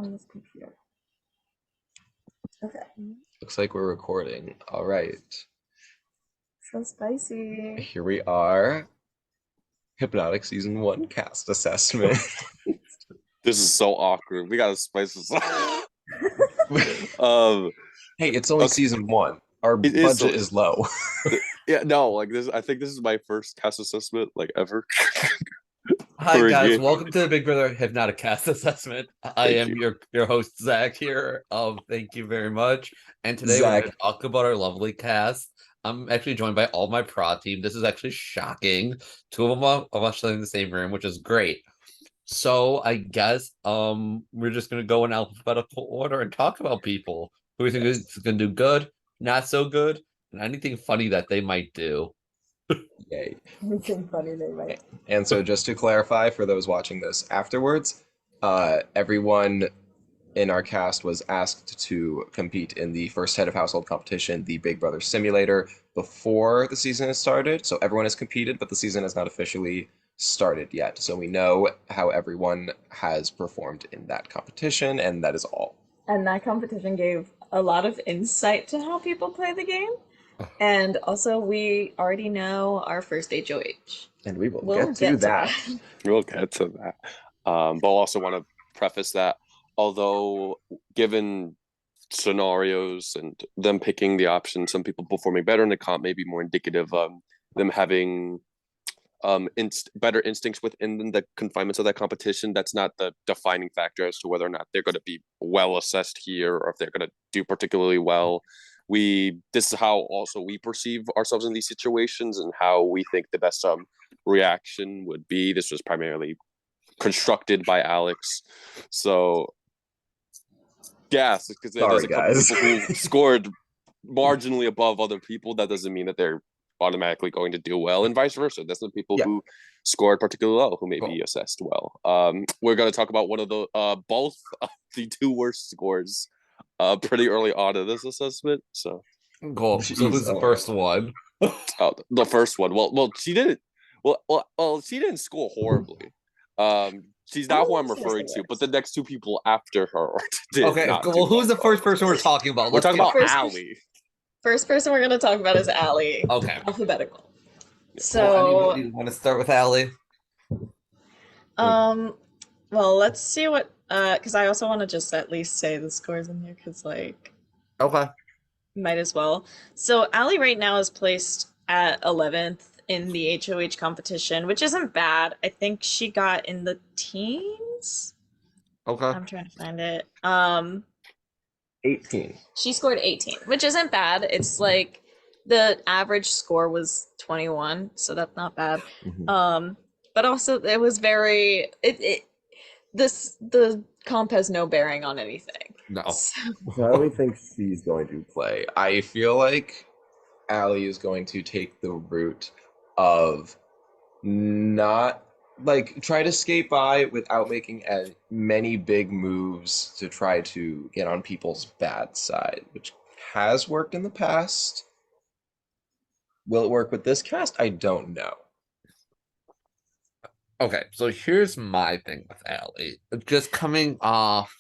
on this computer. Okay. Looks like we're recording. All right. So spicy. Here we are. Hypnotic Season 1 cast assessment. This is so awkward. We gotta spice this up. Hey, it's only Okay. Season 1. Our It is budget is low. Yeah, no, like this. I think this is my first cast assessment like ever. Hi For a guys, game. welcome to the Big Brother Hypnotic Cast Assessment. I Thank am your host Zach here. Thank you very much. And today we're Zach. going to talk about our lovely cast. I'm actually joined by all my pro team. This is actually shocking. Two of them are actually in the same room, which is great. So I guess we're just gonna go in alphabetical order and talk about people who we think is gonna do good, not so good, and anything funny that they might do. Yay. Anything funny they might. And so just to clarify for those watching this afterwards, everyone in our cast was asked to compete in the first head of household competition, the Big Brother Simulator, before the season has started. So everyone has competed, but the season has not officially started yet. So we know how everyone has performed in that competition, and that is all. And that competition gave a lot of insight to how people play the game. And also, we already know our first HOH. And we will We'll get to that. We'll get to that. But I also want to preface that although given scenarios and them picking the option, some people performing better in the comp may be more indicative of them having better instincts within the confinements of that competition. That's not the defining factor as to whether or not they're going to be well assessed here or if they're going to do particularly well. This is how also we perceive ourselves in these situations and how we think the best reaction would be. This was primarily constructed by Alex, so yes, because there's a couple guys. people who scored marginally above other people. That doesn't mean that they're automatically going to do well, and vice versa. There's some people who scored particularly low who may be assessed well. We're going to talk about one of the both of the two worst scores pretty early on in this assessment. So Cool. So who's the first one? The first one. Well, she didn't. Well, she didn't score horribly. She's not who I'm referring to, but the next two people after her did. Okay, well, who's the first person we're talking about? We're talking about First- Allie. First person we're going to talk about is Allie. Okay. Alphabetical. Well, So, you want to start with Allie? well, let's see what, because I also want to just at least say the scores in here, because, like, Okay. might as well. So, Allie right now is placed at 11th in the HOH competition, which isn't bad. I think she got in the teens. Okay. I'm trying to find it. 18. She scored 18, which isn't bad. It's like the average score was 21, so that's not bad. Mhm. But also it was very the comp has no bearing on anything. No. So, So how do we think she's going to play? I feel like Allie is going to take the route of not try to skate by without making as many big moves to try to get on people's bad side, which has worked in the past. Will it work with this cast? I don't know. Okay, so here's my thing with Allie. Just coming off,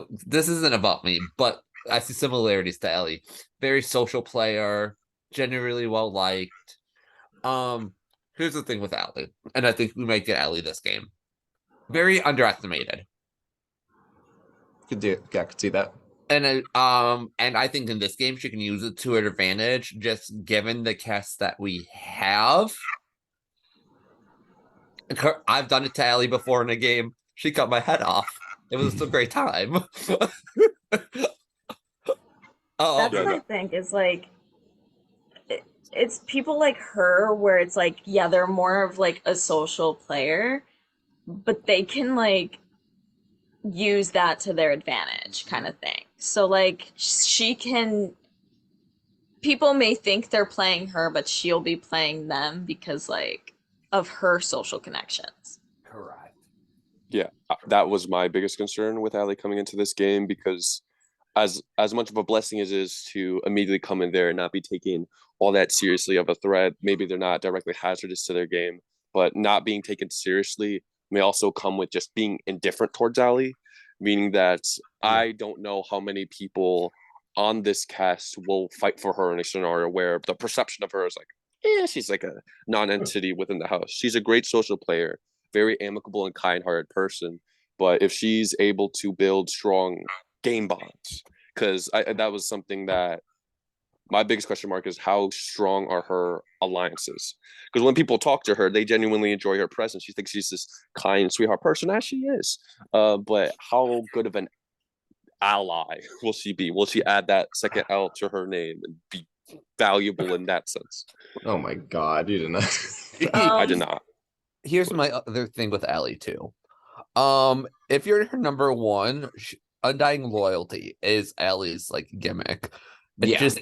this isn't about me, but I see similarities to Allie. Very social player, generally well liked. Here's the thing with Allie, and I think we might get Allie this game. Very underestimated. Could see that. And I think in this game she can use it to her advantage, just given the cast that we have. I've done it to Allie before in a game. She cut my head off. It was a great time. that's what I think is like it's people like her where it's like, yeah, they're more of like a social player, but they can like use that to their advantage kind of thing. So like people may think they're playing her, but she'll be playing them because like of her social connections. Correct. Yeah, that was my biggest concern with Allie coming into this game, because as much of a blessing as it is to immediately come in there and not be taken all that seriously of a threat, maybe they're not directly hazardous to their game, but not being taken seriously may also come with just being indifferent towards Allie, meaning that I don't know how many people on this cast will fight for her in a scenario where the perception of her is like, she's like a non-entity within the house. She's a great social player, very amicable and kind-hearted person. But if she's able to build strong game bonds, because that was something that my biggest question mark is how strong are her alliances? Because when people talk to her, they genuinely enjoy her presence. She thinks she's this kind, sweetheart person, as she is. But how good of an ally will she be? Will she add that second L to her name and be valuable in that sense? Oh my God, you didn't. I did not. Here's my other thing with Allie too. If you're her number one, Undying Loyalty is Allie's like gimmick. It Yeah. just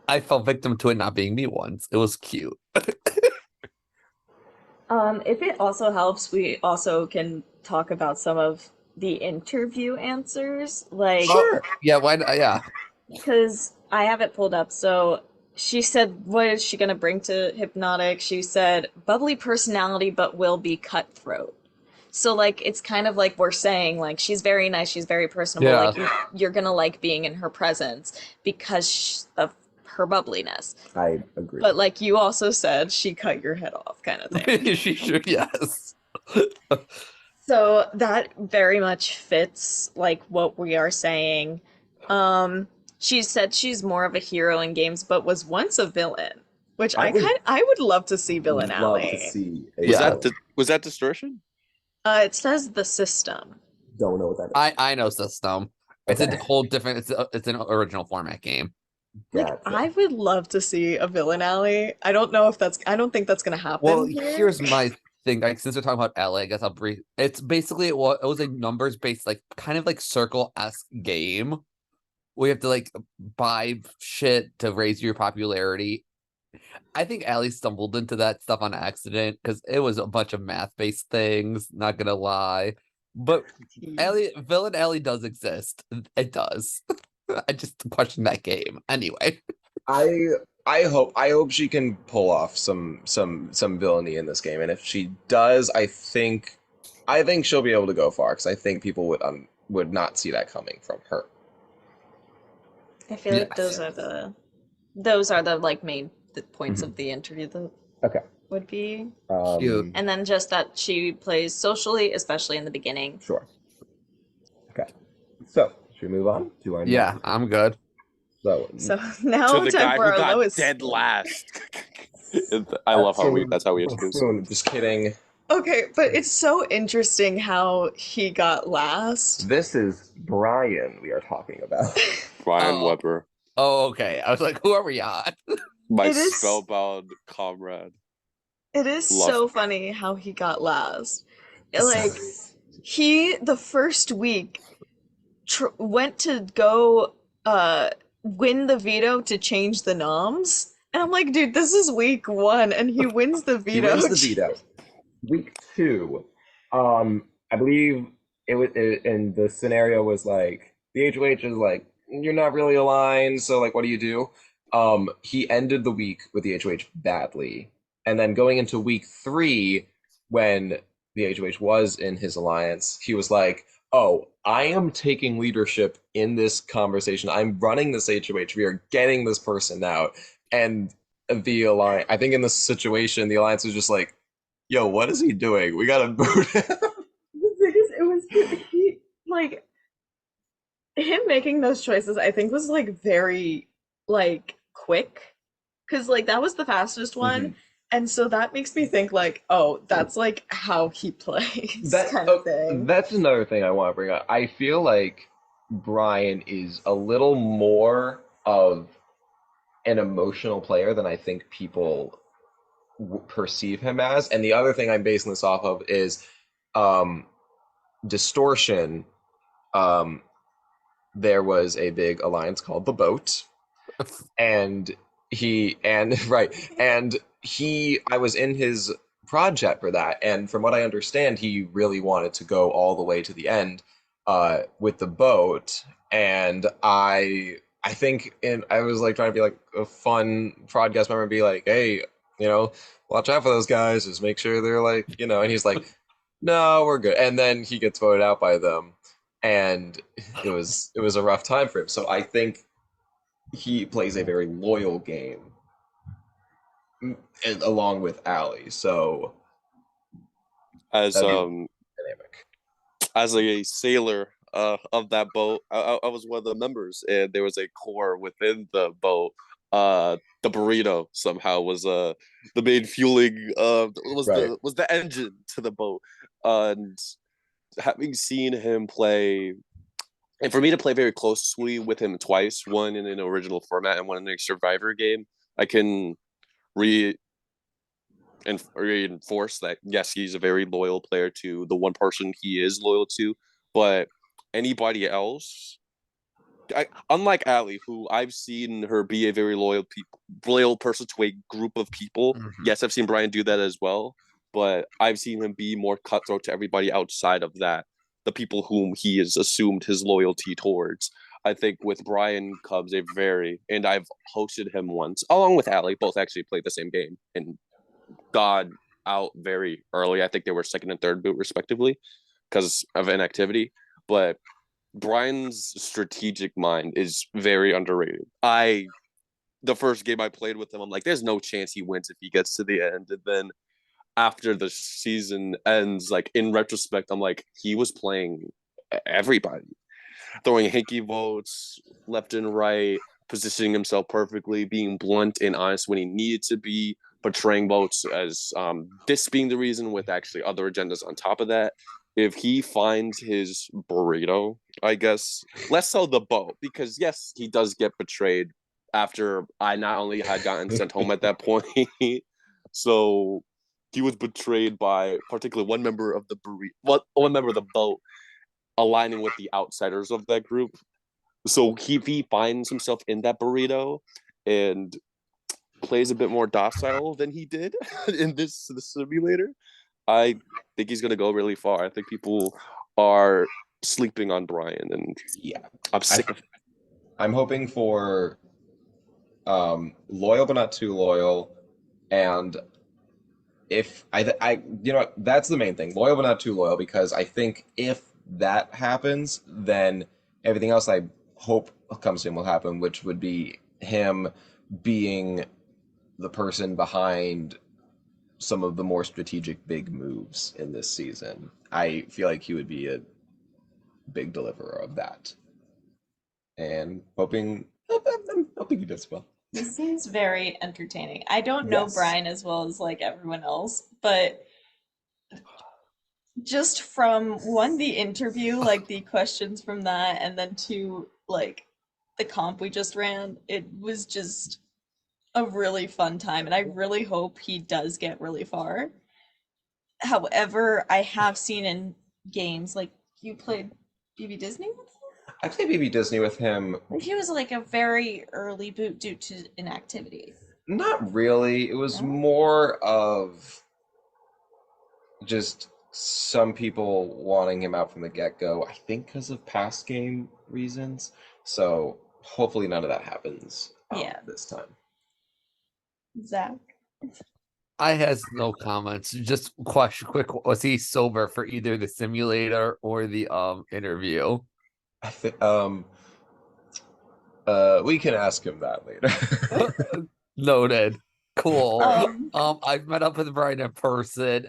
I fell victim to it not being me once. It was cute. If it also helps, we also can talk about some of the interview answers, like Sure. Yeah, why? Yeah, because I have it pulled up. So she said, "What is she gonna bring to Hypnotic?" She said, "Bubbly personality, but will be cutthroat." So like it's kind of like we're saying like she's very nice, she's very personable. Yeah. Like you're gonna like being in her presence because of her bubbliness. I agree. But like you also said, she cut your head off, kind of thing. she should. Yes. So that very much fits like what we are saying. She said she's more of a hero in games, but was once a villain, which I would love to see villain love Alley. to see. Yeah. Was that distortion? It says the system. Don't know what that is. I know System. It's a whole different. It's an original format game. Like I would love to see a villain Alley. I don't know if that's. I don't think that's gonna happen. Well, here. here's my thing. Like, since we're talking about LA, I guess I'll brief. It's basically it was a numbers based, like kind of like Circle-esque game. We have to like buy shit to raise your popularity. I think Allie stumbled into that stuff on accident because it was a bunch of math-based things, not gonna lie. But Villain Allie does exist. It does. I just question that game. Anyway. I hope she can pull off some villainy in this game, and if she does, I think she'll be able to go far because I think people would not see that coming from her. I feel like those are the like main points of the interview that would be Cute. and then just that she plays socially, especially in the beginning. Sure. Okay. So should we move on to our Yeah, I'm good. So now To the time guy for who our got lowest dead score. last. I love how that's how we introduce. Just kidding. Okay, but it's so interesting how he got last. This is Brian we are talking about. Brian Oh. Weber, Oh, okay. I was like, who are we on? my It is- spellbound comrade. It is Love so it. funny how he got last. Like he the first week went to go win the veto to change the noms, and I'm like, dude, this is week 1, and he wins the He veto. wins the veto. Week 2, I believe and the scenario was like the HOH is like you're not really aligned, so like what do you do? He ended the week with the HOH badly, and then going into week 3, when the HOH was in his alliance, he was like, "Oh, I am taking leadership in this conversation. I'm running this HOH. We are getting this person out." And the alliance, I think in this situation, the alliance was just like, "Yo, what is he doing? We gotta boot him." It was he like him making those choices. I think was like very like quick, because like that was the fastest one, and so that makes me think like, oh, that's like how he plays, kind of thing. That's another thing I want to bring up. I feel like Brian is a little more of an emotional player than I think people perceive him as. And the other thing I'm basing this off of is Distortion. There was a big alliance called the Boat, and I was in his project for that, and from what I understand, he really wanted to go all the way to the end with the Boat, and I think, and I was like trying to be like a fun podcast member and be like, hey, watch out for those guys, just make sure they're like, and he's like, no, we're good. And then he gets voted out by them. and it was a rough time for him. So I think he plays a very loyal game, and along with Allie. So As that'd be dynamic. as a sailor of that boat, I was one of the members, and there was a core within the boat. The burrito somehow was the main fueling Right. was the engine to the boat, and having seen him play, and for me to play very closely with him twice, one in an original format and one in a Survivor game, I can re and reinforce that yes, he's a very loyal player to the one person he is loyal to, but anybody else, unlike Allie, who I've seen her be a very loyal person to a group of people. Yes, I've seen Brian do that as well, but I've seen him be more cutthroat to everybody outside of that, the people whom he has assumed his loyalty towards. I think with Brian comes a very, and I've hosted him once, along with Allie, both actually played the same game and got out very early. I think they were second and third boot respectively because of inactivity. But Brian's strategic mind is very underrated. The first game I played with him, I'm like, there's no chance he wins if he gets to the end. And then after the season ends, like in retrospect, I'm like, he was playing everybody, throwing hinky votes left and right, positioning himself perfectly, being blunt and honest when he needed to be, portraying votes as this being the reason with actually other agendas on top of that. If he finds his burrito, I guess, less so the boat, because yes, he does get betrayed after I not only had gotten sent home at that point, so he was betrayed by particularly one member of the one member of the boat aligning with the outsiders of that group. So if he finds himself in that burrito and plays a bit more docile than he did in the simulator, I think he's going to go really far. I think people are sleeping on Brian, and Yeah. I'm sick of it. I'm hoping for loyal but not too loyal, and if that's the main thing, loyal but not too loyal, because I think if that happens, then everything else I hope comes to him will happen, which would be him being the person behind some of the more strategic big moves in this season. I feel like he would be a big deliverer of that, and I'm hoping he does well. He seems very entertaining. I don't know Yes. Brian as well as like everyone else, but just from one, the interview, like the questions from that, and then two, like the comp we just ran, it was just a really fun time. And I really hope he does get really far. However, I have seen in games, like you played BB Disney with him? I played BB Disney with him. He was like a very early boot due to inactivity. Not really. It was No? more of just some people wanting him out from the get-go, I think because of past game reasons. So hopefully none of that happens Yeah. this time. Zach. I has no comments. Just question quick, was he sober for either the simulator or the interview? I think we can ask him that later. Noted. Cool. Um, I've met up with Brian in person.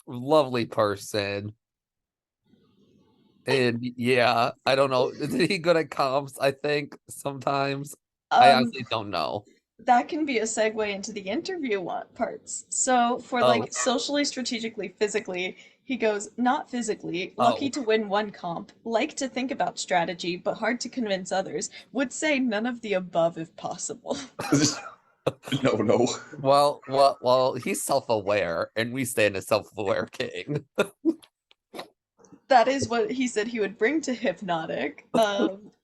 Lovely person. And yeah, I don't know. Is he good at comps? I think sometimes. I honestly don't know. that can be a segue into the interview parts. So for like socially, strategically, physically, he goes, not physically, lucky to win one comp, like to think about strategy, but hard to convince others, would say none of the above if possible. No. Well, he's self-aware, and we stand as self-aware king. That is what he said he would bring to Hypnotic.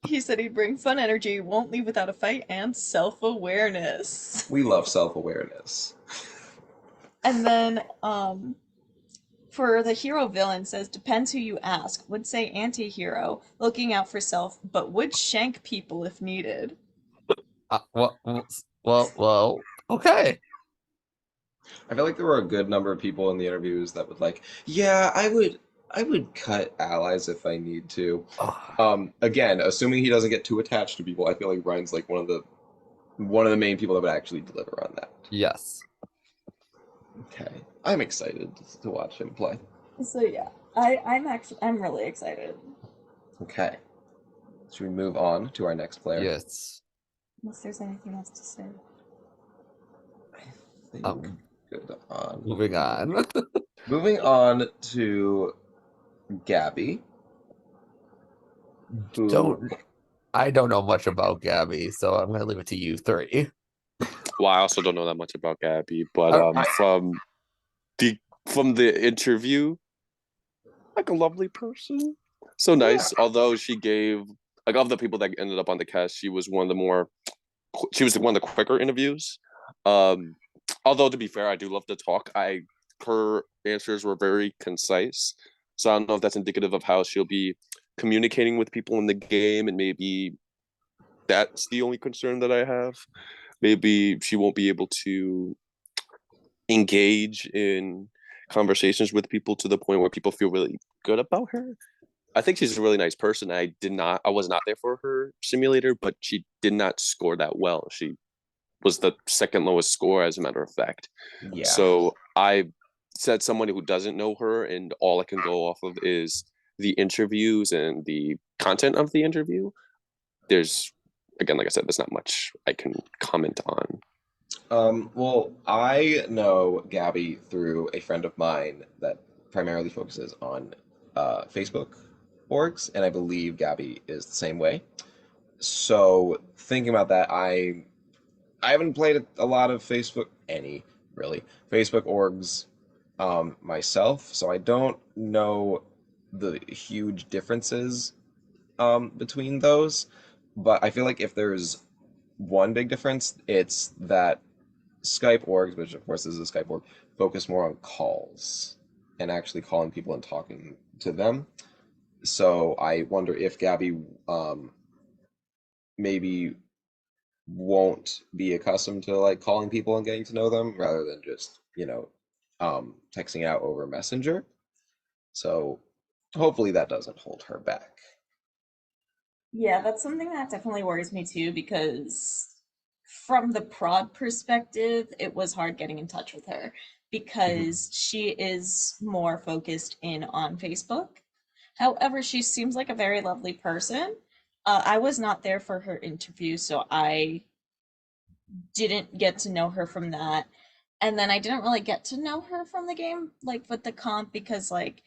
He said he'd bring fun energy, won't leave without a fight, and self-awareness. We love self-awareness. And then, for the hero villain says, depends who you ask. Would say anti-hero, looking out for self, but would shank people if needed. Well, okay. I feel like there were a good number of people in the interviews that would like, yeah, I would I would cut allies if I need to. Oh, Again, assuming he doesn't get too attached to people, I feel like Ryan's like one of the main people that would actually deliver on that. yes. Okay, I'm excited to watch him play. So yeah, I'm really excited. Okay, should we move on to our next player? Yes. Unless there's anything else to say. I think Um, good on. moving on. Moving on to Gabby, who I don't know much about Gabby, so I'm gonna leave it to you three. Well, I also don't know that much about Gabby, but I from the interview, like a lovely person. So yeah. nice. Although she gave like of the people that ended up on the cast, she was one of the more she was one of the quicker interviews. Um, although to be fair, I do love to talk. Her answers were very concise. So I don't know if that's indicative of how she'll be communicating with people in the game, and maybe that's the only concern that I have. Maybe she won't be able to engage in conversations with people to the point where people feel really good about her. I think she's a really nice person. I was not there for her simulator, but she did not score that well. She was the second lowest score, as a matter of fact. Yeah. So I said someone who doesn't know her, and all I can go off of is the interviews and the content of the interview. There's, again, like I said, there's not much I can comment on. Well, I know Gabby through a friend of mine that primarily focuses on Facebook orgs, and I believe Gabby is the same way. So thinking about that, I haven't played a lot of really Facebook orgs myself, so I don't know the huge differences between those. But I feel like if there's one big difference, it's that Skype orgs, which of course is a Skype org, focus more on calls and actually calling people and talking to them. So I wonder if Gabby maybe won't be accustomed to like calling people and getting to know them rather than just, texting out over Messenger. So hopefully that doesn't hold her back. Yeah, that's something that definitely worries me too, because from the prod perspective, it was hard getting in touch with her Mhm. because she is more focused in on Facebook. However, she seems like a very lovely person. I was not there for her interview, so I didn't get to know her from that. And then I didn't really get to know her from the game, like with the comp, because like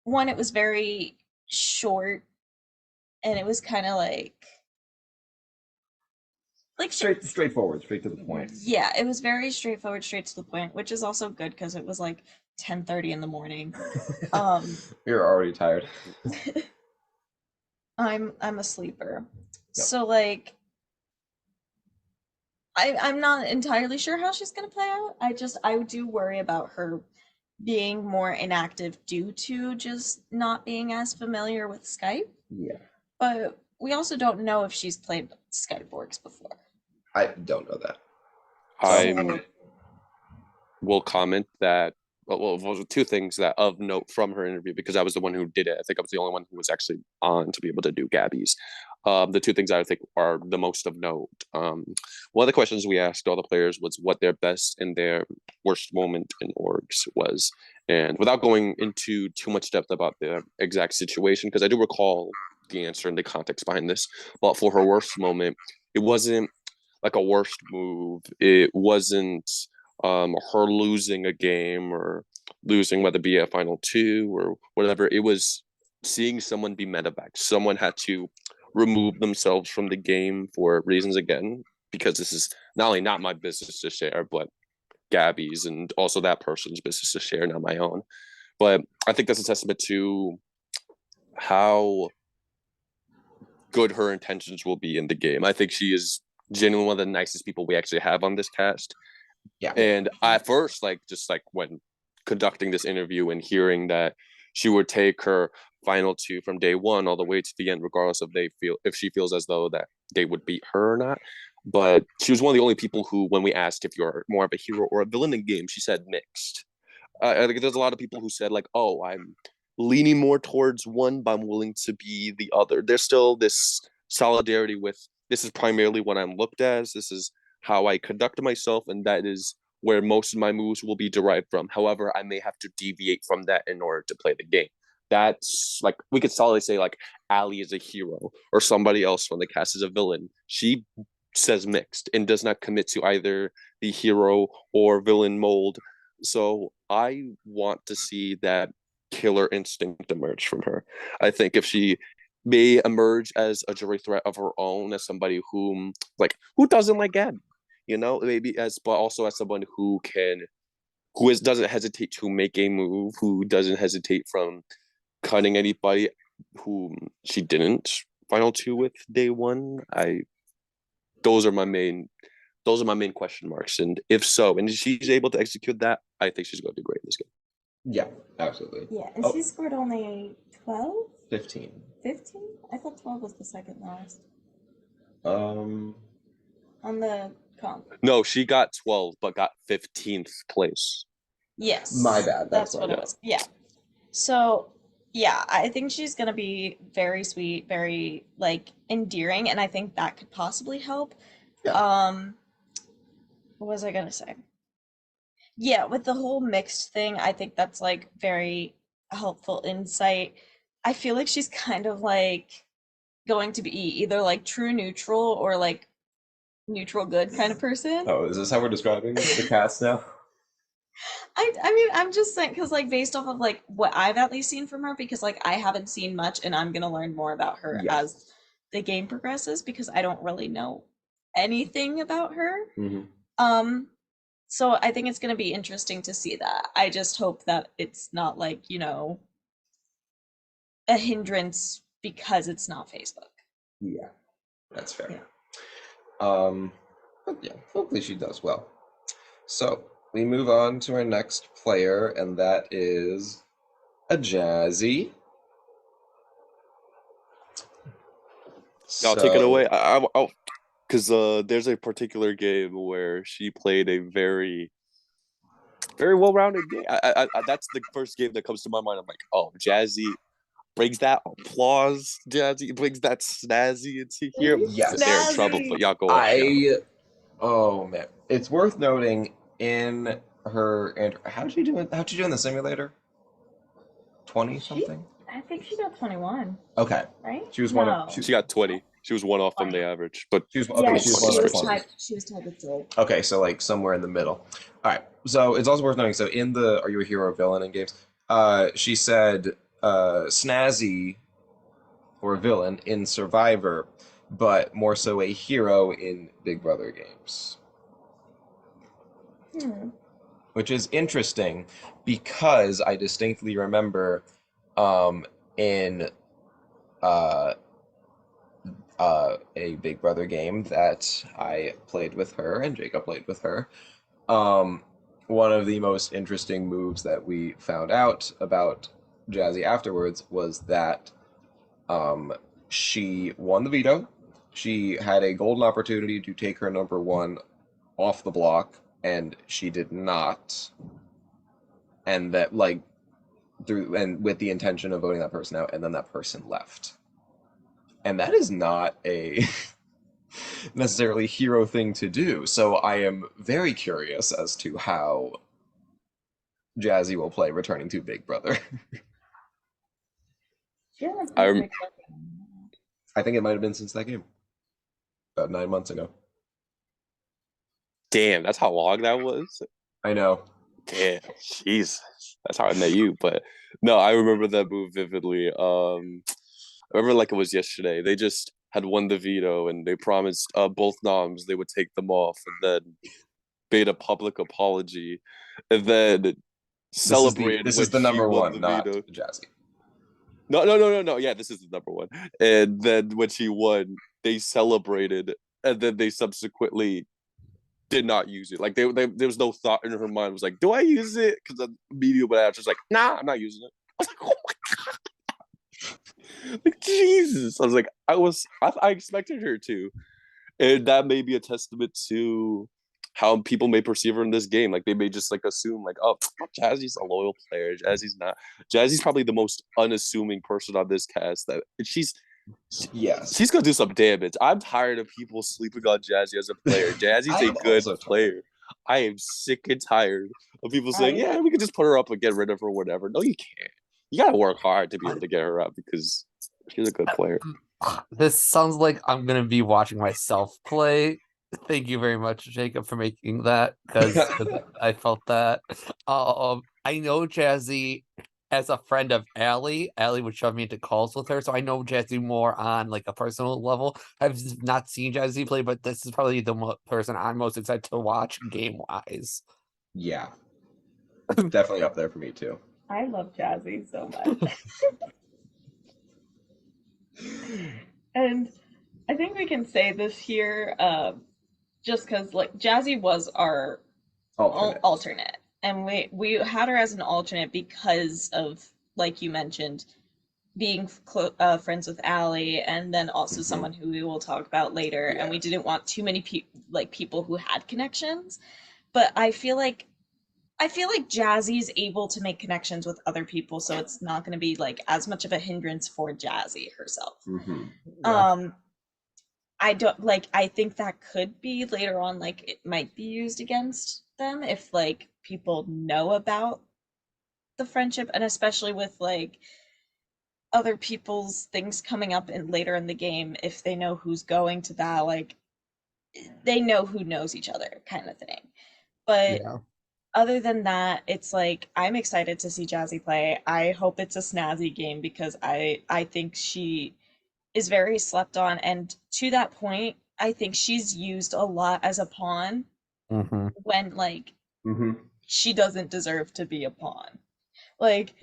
one, it was very short and it was kind of like she, Straightforward, straight to the point. yeah, it was very straightforward, straight to the point, which is also good because it was like 10:30 in the morning. Um, You're already tired. I'm a sleeper. Yep. So like I'm not entirely sure how she's gonna play out. I do worry about her being more inactive due to just not being as familiar with Skype. Yeah. But we also don't know if she's played Skype orgs before. I don't know that. I So will comment that two things that of note from her interview, because I was the one who did it. I think I was the only one who was actually on to be able to do Gabby's. The two things I think are the most of note. One of the questions we asked all the players was what their best and their worst moment in orgs was. And without going into too much depth about the exact situation, because I do recall the answer and the context behind this, but for her worst moment, it wasn't like a worst move. It wasn't her losing a game or losing whether it be a final two or whatever. It was seeing someone be medevac. Someone had to remove themselves from the game for reasons, again, because this is not only not my business to share, but Gabby's and also that person's business to share, not my own. But I think that's a testament to how good her intentions will be in the game. I think she is genuinely one of the nicest people we actually have on this cast. Yeah. And at first, like just like when conducting this interview and hearing that she would take her final two from day one all the way to the end, regardless of if she feels as though that they would beat her or not. But she was one of the only people who, when we asked if you're more of a hero or a villain in game, she said mixed. I think there's a lot of people who said like, "Oh, I'm leaning more towards one, but I'm willing to be the other. There's still this solidarity with this is primarily what I'm looked as. This is how I conduct myself, and that is where most of my moves will be derived from. However, I may have to deviate from that in order to play the game. That's like we could solidly say like Ali is a hero or somebody else from the cast is a villain. She says mixed and does not commit to either the hero or villain mold. So I want to see that killer instinct emerge from her. I think if she may emerge as a jury threat of her own, as somebody who doesn't like Ed, maybe but also as someone who doesn't hesitate to make a move, who doesn't hesitate from cutting anybody whom she didn't final two with day one. Those are my main question marks. And if so, and she's able to execute that, I think she's going to do great in this game. Yeah, absolutely. Yeah, and she scored only 12? 15. 15? I thought 12 was the second lowest. Um, On the comp. No, she got 12, but got 15th place. Yes. My bad. That's what it was. Yeah. So, yeah, I think she's going to be very sweet, very, endearing, and I think that could possibly help. Yeah. What was I going to say? Yeah, with the whole mixed thing, I think that's, very helpful insight. I feel like she's kind of, going to be either, true neutral or, neutral good kind of person. Oh, is this how we're describing the cast now? I mean, I'm just saying, because, based off of, what I've at least seen from her, because, I haven't seen much, and I'm going to learn more about her as the game progresses, because I don't really know anything about her. Mm-hmm. So I think it's going to be interesting to see that. I just hope that it's not, a hindrance because it's not Facebook. Yeah, that's fair. Yeah. But yeah, hopefully she does well. So we move on to our next player, and that is a Jazzy. I'll take it away. Because there's a particular game where she played a very, very well-rounded game. That's the first game that comes to my mind. I'm like, oh, Jazzy brings that applause. Jazzy brings that snazzy into here. Yes. They're in trouble, but y'all go on. Oh man, it's worth noting in her and how'd you do in the simulator? 20 something? I think she got 21. Okay. Right? She was one of She got 20. She was one off from the average, but she was okay. Yeah, she was one of the 20. she was tied with Joel. Okay, so somewhere in the middle. All right. So it's also worth noting. So in the Are You a Hero or Villain in games, she said snazzy or villain in Survivor, but more so a hero in Big Brother games. Which is interesting because I distinctly remember in a Big Brother game that I played with her and Jacob played with her. One of the most interesting moves that we found out about Jazzy afterwards was that she won the veto. She had a golden opportunity to take her number one off the block, and she did not. And that with the intention of voting that person out, and then that person left. And that is not a necessarily hero thing to do. So I am very curious as to how Jazzy will play returning to Big Brother. I think it might have been since that game. About 9 months ago. Damn, that's how long that was? I know. Damn, jeez. That's how I met you. But no, I remember that move vividly. I remember like it was yesterday. They just had won the veto and they promised both noms they would take them off and then made a public apology and then celebrated. This is the number one, not Jazzy. No. Yeah, this is the number one. And then when she won, they celebrated and then they subsequently did not use it. Like there was no thought in her mind. It was like, do I use it? Because the media, but I was just like, nah, I'm not using it. I was like, oh my god, like Jesus. I was like, I expected her to, and that may be a testament to how people may perceive her in this game. Like they may just like assume like, oh, Jazzy's a loyal player. Jazzy's not. Jazzy's probably the most unassuming person on this cast. That Yes. she's gonna do some damage. I'm tired of people sleeping on Jazzy as a player. Jazzy's a good player. I am sick and tired of people saying, yeah, we could just put her up and get rid of her, whatever. No, you can't. You gotta work hard to be able to get her up because she's a good player. This sounds like I'm gonna be watching myself play. Thank you very much, Jacob, for making that because I felt that. I know Jazzy as a friend of Allie. Allie would shove me into calls with her, so I know Jazzy more on like a personal level. I've not seen Jazzy play, but this is probably the person I'm most excited to watch game wise. Yeah, definitely up there for me too. I love Jazzy so much. And I think we can say this here, just because like Jazzy was our alternate, and we had her as an alternate because of, like you mentioned, being friends with Allie, and then also someone who we will talk about later. And we didn't want too many people who had connections. But I feel like Jazzy's able to make connections with other people, so it's not going to be like as much of a hindrance for Jazzy herself. I don't like, I think that could be later on, like it might be used against them if like people know about the friendship, and especially with like other people's things coming up in later in the game, if they know who's going to that, like they know who knows each other kind of thing. But other than that, it's like I'm excited to see Jazzy play. I hope it's a snazzy game because I think she is very slept on, and to that point, I think she's used a lot as a pawn when like she doesn't deserve to be a pawn. Like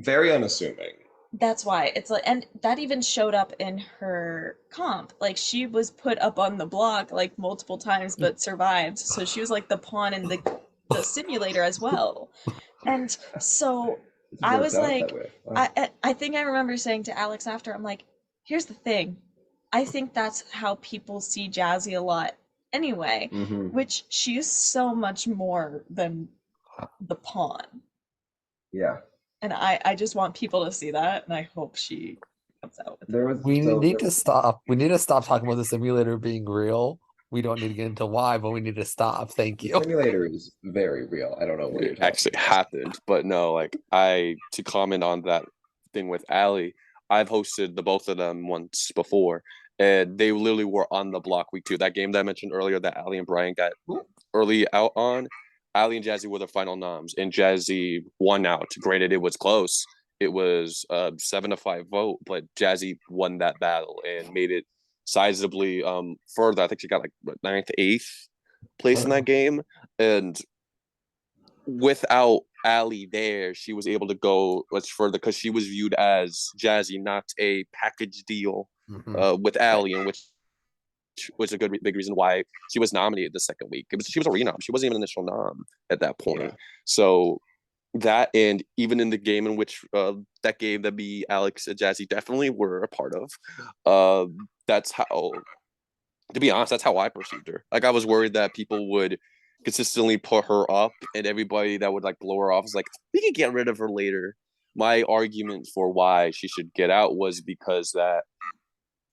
very unassuming. That's why it's like, and that even showed up in her comp. Like she was put up on the block like multiple times but survived. So she was like the pawn in the simulator as well. And so I was like, I think I remember saying to Alex after, I'm like, here's the thing. I think that's how people see Jazzy a lot anyway, which she is so much more than the pawn. Yeah. And I just want people to see that, and I hope she comes out with it. We need to stop. We need to stop talking about the simulator being real. We don't need to get into why, but we need to stop. Thank you. The simulator is very real. I don't know what you're talking actually about. happened, but no, like to comment on that thing with Allie, I've hosted the both of them once before, and they literally were on the block week 2. That game that I mentioned earlier that Allie and Brian got early out on, Allie and Jazzy were the final noms, and Jazzy won out. Granted, it was close. It was a 7-5 vote, but Jazzy won that battle and made it sizably further. I think she got like 9th, 8th place in that game. And without Allie there, she was able to go much further because she was viewed as Jazzy, not a package deal with Allie, and which was a big reason why she was nominated the second week. She was a renom. She wasn't even an initial nom at that point. Yeah. So that, and even in the game in which that game that me, Alex, and Jazzy definitely were a part of, that's how, to be honest, that's how I perceived her. Like I was worried that people would consistently put her up, and everybody that would like blow her off was like, we can get rid of her later. My argument for why she should get out was because that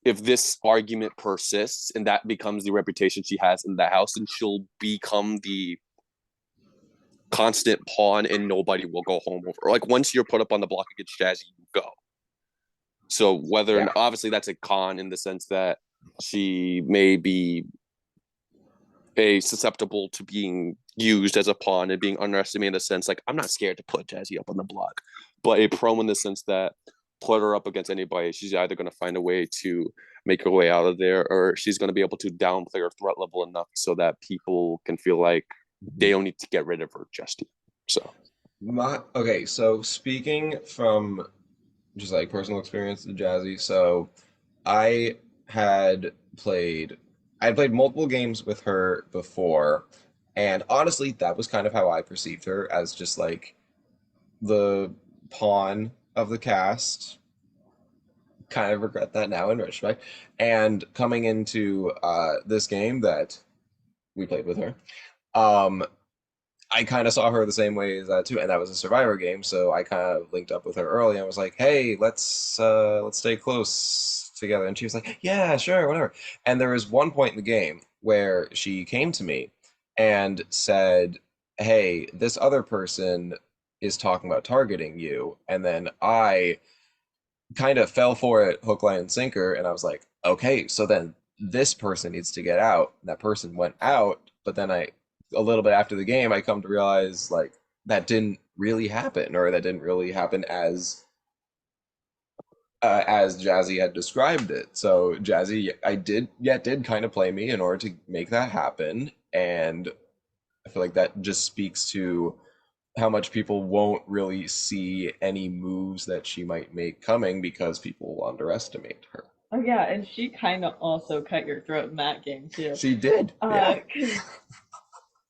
if this argument persists and that becomes the reputation she has in the house, and she'll become the constant pawn and nobody will go home over. Like once you're put up on the block against Jazzy, you go. So whether obviously that's a con in the sense that she may be susceptible to being used as a pawn and being underestimated in the sense like I'm not scared to put Jazzy up on the block, but a pro in the sense that put her up against anybody, she's either going to find a way to make her way out of there, or she's going to be able to downplay her threat level enough so that people can feel like they don't need to get rid of her just yet. So okay, so speaking from just like personal experience with Jazzy, so I had played multiple games with her before, and honestly that was kind of how I perceived her, as just like the pawn of the cast. Kind of regret that now in retrospect. And coming into this game, that we played with her. Um, I kind of saw her the same way as that too, and that was a Survivor game, so I kind of linked up with her early and was like, "Hey, let's stay close together." And she was like, "Yeah, sure, whatever." And there was one point in the game where she came to me and said, "Hey, this other person is talking about targeting you," and then I kind of fell for it hook, line, and sinker, and I was like, "Okay, so then this person needs to get out." And that person went out, but then a little bit after the game, I come to realize like that didn't really happen, or that didn't really happen as Jazzy had described it. So Jazzy, did kind of play me in order to make that happen, and I feel like that just speaks to how much people won't really see any moves that she might make coming because people will underestimate her. Oh yeah, and she kind of also cut your throat in that game too. She did. Yeah. 'Cause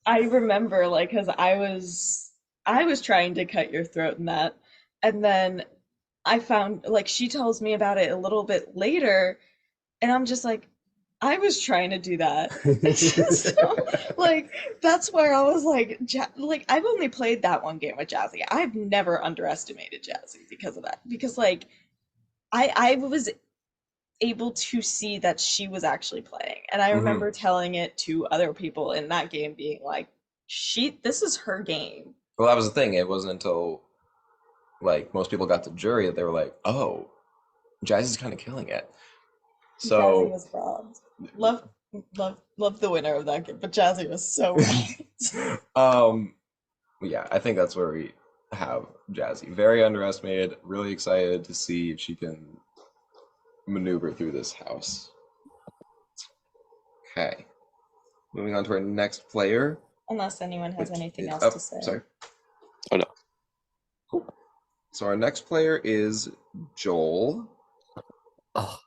I remember like because I was trying to cut your throat in that, and then I found like she tells me about it a little bit later, and I'm just like, I was trying to do that. So, like that's where I was like, like I've only played that one game with Jazzy. I've never underestimated Jazzy because of that. Because like I was able to see that she was actually playing, and I remember telling it to other people in that game, being like, this is her game. Well, that was the thing. It wasn't until like most people got to jury that they were like, "Oh, Jazzy's kind of killing it." Jazzy So was robbed. Love the winner of that game, but Jazzy was so robbed. yeah, I think that's where we have Jazzy. Very underestimated. Really excited to see if she can maneuver through this house. Okay. Moving on to our next player. Unless anyone has anything else Oh, to say. sorry. Oh no. Cool. So our next player is Joel. Oh,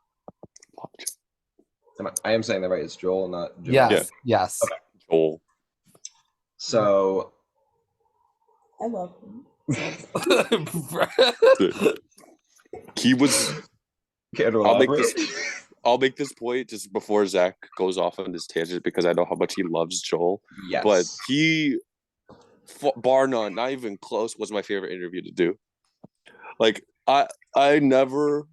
I am saying that right. It's Joel, not Joel. yes, yes. Okay. Joel. So I love him. He was. can't I'll make elaborate. I'll make this point just before Zach goes off on this tangent because I know how much he loves Joel. Yes. But he, bar none, not even close, was my favorite interview to do. Like I never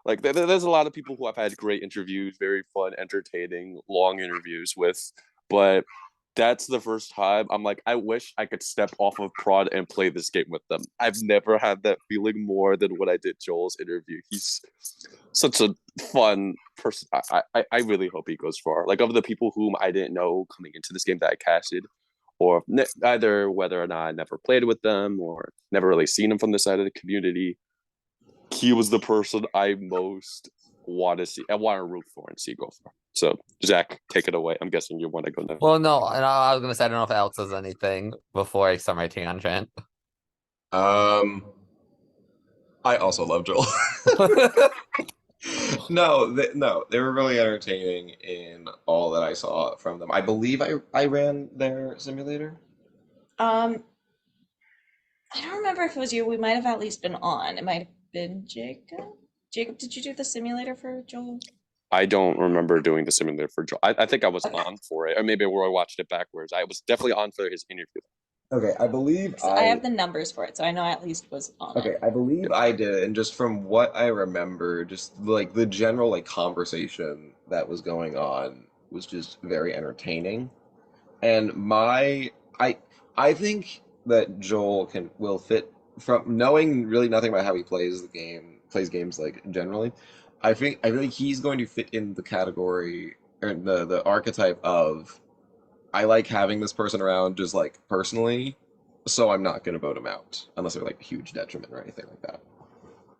like there's a lot of people who I've had great interviews, very fun, entertaining, long interviews with, but that's the first time I'm like, I wish I could step off of prod and play this game with them. I've never had that feeling more than when I did Joel's interview. He's such a fun person. I really hope he goes far. Like, of the people whom I didn't know coming into this game that I casted, or either whether or not I never played with them or never really seen him from the side of the community, he was the person I most want to see. I want to root for and see go for. So, Zach, take it away. I'm guessing you want to go next. Well, no, and I was gonna say I don't know if Alex has anything before I start my tangent. I also love Joel. No, they were really entertaining in all that I saw from them. I believe I ran their simulator. I don't remember if it was you. We might have at least been on. It might have been Jacob. Jacob, did you do the simulator for Joel? I don't remember doing the simulator for Joel. I think I was on for it, or maybe where I watched it backwards. I was definitely on for his interview. Okay, I believe So I have the numbers for it, so I know I at least was on Okay, it. I believe I did, and just from what I remember, just like the general like conversation that was going on was just very entertaining. And I think that Joel will fit from knowing really nothing about how he plays games like generally. I feel like he's going to fit in the category or the archetype of I like having this person around just like personally, so I'm not gonna vote him out unless they're like a huge detriment or anything like that.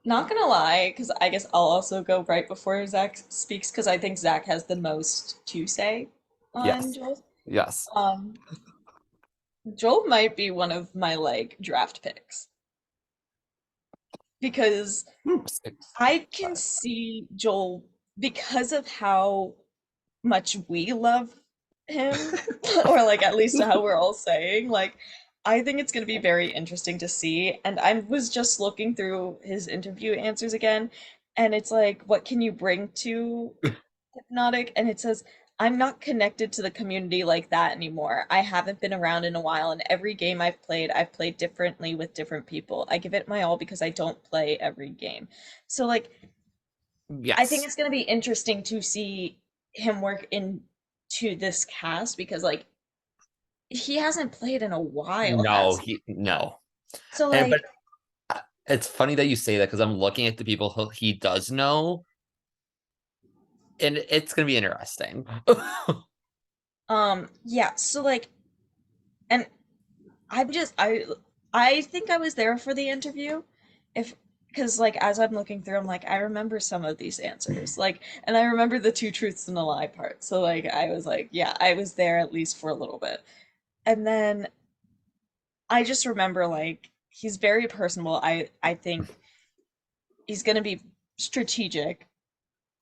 Not gonna lie, because I guess I'll also go right before Zach speaks, because I think Zach has the most to say on Yes. Joel. Yes. Joel might be one of my like draft picks. Because I can see Joel, because of how much we love him, or like at least how we're all saying, like I think it's going to be very interesting to see. And I was just looking through his interview answers again, and it's like, what can you bring to Hypnotic? And it says, I'm not connected to the community like that anymore. I haven't been around in a while, and every game I've played differently with different people. I give it my all because I don't play every game. So like I think Yes. it's going to be interesting to see him work into this cast because like he hasn't played in a while, No, has he? no. So And but like it's funny that you say that because I'm looking at the people who he does know, and it's gonna be interesting. yeah, so like and I'm just I think I was there for the interview if because like as I'm looking through I'm like I remember some of these answers like and I remember the two truths and a lie part. So like I was like yeah, I was there at least for a little bit. And then I just remember like he's very personable. I think he's going to be strategic.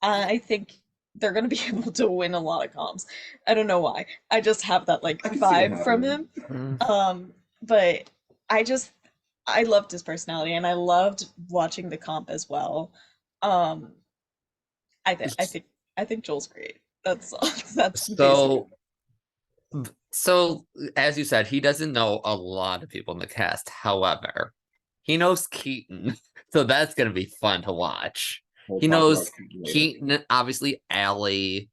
I think they're going to be able to win a lot of comps. I don't know why. I just have that like I can see it vibe from happening. him. Mm. But I just I loved his personality and I loved watching the comp as well. Um, I think I think I think Joel's great. That's all. That's basically So, so as you said, he doesn't know a lot of people in the cast. However, he knows Keaton, so that's gonna be fun to watch. We'll He talk about knows it later. Keaton, obviously Allie.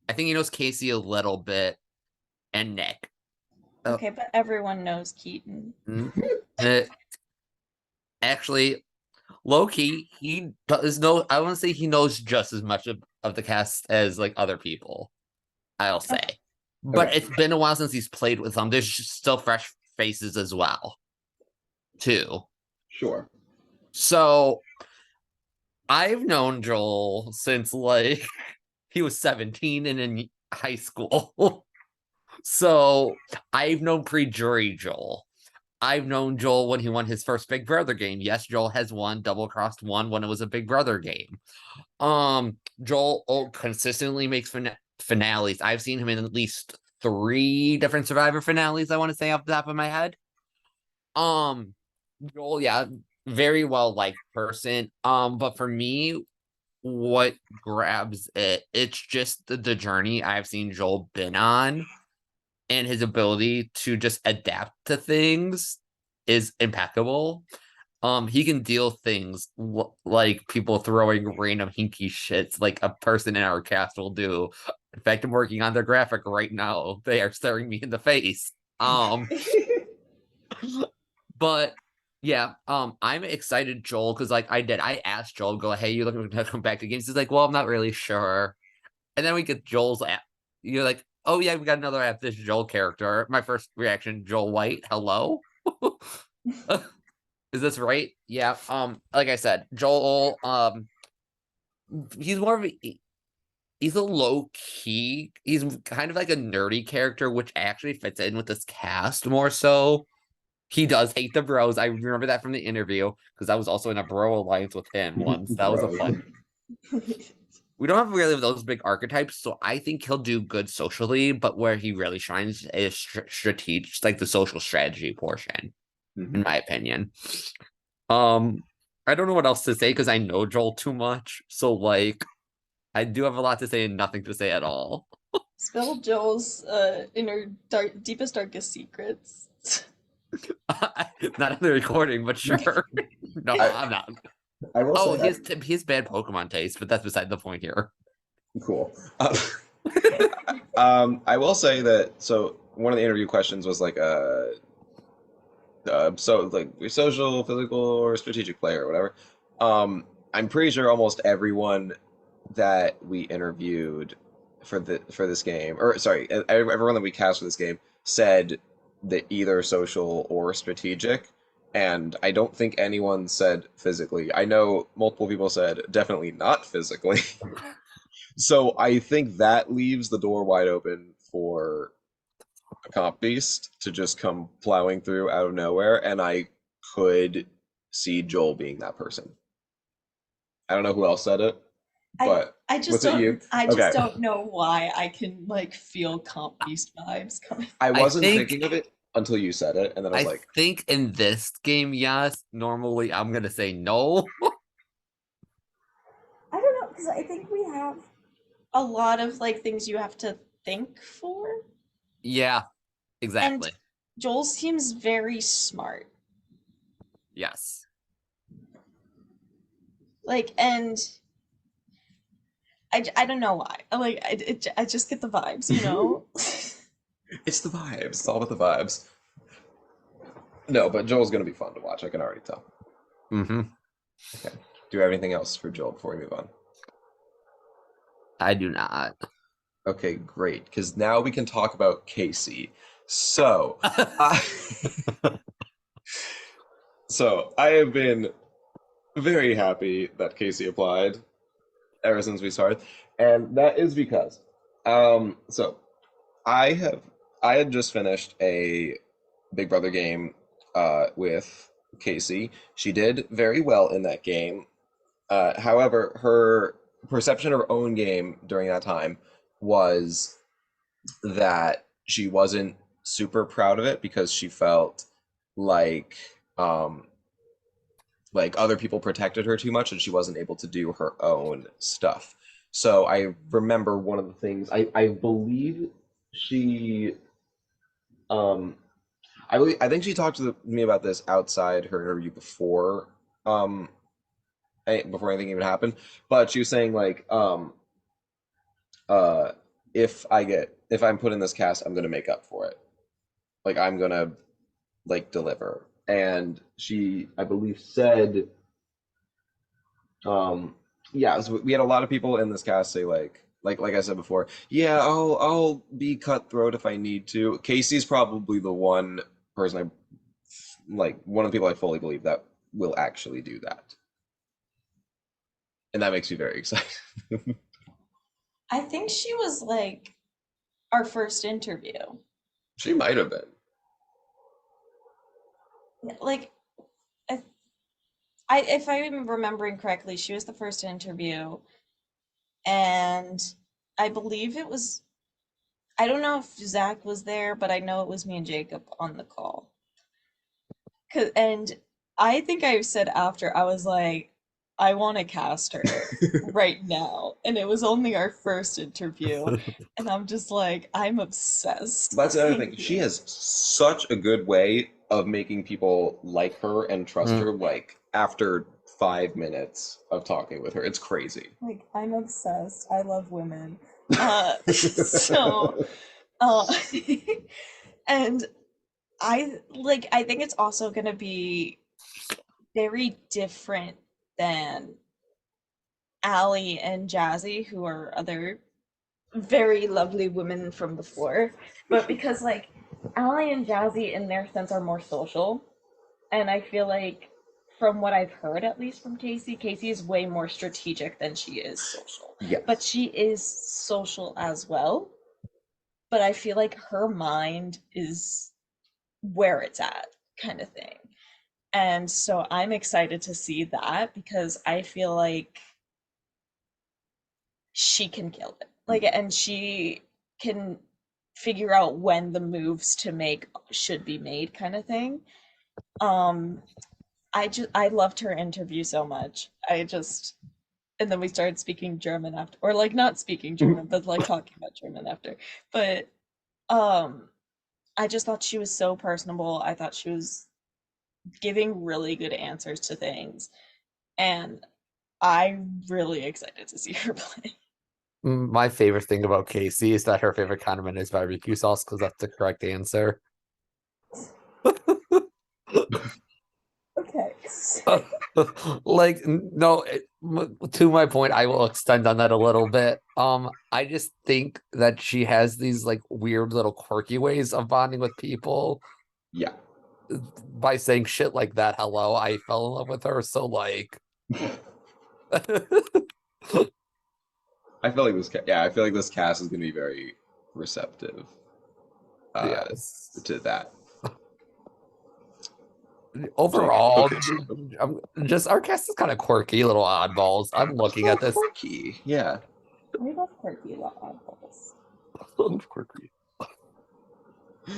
I think he knows Casey a little bit, and Nick. okay, but everyone knows Keaton. Uh, actually, low key, he does know. I want to say he knows just as much of the cast as like other people. I'll say, Okay. but Okay. it's been a while since he's played with them. There's just still fresh faces as well, too. Sure. So I've known Joel since like he was 17 and in high school. So I've known pre-jury Joel. I've known Joel when he won his first Big Brother game. Yes, Joel has won Double Crossed one when it was a Big Brother game. Joel consistently makes finales. I've seen him in at least 3 different Survivor finales, I want to say off the top of my head. Joel, yeah, very well liked person. But for me, what grabs it's just the journey I've seen Joel been on, and his ability to just adapt to things is impeccable. He can deal things like people throwing random hinky shits like a person in our cast will do. In fact, I'm working on their graphic right now. They are staring me in the face. But yeah, I'm excited, Joel, because like I asked Joel, go, hey, you looking to come back to games? He's like, well, I'm not really sure. And then we get Joel's app. You're like, oh yeah, we got another app. This Joel character. My first reaction, Joel White. Hello. Is this right? Yeah. Like I said, Joel. He's more of he's a low key. He's kind of like a nerdy character, which actually fits in with this cast more so. He does hate the bros. I remember that from the interview because I was also in a bro alliance with him once. That was a Bro. fun. We don't have really those big archetypes, so I think he'll do good socially. But where he really shines is strategic, like the social strategy portion, in my opinion. I don't know what else to say because I know Joel too much. So like, I do have a lot to say and nothing to say at all. Spill Joel's deepest, darkest secrets. Not on the recording, but sure. No, I'm not. I will Oh, say he has bad Pokemon taste, but that's beside the point here. cool. I will say that so one of the interview questions was like so like you're social, physical, or strategic player or whatever. I'm pretty sure almost everyone that we interviewed for this game, or sorry, everyone that we cast for this game said that either social or strategic, and I don't think anyone said physically. I know multiple people said definitely not physically. So I think that leaves the door wide open for a comp beast to just come plowing through out of nowhere, and I could see Joel being that person. I don't know who else said it, but I just was it you? don't I just Okay. don't know why I can like feel Comp Beast vibes coming. I wasn't think- thinking of it until you said it, and then I was I like, think in this game, yes. Normally, I'm gonna say no. I don't know because I think we have a lot of like things you have to think for. Yeah, exactly. And Joel seems very smart. Yes. Like, and I don't know why. I just get the vibes, you know? It's the vibes. It's all about the vibes. No, but Joel's gonna be fun to watch. I can already tell. Mm-hmm. Okay. Do you have anything else for Joel before we move on? I do not. Okay, great. Because now we can talk about Casey. So, I, so I have been very happy that Casey applied ever since we started, and that is because, so I have I had just finished a Big Brother game, with Casey. She did very well in that game. However, her perception of her own game during that time was that she wasn't super proud of it because she felt like um other people protected her too much and she wasn't able to do her own stuff. So I remember one of the things I believe she um I think she talked to me about this outside her interview before um before anything even happened, but she was saying like uh if I'm put in this cast, I'm gonna make up for it. Like I'm gonna like deliver. And she, I believe, said, um, yeah, so we had a lot of people in this cast say like I said before, yeah, I'll be cutthroat if I need to. Casey's probably the one person one of the people I fully believe that will actually do that. And that makes me very excited. I think she was like our first interview. She might have been. Like, I if I'm remembering correctly, she was the first interview, and I believe it was. I don't know if Zach was there, but I know it was me and Jacob on the call. And I think I said after, I was like, I want to cast her right now. And it was only our first interview. And I'm just like, I'm obsessed. That's the other Thank thing. She you. has such a good way of making people like her and trust her, like after 5 minutes of talking with her. It's crazy. Like, I'm obsessed. I love women. So, uh, and I think it's also gonna be very different than Allie and Jazzy, who are other very lovely women from before. But because like Allie and Jazzy in their sense are more social. And I feel like from what I've heard at least from Casey, Casey is way more strategic than she is social. Yeah. But she is social as well. But I feel like her mind is where it's at, kind of thing. And so I'm excited to see that because I feel like she can kill it. Like, and she can figure out when the moves to make should be made, kind of thing. Um, I loved her interview so much. And then we started speaking German after, or like not speaking German, but like talking about German after. But um, I just thought she was so personable. I thought she was giving really good answers to things, and I'm really excited to see her play. My favorite thing about Casey is that her favorite condiment is barbecue sauce because that's the correct answer. Okay. Like no, to my point, I will extend on that a little bit. I just think that she has these like weird little quirky ways of bonding with people Yeah. by saying shit like that. Hello, I fell in love with her. So like, I feel like I feel like this cast is going to be very receptive yes. to that. Overall, Okay. just our cast is kind of quirky, little oddballs. I'm looking at this. Quirky. Yeah. We love quirky oddballs. Quirky.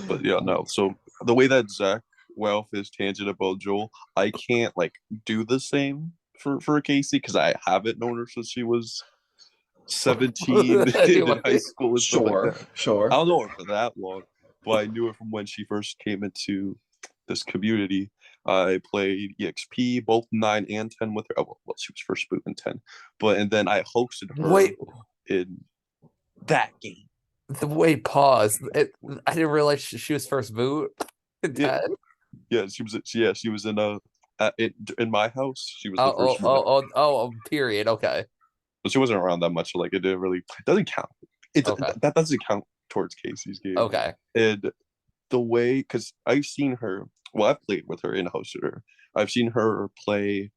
But yeah, no. So the way that Zach Welf is tangent about Joel, I can't like do the same for Casey because I haven't known her since she was 17 in high school and stuff like Sure, that. sure. I don't know her for that long, but I knew her from when she first came into this community. I played EXP both 9 and 10 with her. Oh, well, she was first boot in 10, and then I hosted her Wait, in that game. wait, pause. I didn't realize she was first boot. Yeah, yeah, she was. Yeah, she was in my house. She was the Oh, first one. period. Okay. But she wasn't around that much. So like, it doesn't count. Okay. That doesn't count towards Casey's game. Okay. And the way, because I've seen her. Well, I've played with her and hosted her. I've seen her play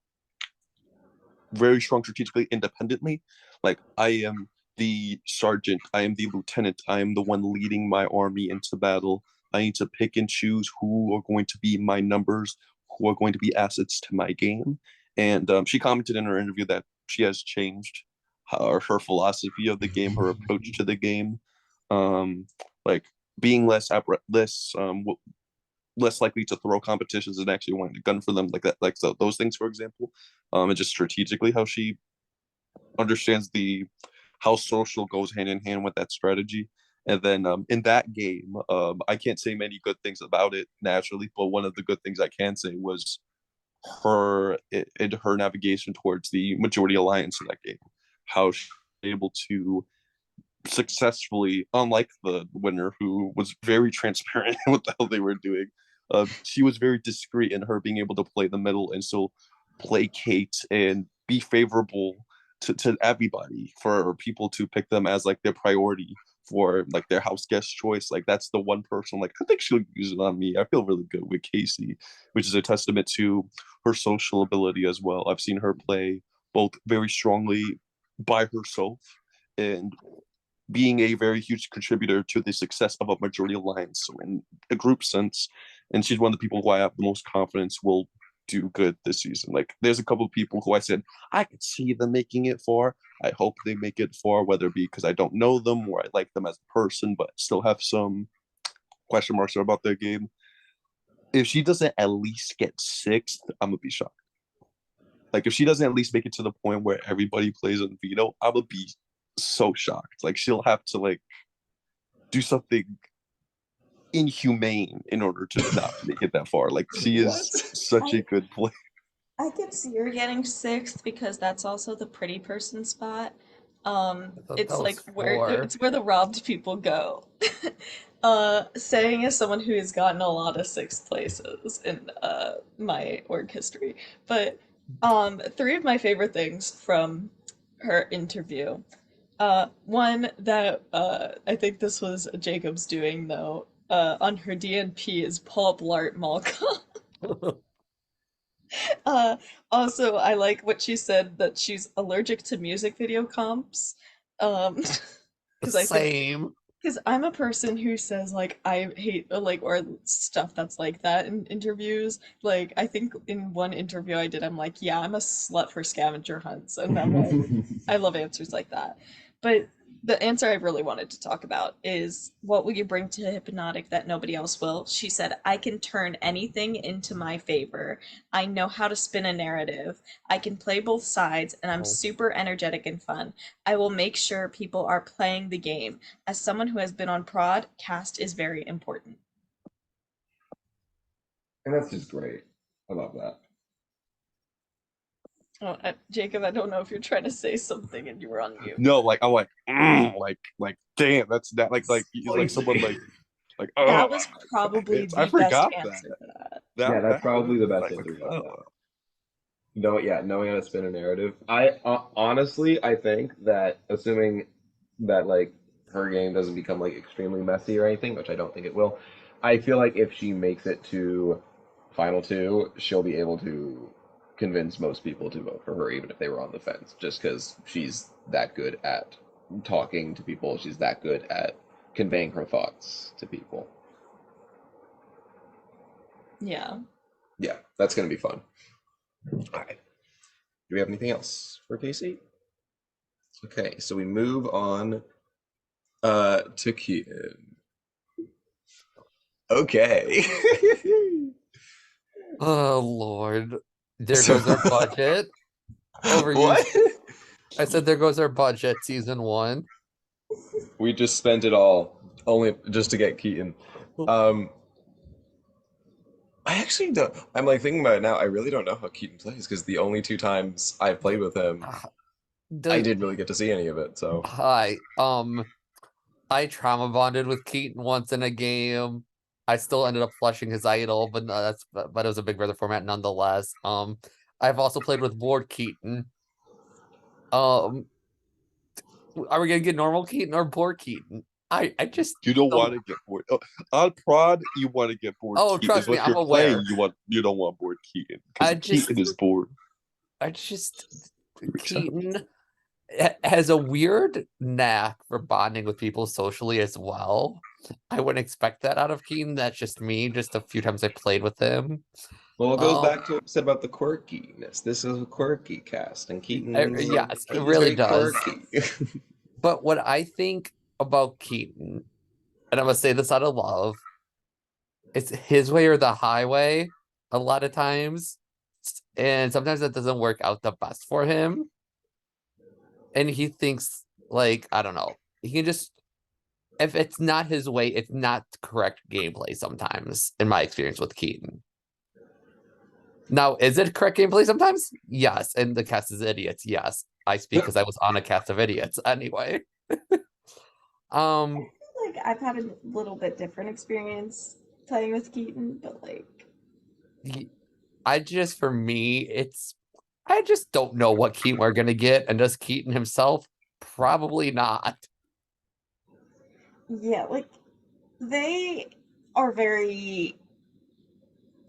very strong strategically, independently. Like, I am the sergeant, I am the lieutenant, I am the one leading my army into battle. I need to pick and choose who are going to be my numbers, who are going to be assets to my game. And she commented in her interview that she has changed her philosophy of the game, her approach to the game, like being less likely to throw competitions and actually wanting to gun for them, like that, like so those things, for example, and just strategically how she understands how social goes hand in hand with that strategy. And then in that game, I can't say many good things about it naturally, but one of the good things I can say was her navigation towards the majority alliance in that game, how she was able to successfully, unlike the winner who was very transparent in what the hell they were doing, she was very discreet in her being able to play the middle and still placate and be favorable to everybody, for people to pick them as like their priority for like their house guest choice. Like, that's the one person, like, I think she'll use it on me. I feel really good with Casey, which is a testament to her social ability as well. I've seen her play both very strongly by herself and being a very huge contributor to the success of a majority alliance. So in a group sense, and she's one of the people who I have the most confidence will do good this season. Like, there's a couple of people who I said I could see them making it for. I hope they make it for, whether it be because I don't know them or I like them as a person, but still have some question marks about their game. If she doesn't at least get 6th, I'm gonna be shocked. Like, if she doesn't at least make it to the point where everybody plays on veto, I would be so shocked. Like, she'll have to like do something inhumane in order to not make it that far. Like, she is such a good player. I could see her getting 6th because that's also the pretty person spot. It's like where the robbed people go. Saying as someone who has gotten a lot of 6th places in my org history, but 3 of my favorite things from her interview. One that I think this was Jacob's doing though. On her DNP is Paul Blart Malcolm. Also, I like what she said that she's allergic to music video comps. Um, because Same. because I'm a person who says like I hate like or stuff that's like that in interviews. Like I think in one interview I did, I'm like, yeah, I'm a slut for scavenger hunts, and I'm like, I love answers like that. But the answer I really wanted to talk about is what will you bring to Hypnotic that nobody else will? She said, I can turn anything into my favor. I know how to spin a narrative. I can play both sides, and I'm super energetic and fun. I will make sure people are playing the game. As someone who has been on prod, cast is very important. And that's just great. I love that. Oh, Jacob, I don't know if you're trying to say something and you were on mute. No, like I'm like damn, that's that like someone like oh, that was probably the I forgot best answer to that. Yeah, that's probably the best like, answer. oh. No, yeah, knowing how to spin a narrative. I honestly, I think that assuming that like her game doesn't become like extremely messy or anything, which I don't think it will, I feel like if she makes it to final 2, she'll be able to convince most people to vote for her, even if they were on the fence, just because she's that good at talking to people. She's that good at conveying her thoughts to people. Yeah. Yeah, that's gonna be fun. All right. Do we have anything else for Casey? Okay, so we move on to Keaton. Okay. Oh Lord. There goes our budget. What? I said there goes our budget, season 1. We just spent it all only just to get Keaton. Um, I actually don't. I'm like thinking about it now. I really don't know how Keaton plays because the only 2 times I've played with him, I The didn't really get to see any of it. So hi, I trauma bonded with Keaton once in a game. I still ended up flushing his idol, but no, but it was a Big Brother format nonetheless. I've also played with Board Keaton. Um, are we gonna get normal Keaton or Board Keaton? I just You don't don't. want to get bored. Oh, on prod, you want to get bored. Oh, Keaton trust is me, what I'm you're playing. aware. You don't want bored Keaton I because just Keaton is bored. Keaton has a weird knack for bonding with people socially as well. I wouldn't expect that out of Keaton. That's just me. Just a few times I played with him. well, it goes Um, back to what I said about the quirkiness. This is a quirky cast, and yes, it Keaton's really very does. quirky. But what I think about Keaton, and I'm gonna say this out of love, it's his way or the highway a lot of times. And sometimes that doesn't work out the best for him. And he thinks, like, I don't know, he can just, if it's not his way, it's not correct gameplay sometimes, in my experience with Keaton. Now, is it correct gameplay sometimes? Yes. And the cast is idiots. Yes. I speak because I was on a cast of idiots anyway. Like I've had a little bit different experience playing with Keaton, but like for me, I just don't know what Keaton we're gonna get, and does Keaton himself? Probably not. yeah, like they are very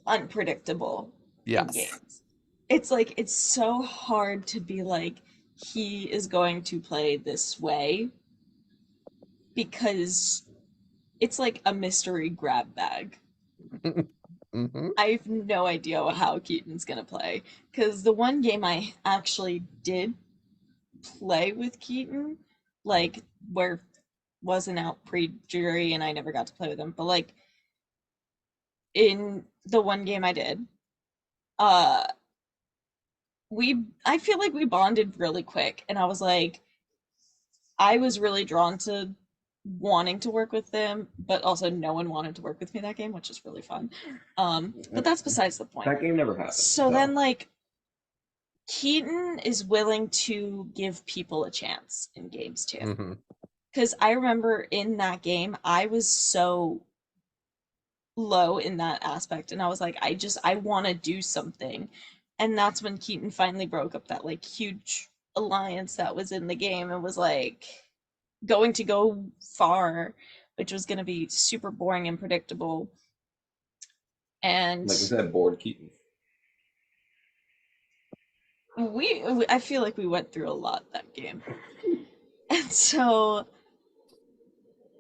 unpredictable in Yes. games. It's like it's so hard to be like he is going to play this way because it's like a mystery grab bag. Hmm. I have no idea how Keaton's gonna play because the one game I actually did play with Keaton, like where wasn't out pre-jury and I never got to play with him, but like in the one game I did, uh I feel like we bonded really quick and I was like I was really drawn to wanting to work with them, but also no one wanted to work with me that game, which is really fun. But that's besides the point. That game never happened. So then like Keaton is willing to give people a chance in games too. Hmm. Because I remember in that game, I was so low in that aspect, and I was like, I want to do something. And that's when Keaton finally broke up that like huge alliance that was in the game and was like going to go far, which was going to be super boring and predictable. And Like I said, bored Keaton. I feel like we went through a lot that game. And so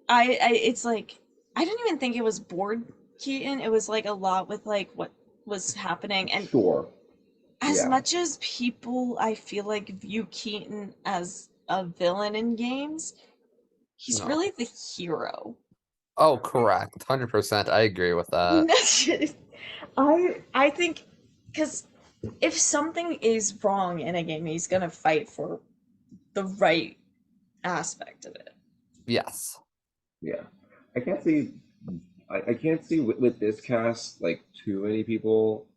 it's like I didn't even think it was bored Keaton. It was like a lot with like what was happening. And Sure. as Yeah. much as people I feel like view Keaton as a villain in games, he's No. really the hero. Oh, correct. 100%. I agree with that. I think because if something is wrong in a game, he's gonna fight for the right aspect of it. Yes. Yeah. I can't see. I can't see with this cast like too many people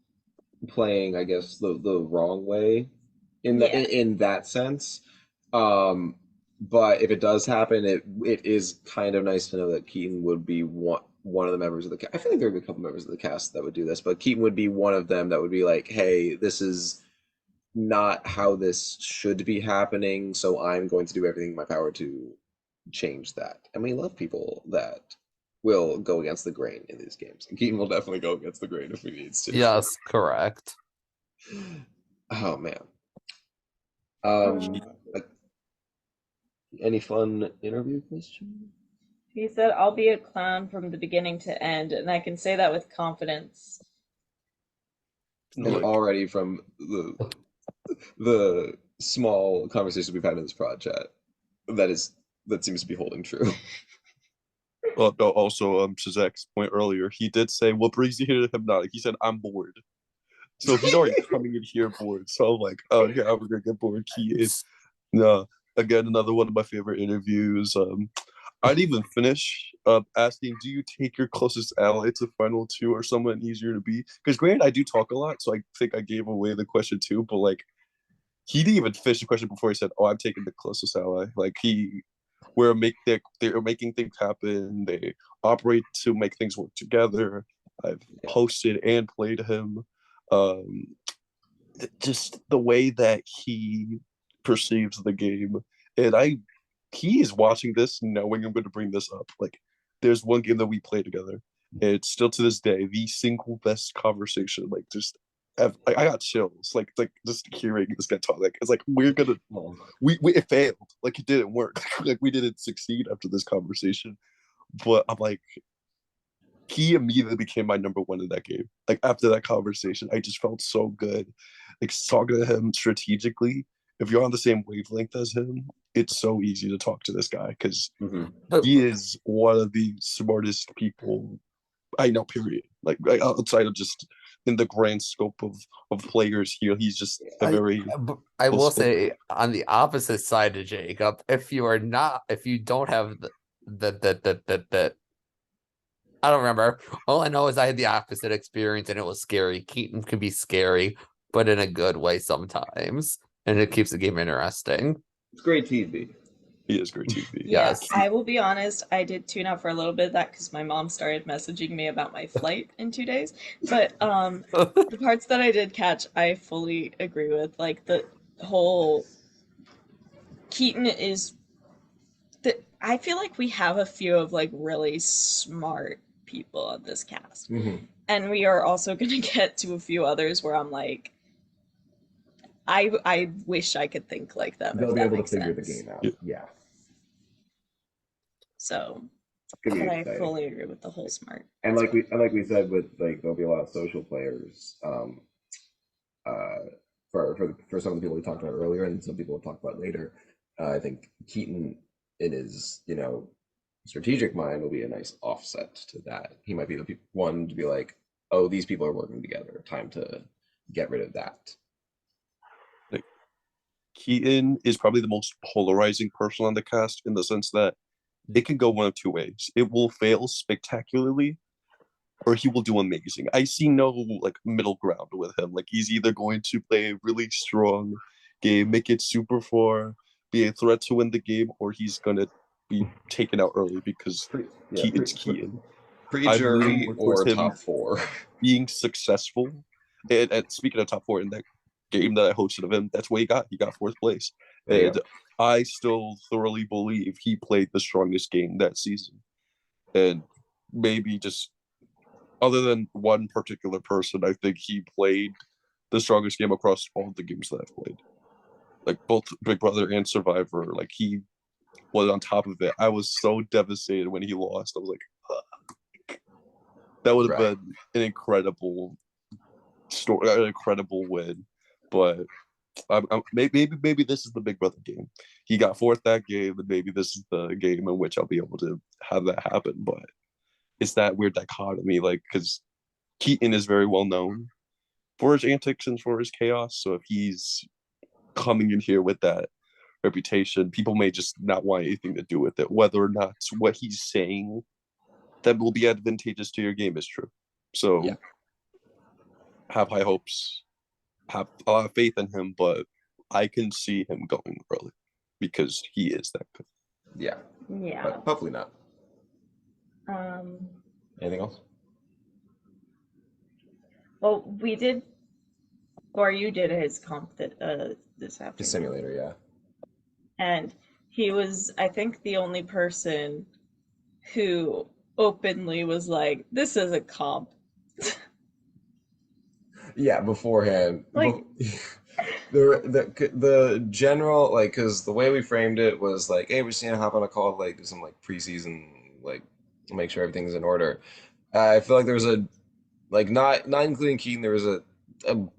playing. I guess the wrong way Yeah. in that sense. But if it does happen, it is kind of nice to know that Keaton would be one of the members of the cast. I feel like there would be a couple members of the cast that would do this, but Keaton would be one of them that would be like, "Hey, this is not how this should be happening, so I'm going to do everything in my power to change that." And we love people that will go against the grain in these games. And Keaton will definitely go against the grain if he needs to. Yes, correct. Oh man. Uh, any fun interview questions? He said, I'll be a clown from the beginning to end, and I can say that with confidence. And Like, already from the small conversations we've had in this prod chat, that seems to be holding true. well, no, also, to Zach's point earlier, he did say, "What brings you here to Hypnotic?" He said, "I'm bored." So he's already coming in here bored. So I'm like, oh yeah, we're gonna get bored. Keaton. No, again, another one of my favorite interviews. I'd even finish asking, do you take your closest ally to final two or someone easier to be? Because granted, I do talk a lot, so I think I gave away the question too. But like, he didn't even finish the question before he said, "Oh, I'm taking the closest ally." Like they're making things happen. They operate to make things work together. I've Yeah. hosted and played him. Um, just the way that he perceives the game, and he is watching this knowing I'm going to bring this up. Like, there's one game that we play together. It's still to this day the single best conversation. Like, just I got chills. Like just hearing this guy talk. Like, it's like we're gonna we it failed. Like, it didn't work. Like, we didn't succeed after this conversation. But I'm like, he immediately became my number one in that game. Like, after that conversation, I just felt so good. Like, talking to him strategically. If you're on the same wavelength as him, it's so easy to talk to this guy because But he is one of the smartest people I know. Period. Like outside of just in the grand scope of players here, he's just a very I will well-spoken. say on the opposite side of Jacob, if you don't have the I don't remember. All I know is I had the opposite experience and it was scary. Keaton can be scary, but in a good way sometimes, and it keeps the game interesting. It's great TV. He is great TV. Yeah, Yes. I will be honest, I did tune out for a little bit of that because my mom started messaging me about my flight in 2 days. But the parts that I did catch, I fully agree with. Like the whole Keaton is I feel like we have a few of like really smart people on this cast. And we are also gonna get to a few others where I'm like, I wish I could think like them. They'll if be that able to makes figure the sense. game out. Yeah. So, It's gonna be but I exciting. fully agree with the whole smart. And like we said, with like there'll be a lot of social players. For some of the people we talked about earlier, and some people we'll talk about later. I think Keaton, in his strategic mind, will be a nice offset to that. He might be the one to be like, "Oh, these people are working together. Time to get rid of that." Like, Keaton is probably the most polarizing person on the cast in the sense that it can go one of two ways. It will fail spectacularly, or he will do amazing. I see no like middle ground with him. Like, he's either going to play a really strong game, make it super far, be a threat to win the game, or he's gonna be taken out early because it's Keaton. I've Pre-jury worked or with him top four. being successful. And speaking of top four, in that game that I hosted of him, that's what he got. He got fourth place. There you And go. I still thoroughly believe he played the strongest game that season. And maybe just other than one particular person, I think he played the strongest game across all the games that I've played. Like both Big Brother and Survivor, like he was on top of it. I was so devastated when he lost. I was like, "Ugh." That would have Right. been an incredible story, an incredible win. But maybe this is the Big Brother game. He got fourth that game, and maybe this is the game in which I'll be able to have that happen. But it's that weird dichotomy, like, because Keaton is very well known for his antics and for his chaos. So if he's coming in here with that reputation, people may just not want anything to do with it, whether or not what he's saying that will be advantageous to your game is true. So Yeah. have high hopes, have a lot of faith in him, but I can see him going early because he is that good. Yeah, Yeah. but hopefully not. Um. Anything else? Well, we did, or you did his comp that this The afternoon, simulator, yeah. and he was, I think, the only person who openly was like, "This is a comp." Yeah, beforehand. Like- The general, like, because the way we framed it was like, hey, we're just gonna hop on a call, like, do some like preseason, like, make sure everything's in order. I feel like there was a, like, not including Keaton, there was a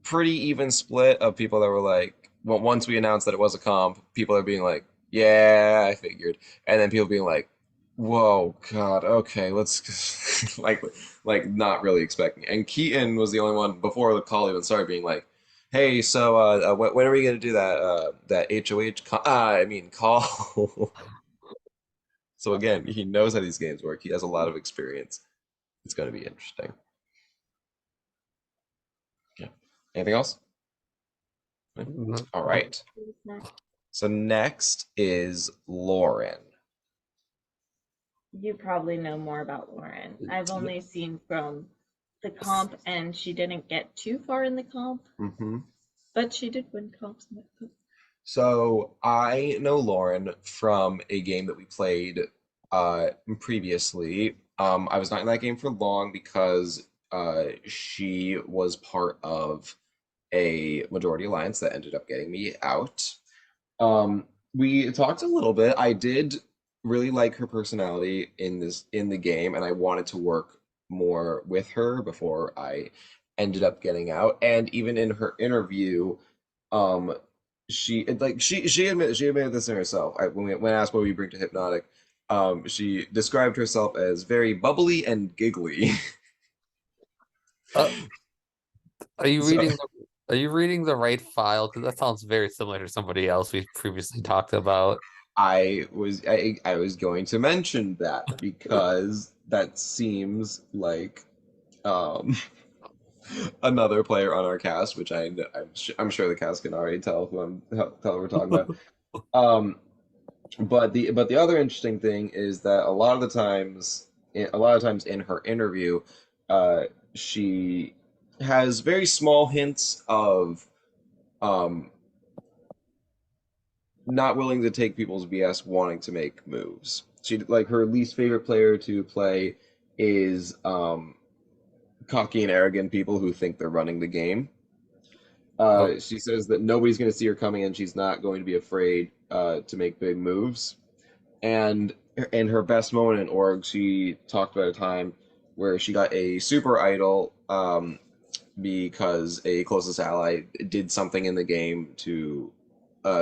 pretty even split of people that were like, well, once we announced that it was a comp, people are being like, yeah, I figured, and then people being like, whoa, God, okay, like not really expecting. And Keaton was the only one before the call even started being like, Hey, so when are we gonna do that HOH call? So again, he knows how these games work. He has a lot of experience. It's going to be interesting. Yeah. Anything else? Mhm. All right. Who's next? So next is Lauren. You probably know more about Lauren. I've only seen from the comp, and she didn't get too far in the comp, Mm-hmm. but she did win comps. So I know Lauren from a game that we played previously. I was not in that game for long because she was part of a majority alliance that ended up getting me out. We talked a little bit. I did really like her personality in the game, and I wanted to work more with her before I ended up getting out. And even in her interview, um, she admitted this in herself. When asked what we bring to Hypnotic, she described herself as very bubbly and giggly. Uh, are you So reading are you reading the right file? Because that sounds very similar to somebody else we've previously talked about. I was going to mention that because that seems like um another player on our cast, which I'm sure the cast can already tell who we're talking about. Um, but the other interesting thing is that a lot of times in her interview, uh, she has very small hints of um not willing to take people's BS, wanting to make moves. She like her least favorite player to play is cocky and arrogant people who think they're running the game. Oh, She says that nobody's going to see her coming and she's not going to be afraid to make big moves. And in her best moment in org, she talked about a time where she got a super idol because a closest ally did something in the game to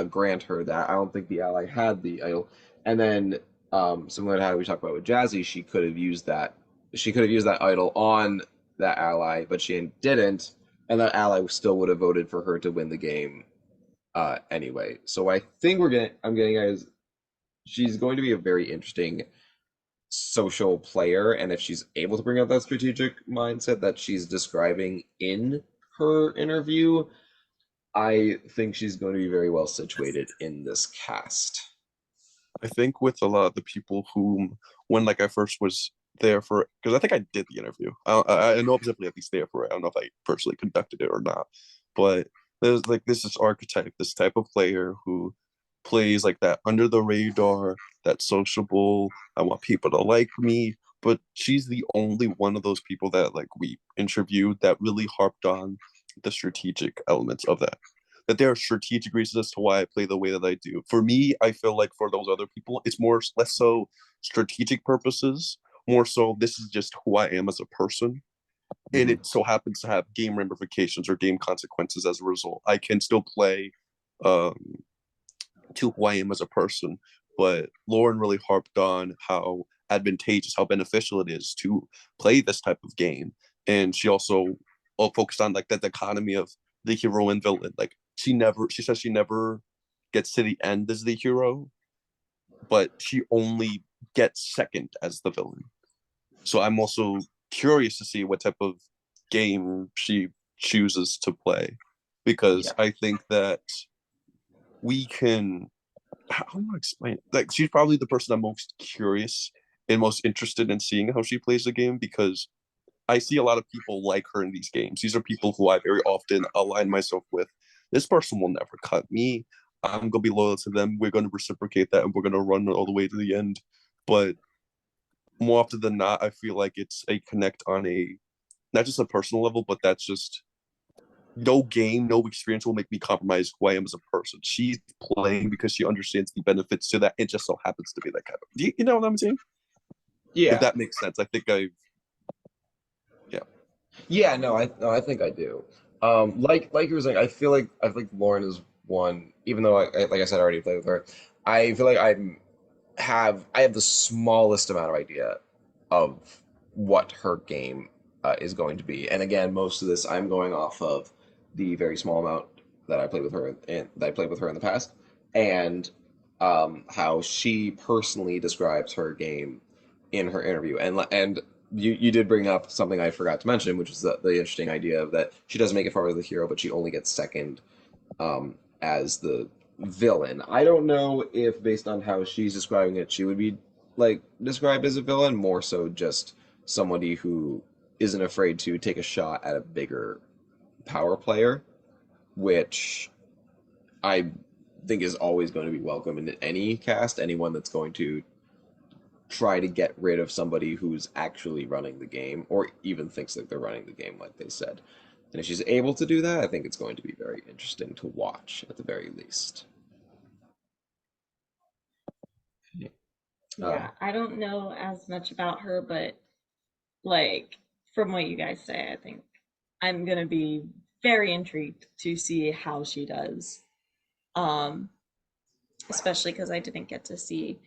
grant her that. I don't think the ally had the idol. And then similar to how we talked about with Jazzy, she could have used that. She could have used that idol on that ally, but she didn't, and that ally still would have voted for her to win the game anyway. So I think I'm getting guys. She's going to be a very interesting social player, and if she's able to bring out that strategic mindset that she's describing in her interview, I think she's going to be very well situated in this cast. I think with a lot of the people whom, when like I first was there for, because I think I did the interview. I know I was definitely at least there for it. I don't know if I personally conducted it or not, but there's like this archetype, this type of player who plays like that under the radar, that sociable. I want people to like me, but she's the only one of those people that like we interviewed that really harped on the strategic elements of that there are strategic reasons as to why I play the way that I do. For me, I feel like for those other people, it's more less so strategic purposes, more so this is just who I am as a person. And Mhm. it so happens to have game ramifications or game consequences as a result. I can still play um, to who I am as a person, but Lauren really harped on how advantageous, how beneficial it is to play this type of game. And she also focused on like that dichotomy of the hero and villain. Like she says she never gets to the end as the hero, but she only gets second as the villain. So I'm also curious to see what type of game she chooses to play because Yeah. I think that we can, how do I explain it? Like she's probably the person I'm most curious and most interested in seeing how she plays the game because I see a lot of people like her in these games. These are people who I very often align myself with. This person will never cut me. I'm gonna be loyal to them. We're gonna reciprocate that, and we're gonna run all the way to the end. But more often than not, I feel like it's a connect on a not just a personal level, but that's just no game, no experience will make me compromise who I am as a person. She's playing because she understands the benefits to that. It just so happens to be that kind of. You know what I'm saying? If Yeah. that makes sense, I think yeah. Yeah, no, I think I do. Like you were saying, I feel like Lauren is one. Even though like I said, I already played with her. I feel like I have the smallest amount of idea of what her game is going to be. And again, most of this I'm going off of the very small amount that I played with her and that I played with her in the past, and how she personally describes her game in her interview. And you did bring up something I forgot to mention, which is the interesting idea of that she doesn't make it far as the hero, but she only gets second as the villain. I don't know if based on how she's describing it, she would be like described as a villain, more so just somebody who isn't afraid to take a shot at a bigger power player, which I think is always going to be welcome in any cast. Anyone that's going to try to get rid of somebody who's actually running the game or even thinks that they're running the game, like they said. And if she's able to do that, I think it's going to be very interesting to watch at the very least. Yeah, I don't know as much about her, but like from what you guys say, I think I'm gonna be very intrigued to see how she does. Um, Especially because I didn't get to see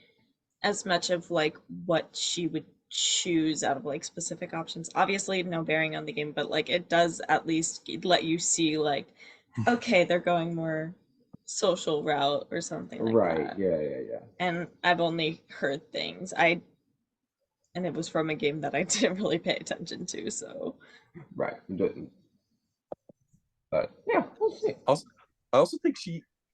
as much of like what she would choose out of like specific options. Obviously, no bearing on the game, but like it does at least let you see like, okay, they're going more social route or something like Right. that. Yeah. And I've only heard things. And it was from a game that I didn't really pay attention to, so Right. But yeah, we'll see. Also, I also think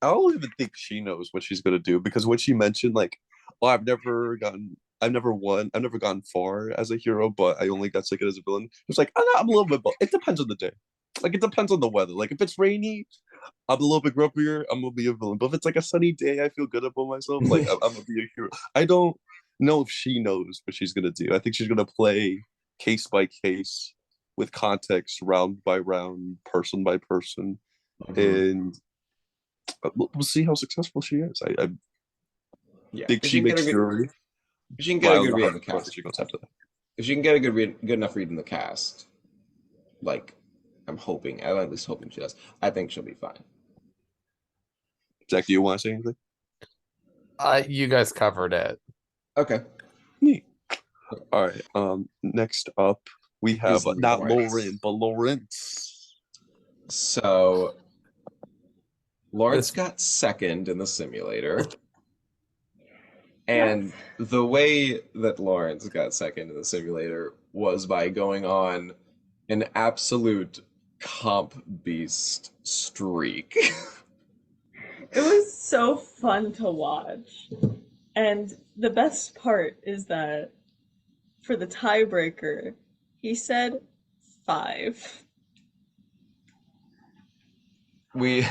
I don't even think she knows what she's gonna do because when she mentioned like, oh, I've never won, I've never gotten far as a hero, but I only got second as a villain. It's like, I'm a little bit, it depends on the day. Like, it depends on the weather. Like, if it's rainy, I'm a little bit grumpier, I'm gonna be a villain. But if it's like a sunny day, I feel good about myself. Like, I'm gonna be a hero. I don't know if she knows what she's gonna do. I think she's gonna play case by case with context, round by round, person by person, and we'll see how successful she is. I Yeah. think If she she can get makes a good, sure if she can get a good Riley read in the Harper cast, she goes after that. if she can get a good enough read in the cast, like I'm at least hoping she does. I think she'll be fine. Zach, do you want to say anything? You guys covered it. Okay. Neat. All right. Next up we have not Lawrence. Lauren, but Lawrence. So Lawrence got second in the simulator. And the way that Lawrence got second in the simulator was by going on an absolute comp beast streak. it was so fun to watch. And the best part is that for the tiebreaker, he said 5. we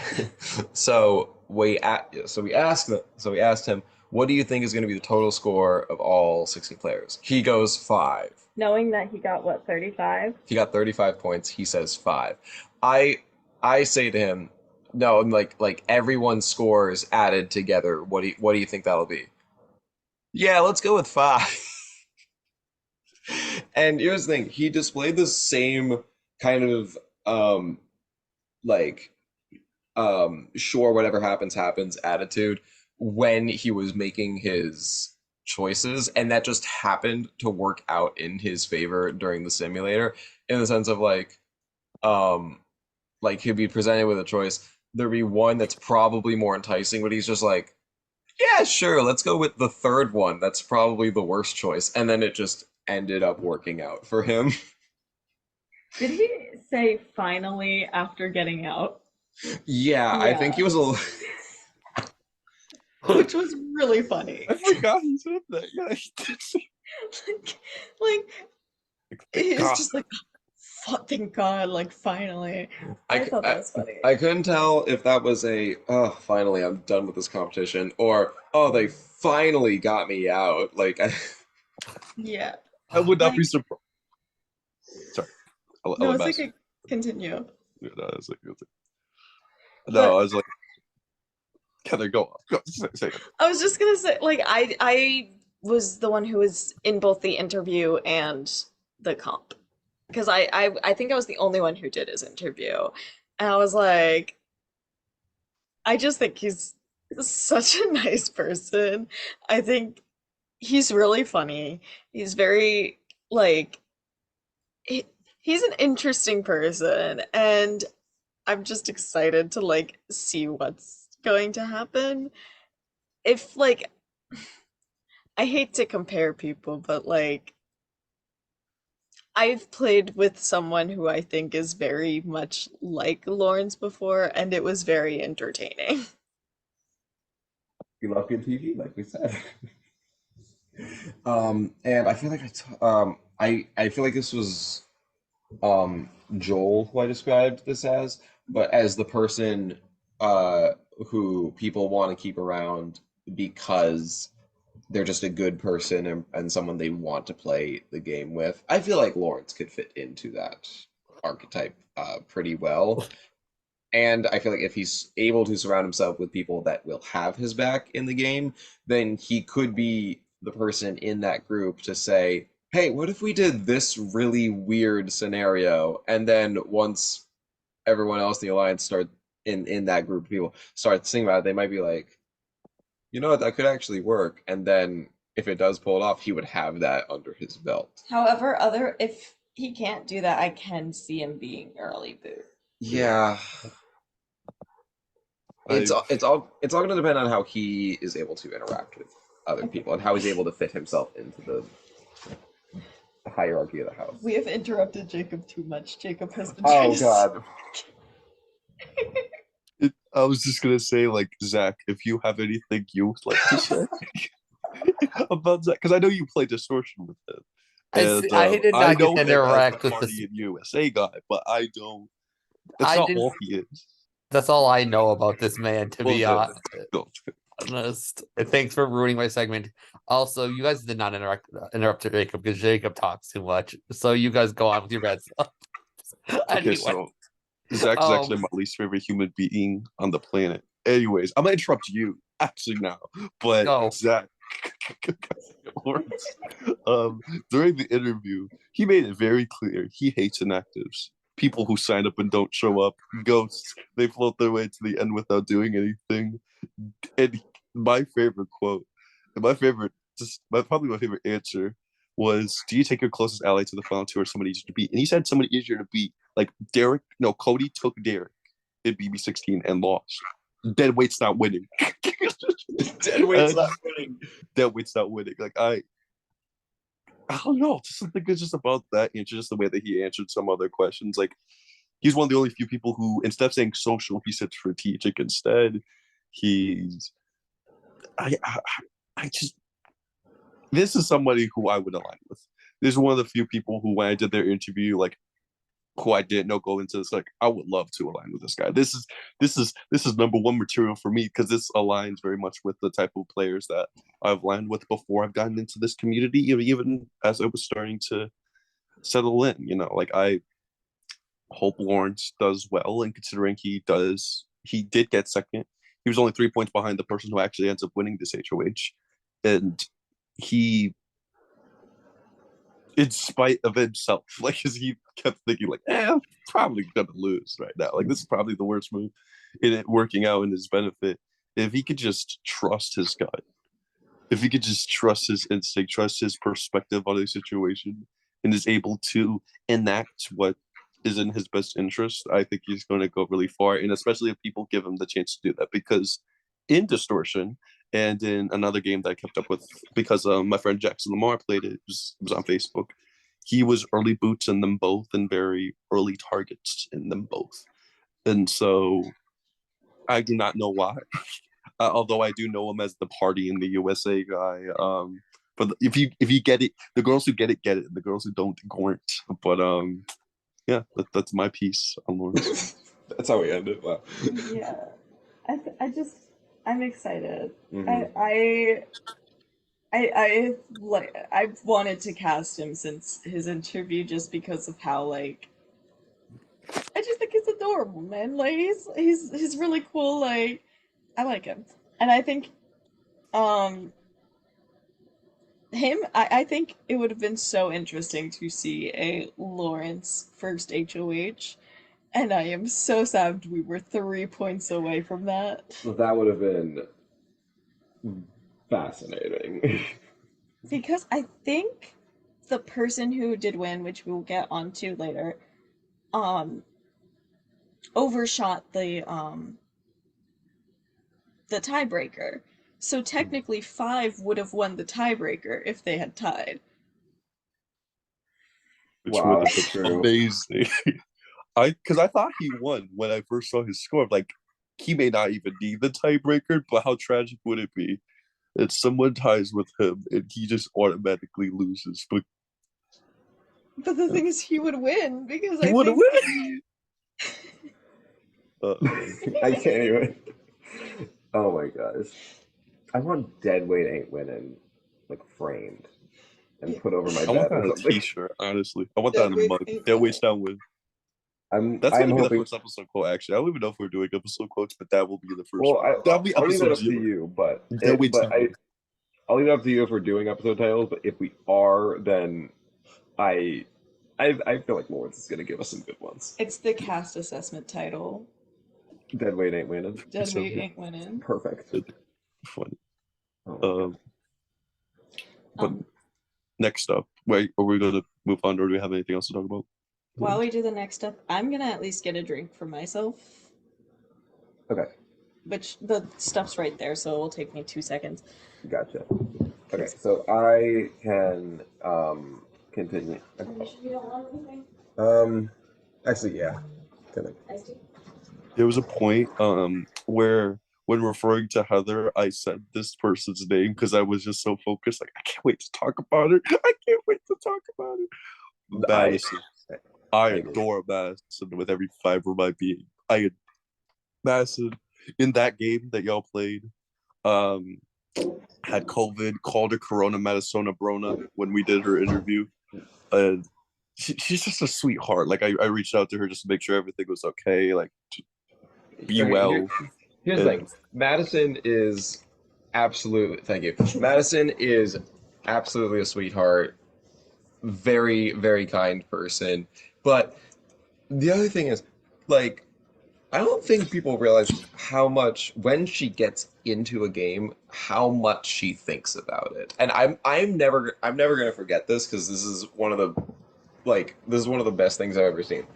we asked him, what do you think is going to be the total score of all 60 players? He goes 5. Knowing that he got what, 35? He got 35 points. He says 5. I say to him, no, I'm like everyone's scores added together. What do you think that'll be? Yeah, let's go with 5. And here's the thing, he displayed the same kind of like sure, whatever happens happens attitude when he was making his choices, and that just happened to work out in his favor during the simulator, in the sense of like he'd be presented with a choice, there'd be one that's probably more enticing, but he's just like, yeah, sure, let's go with the third one that's probably the worst choice, and then it just ended up working out for him. Did he say finally after getting out? Yeah, I think he was a little. Which was really funny. I forgot he said that. Yeah, he did say like he's God. just like, thank God, like finally. I thought that was funny. I couldn't tell if that was a, oh, finally I'm done with this competition, or, oh, they finally got me out. Like, Yeah. I would not be surprised. Sorry. No, it's like continue. No, I was like, Heather, go off. Go, say it. I was just gonna say, like, I was the one who was in both the interview and the comp. Because I think I was the only one who did his interview. And I was like, I just think he's such a nice person. I think he's really funny. He's very, like, he's an interesting person. And I'm just excited to like see what's going to happen. If like I hate to compare people, but like I've played with someone who I think is very much like Lawrence before, and it was very entertaining. We love good TV, like we said. And I feel like I feel like this was Joel who I described this as, but as the person uh who people want to keep around because they're just a good person and someone they want to play the game with. I feel like Lawrence could fit into that archetype pretty well. And I feel like if he's able to surround himself with people that will have his back in the game, then he could be the person in that group to say, hey, what if we did this really weird scenario? And then once everyone else in the alliance start in that group of people start thinking about it, they might be like, you know what, that could actually work. And then if it does pull it off, he would have that under his belt. However, if he can't do that, I can see him being early boot. Yeah. It's I've it's all going to depend on how he is able to interact with other people and how he's able to fit himself into the hierarchy of the house. We have interrupted Jacob too much. Jacob has been Oh God. I was just gonna say, like, Zach, if you have anything you would like to say about Zach, because I know you play Distortion with him. And I did I not get know to him as interact the with Party the. in USA guy, but I don't. That's I not didn't. all he is. That's all I know about this man, to be Well, no. honest. Thanks for ruining my segment. Also, you guys did not interrupt Jacob because Jacob talks too much. So you guys go on with your bad stuff. Okay, Anyway, so Zach is actually um, my least favorite human being on the planet. Anyways, I'm gonna interrupt you actually now, but Go. Zach, Lawrence, during the interview, he made it very clear he hates inactives. People who sign up and don't show up, ghosts. They float their way to the end without doing anything. And my favorite quote, and my favorite, probably my favorite answer was, "Do you take your closest ally to the final two or somebody easier to beat?" And he said somebody easier to beat. Like Derek, no, Cody took Derek in BB16 and lost. Dead weight's not winning. Dead weight's not winning. Dead weight's not winning. Like I don't know. Just something it's just about that answer, just the way that he answered some other questions. Like he's one of the only few people who, instead of saying social, he said strategic instead. He's I just this is somebody who I would align with. This is one of the few people who, when I did their interview, like who I didn't know go into this, like I would love to align with this guy. This is number one material for me because this aligns very much with the type of players that I've aligned with before I've gotten into this community, even as I was starting to settle in. Like I hope Lawrence does well, and considering he did get second. He was only 3 points behind the person who actually ends up winning this HOH, and he, in spite of himself, like, cause he kept thinking like, I'm probably gonna lose right now. Like this is probably the worst move in it working out in his benefit. If he could just trust his gut, if he could just trust his instinct, trust his perspective on a situation, and is able to enact what is in his best interest, I think he's going to go really far. And especially if people give him the chance to do that, because in Distortion and in another game that I kept up with, because my friend Jackson Lamar played it, was on Facebook. He was early boots in them both and very early targets in them both. And so I do not know why, although I do know him as the Party in the USA guy. But if you get it, the girls who get it, get it. The girls who don't, aren't. But yeah, that's my piece on Lawrence. That's how we end it. Wow. Yeah, I'm excited. Mhm. I've wanted to cast him since his interview just because of how like I just think he's adorable, man. Like he's really cool. Like I like him, and I think um I think it would have been so interesting to see a Lawrence first HOH, and I am so sad we were 3 points away from that. That would have been fascinating. Because I think the person who did win, which we'll get onto later, um, overshot the tiebreaker. So technically 5 would have won the tiebreaker if they had tied. which Wow, would have that's been true. amazing. Because I thought he won when I first saw his score. Like, he may not even need the tiebreaker, but how tragic would it be if someone ties with him and he just automatically loses? But the thing is, he would win because he I would have think. won. I can't even. Oh my gosh. I want Deadweight Ain't Winning, like, framed and put over my I want bed or that on a something. T-shirt. Honestly, I want that on a mug. That weights down with. That's I'm gonna be the hoping. first episode quote. Actually, I don't even know if we're doing episode quotes, but that will be the first Well, one. That'll be I'll leave that episode up to 0. you, but That weights down with. I'll leave it up to you if we're doing episode titles. But if we are, then I I feel like Lawrence is gonna give us some good ones. It's the cast assessment title. Deadweight Ain't Winning. Deadweight Ain't Winning. Perfect. Funny. Oh But next up, wait, are we gonna move on, or do we have anything else to talk about? While we do the next step, I'm gonna at least get a drink for myself. okay, Which the stuff's right there, so it will take me 2 seconds. gotcha. Okay, so I can continue. You don't want anything? Actually, yeah. Gonna. There was a point where when referring to Heather, I said this person's name because I was just so focused. Like, I can't wait to talk about her. I can't wait to talk about her. Madison. I adore Madison with every fiber of my being. Madison in that game that y'all played, had COVID, called her Corona Madisona Brona when we did her interview. And she's just a sweetheart. Like, I reached out to her just to make sure everything was okay. Like, to be Okay, well. Here's the thing. Madison is absolutely, thank you. Madison is absolutely a sweetheart, very, very kind person. But the other thing is, like, I don't think people realize how much when she gets into a game, how much she thinks about it. And I'm never gonna forget this because this is one of the best things I've ever seen.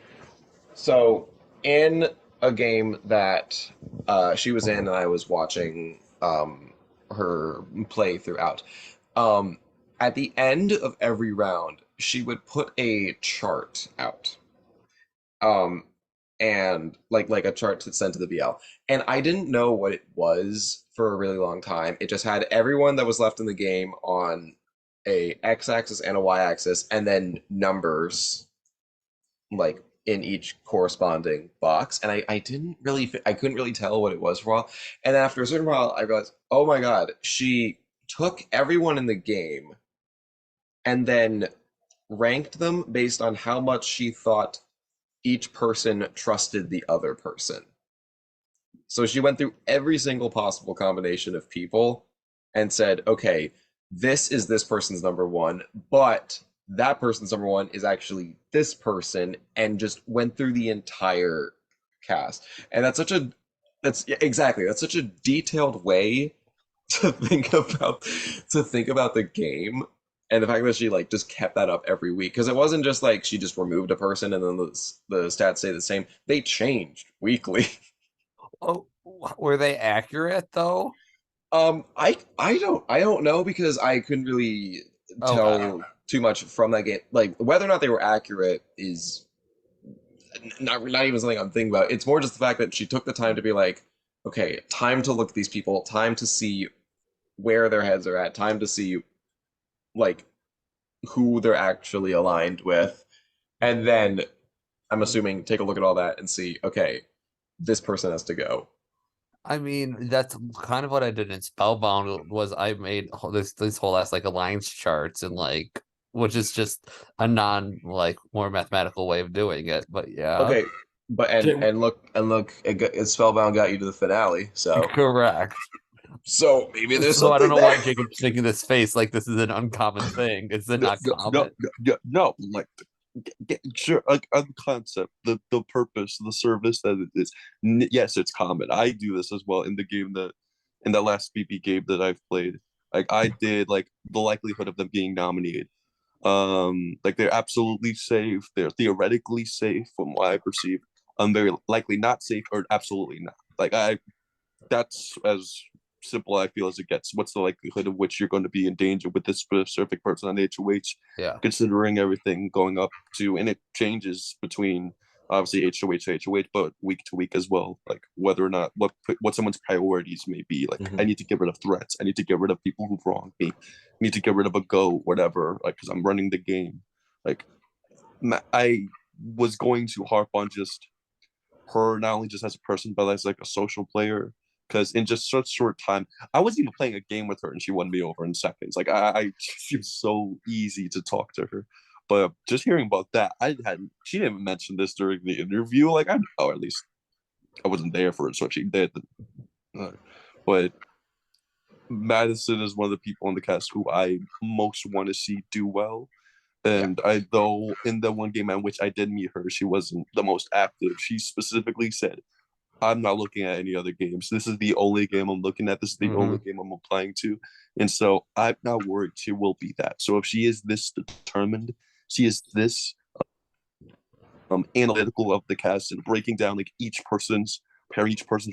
So in a game that she was in and I was watching her play throughout, at the end of every round, she would put a chart out. Um, and like a chart to send to the BL. And I didn't know what it was for a really long time. It just had everyone that was left in the game on a x-axis and a y-axis, and then numbers like in each corresponding box. And I didn't really I couldn't really tell what it was for a while. And then after a certain while, I realized, oh my god, she took everyone in the game and then ranked them based on how much she thought each person trusted the other person. So she went through every single possible combination of people and said, okay, this is this person's number one, but that person's number one is actually this person, and just went through the entire cast. And that's such a detailed way to think about the game, and the fact that she like just kept that up every week, because it wasn't just like she just removed a person and then the stats stay the same. They changed weekly. Oh, were they accurate though? I don't know because I couldn't really tell Okay. too much from that game. Like whether or not they were accurate is not even something I'm thinking about. It's more just the fact that she took the time to be like, okay, time to look at these people, time to see where their heads are at, time to see like who they're actually aligned with, and then I'm assuming take a look at all that and see, okay, this person has to go. I mean, that's kind of what I did in Spellbound. Was I made this whole ass like alliance charts, and like, which is just a non like more mathematical way of doing it. But yeah, Okay, but and look, Spellbound got you to the finale, so correct. maybe there's So I don't something know why there. Jacob's making this face like this is an uncommon thing. Is it not common? No. Like, sure, like on concept, the purpose, the service that it is. Yes, it's common. I do this as well in the last BB game that I've played. Like, I did like the likelihood of them being nominated. Like, they're absolutely safe. They're theoretically safe from what I perceive. very likely not safe, or absolutely not. Like that's as simple I feel as it gets. What's the likelihood of which you're going to be in danger with this specific person on HOH? Yeah. Considering everything going up to, and it changes between obviously HOH to HOH, but week to week as well. Like whether or not what someone's priorities may be. Like I need to get rid of threats. I need to get rid of people who've wronged me. I need to get rid of a goat, whatever. Like because I'm running the game. Like I was going to harp on just her, not only just as a person, but as like a social player. Because in just such short time, I was even playing a game with her and she won me over in seconds. Like she was so easy to talk to her. But just hearing about that, she didn't even mention this during the interview. Like or at least I wasn't there for it, so she did. But Madison is one of the people in the cast who I most want to see do well. And though in the one game in which I did meet her, she wasn't the most active. She specifically said, I'm not looking at any other games. This is the only game I'm looking at. This is the only game I'm applying to. And so I'm not worried she will be that. So if she is this determined, she is this analytical of the cast and breaking down like each person's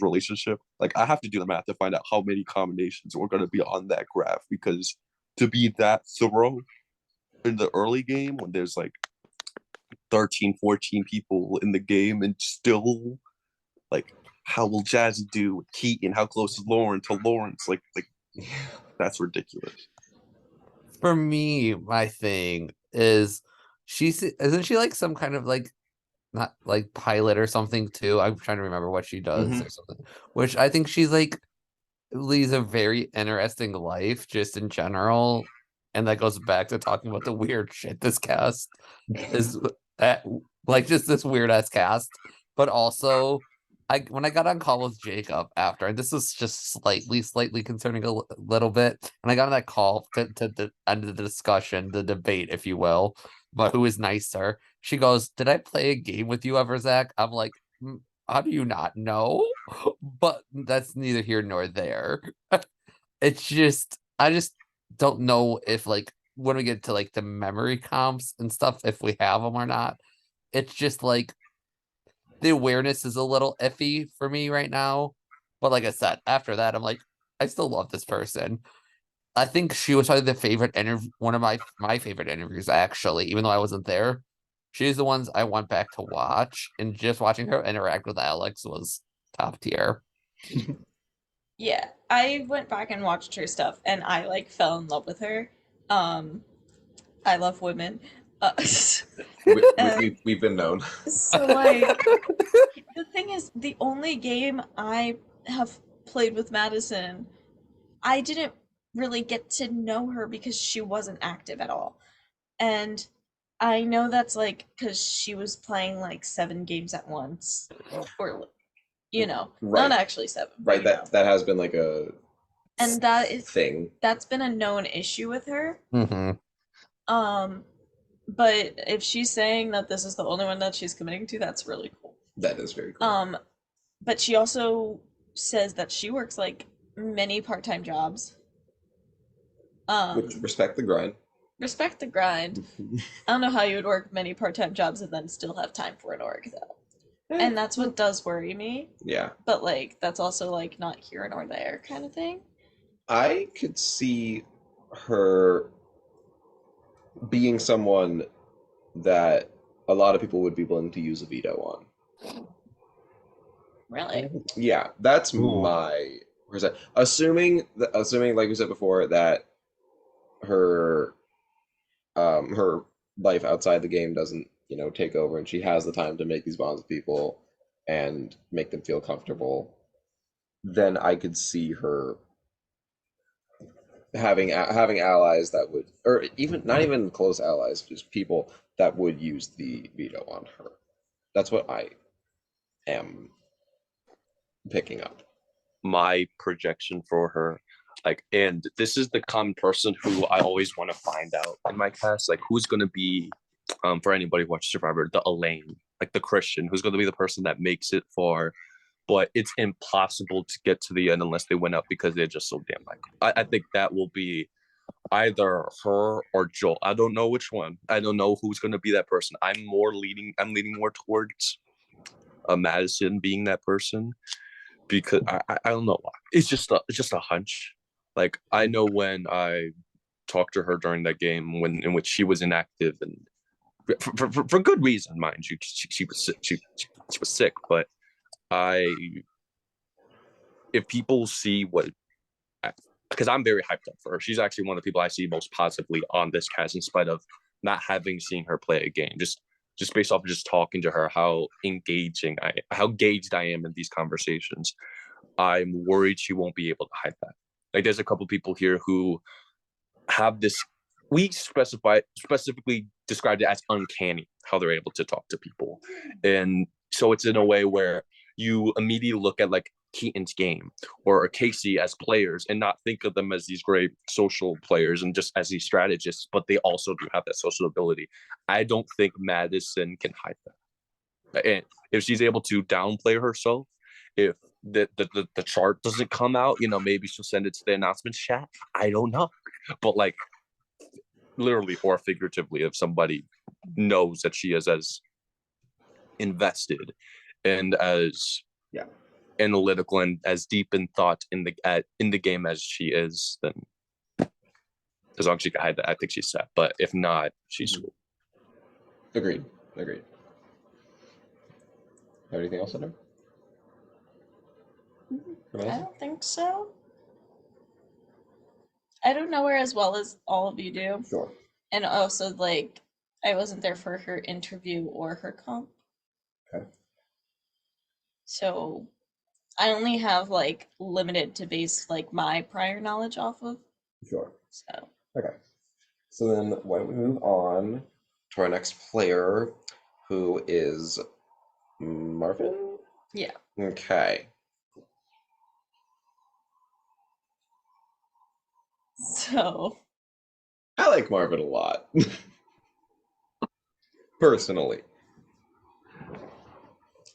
relationship. Like I have to do the math to find out how many combinations are going to be on that graph, because to be that thorough in the early game when there's like 13, 14 people in the game and still like how will Jazzy do with Keaton? How close is Lauren to Lawrence? Like that's ridiculous. For me, my thing is isn't she like some kind of like not like pilot or something too? I'm trying to remember what she does or something. Which I think she's like leads a very interesting life just in general. And that goes back to talking about the weird shit this cast is like just this weird ass cast. But also when I got on call with Jacob after, and this was just slightly concerning a little bit, and I got on that call to end the discussion, the debate, if you will, but who is nicer. She goes, "Did I play a game with you ever, Zach?" I'm like, how do you not know? But that's neither here nor there. It's just I just don't know if like when we get to like the memory comps and stuff, if we have them or not. It's just like the awareness is a little iffy for me right now. But like I said, after that, I'm like, I still love this person. I think she was probably the favorite interview, one of my favorite interviews, actually, even though I wasn't there. She's the ones I went back to watch, and just watching her interact with Alex was top tier. Yeah, I went back and watched her stuff and I like fell in love with her. I love women. We've been known. So like the thing is, the only game I have played with Madison, I didn't really get to know her because she wasn't active at all. And I know that's like because she was playing like 7 games at once, or Right. not actually 7. Right. That has been like a and that is thing. That's been a known issue with her. But if she's saying that this is the only one that she's committing to, that's really cool. That is very cool. But she also says that she works like many part-time jobs. Which respect the grind. Respect the grind. I don't know how you would work many part-time jobs and then still have time for an org though. And that's what does worry me. Yeah. But like that's also like not here nor there kind of thing. I could see her being someone that a lot of people would be willing to use a veto on. Really? Yeah, that's my percent. Assuming like we said before that her her life outside the game doesn't, take over and she has the time to make these bonds with people and make them feel comfortable, then I could see her having allies that would, or even not even close allies, just people that would use the veto on her. That's what I am picking up. My projection for her, like, and this is the common person who I always want to find out in my cast, like who's going to be, for anybody who watches Survivor, the Elaine, like the Christian, who's going to be the person that makes it far, but it's impossible to get to the end unless they win out because they're just so damn like. I think that will be either her or Joel. I don't know which one. I don't know who's going to be that person. I'm leaning more towards Madison being that person, because I don't know why. It's just a hunch. Like, I know when I talked to her during that game in which she was inactive, and for good reason, mind you, she was sick. She was sick, but if people see what, because I'm very hyped up for her. She's actually one of the people I see most positively on this cast, in spite of not having seen her play a game. Just based off of just talking to her, how gauged I am in these conversations. I'm worried she won't be able to hide that. Like, there's a couple people here who have this. We specifically described it as uncanny how they're able to talk to people, and so it's in a way where you immediately look at like Keaton's game or Casey as players and not think of them as these great social players and just as these strategists, but they also do have that social ability. I don't think Madison can hide that. And if she's able to downplay herself, if the chart doesn't come out, maybe she'll send it to the announcement chat. I don't know. But like, literally or figuratively, if somebody knows that she is as invested and as analytical and as deep in thought in the game as she is, then as long as she can hide that, I think she's set. But if not, she's cool. Agreed. Have anything else in there? I don't think so. I don't know her as well as all of you do. Sure. And also, like, I wasn't there for her interview or her comp. Okay. So I only have like limited to base like my prior knowledge off of. Sure. So Okay. So then why don't we move on to our next player, who is Marvin? yeah. Okay. So I like Marvin a lot. Personally.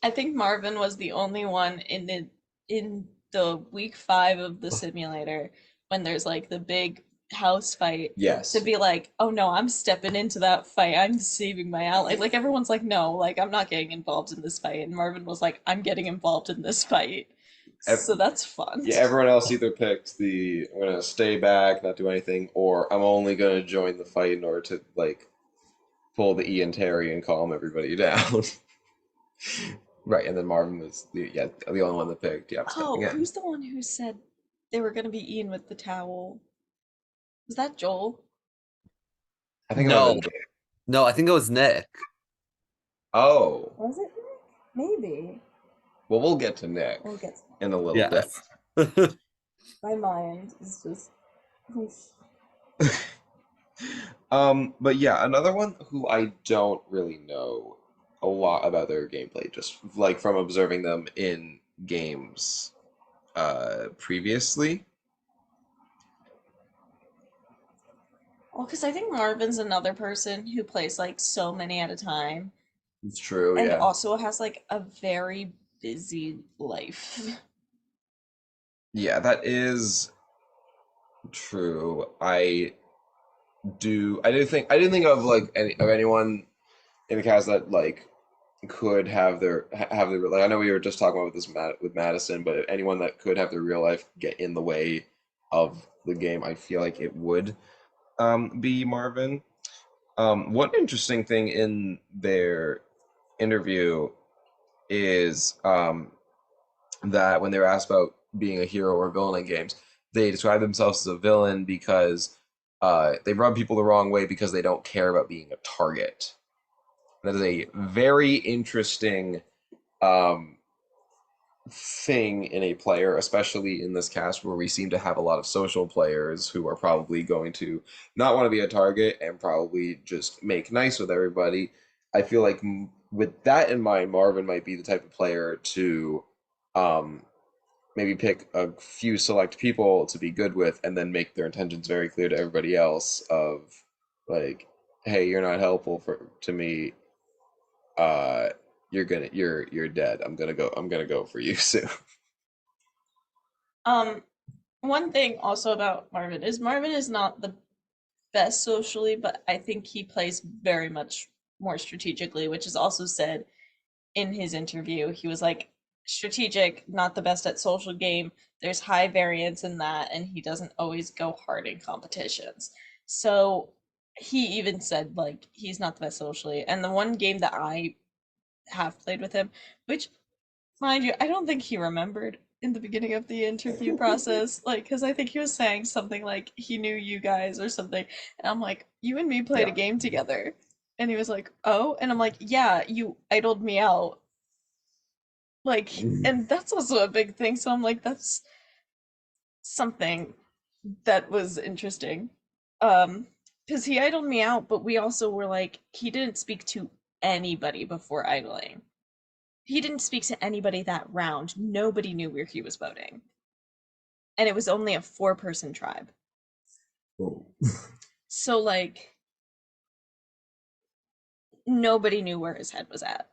I think Marvin was the only one in the week 5 of the simulator when there's like the big house fight. Yes. To be like, oh no, I'm stepping into that fight. I'm saving my ally. Like everyone's like, no, like I'm not getting involved in this fight. And Marvin was like, I'm getting involved in this fight. So that's fun. Yeah, everyone else either picked I'm gonna stay back, not do anything, or I'm only gonna join the fight in order to like pull the Ian Terry and calm everybody down. Right, and then Marvin was the only one that picked. Yeah, Oh, stepping in. who's the one who said they were gonna be Ian with the towel? Was that Joel? I think No. it was No, I think it was Nick. Oh. Was it Nick? Maybe. Well, we'll get to Nick We'll get to in a little bit. Yes. My mind is just. But yeah, another one who I don't really know a lot about their gameplay, just like from observing them in games previously. Well, because I think Marvin's another person who plays like so many at a time. It's true, And yeah. also has like a very busy life. Yeah, that is true. I didn't think of like anyone in the cast that like could have their like, I know we were just talking about this with Madison, but anyone that could have their real life get in the way of the game, I feel like it would be Marvin. One interesting thing in their interview is that when they were asked about being a hero or villain in games, they describe themselves as a villain because they rub people the wrong way because they don't care about being a target. That is a very interesting thing in a player, especially in this cast where we seem to have a lot of social players who are probably going to not want to be a target and probably just make nice with everybody. I feel like with that in mind, Marvin might be the type of player to maybe pick a few select people to be good with and then make their intentions very clear to everybody else of like, hey, you're not helpful to me. You're dead. I'm gonna go for you soon. One thing also about Marvin is not the best socially, but I think he plays very much more strategically, which is also said in his interview, he was like, strategic, not the best at social game. There's high variance in that, and he doesn't always go hard in competitions. So he even said like he's not the best socially. And the one game that I have played with him, which mind you, I don't think he remembered in the beginning of the interview process, like, because I think he was saying something like he knew you guys or something. And I'm like, you and me played a Yeah. game together. And he was like, oh. And I'm like, yeah, you idled me out. Like, and that's also a big thing. So I'm like, that's something that was interesting. Because he idled me out, but we also were like, he didn't speak to anybody before idling. He didn't speak to anybody that round. Nobody knew where he was voting. And it was only a 4-person tribe. Oh. So, like, nobody knew where his head was at.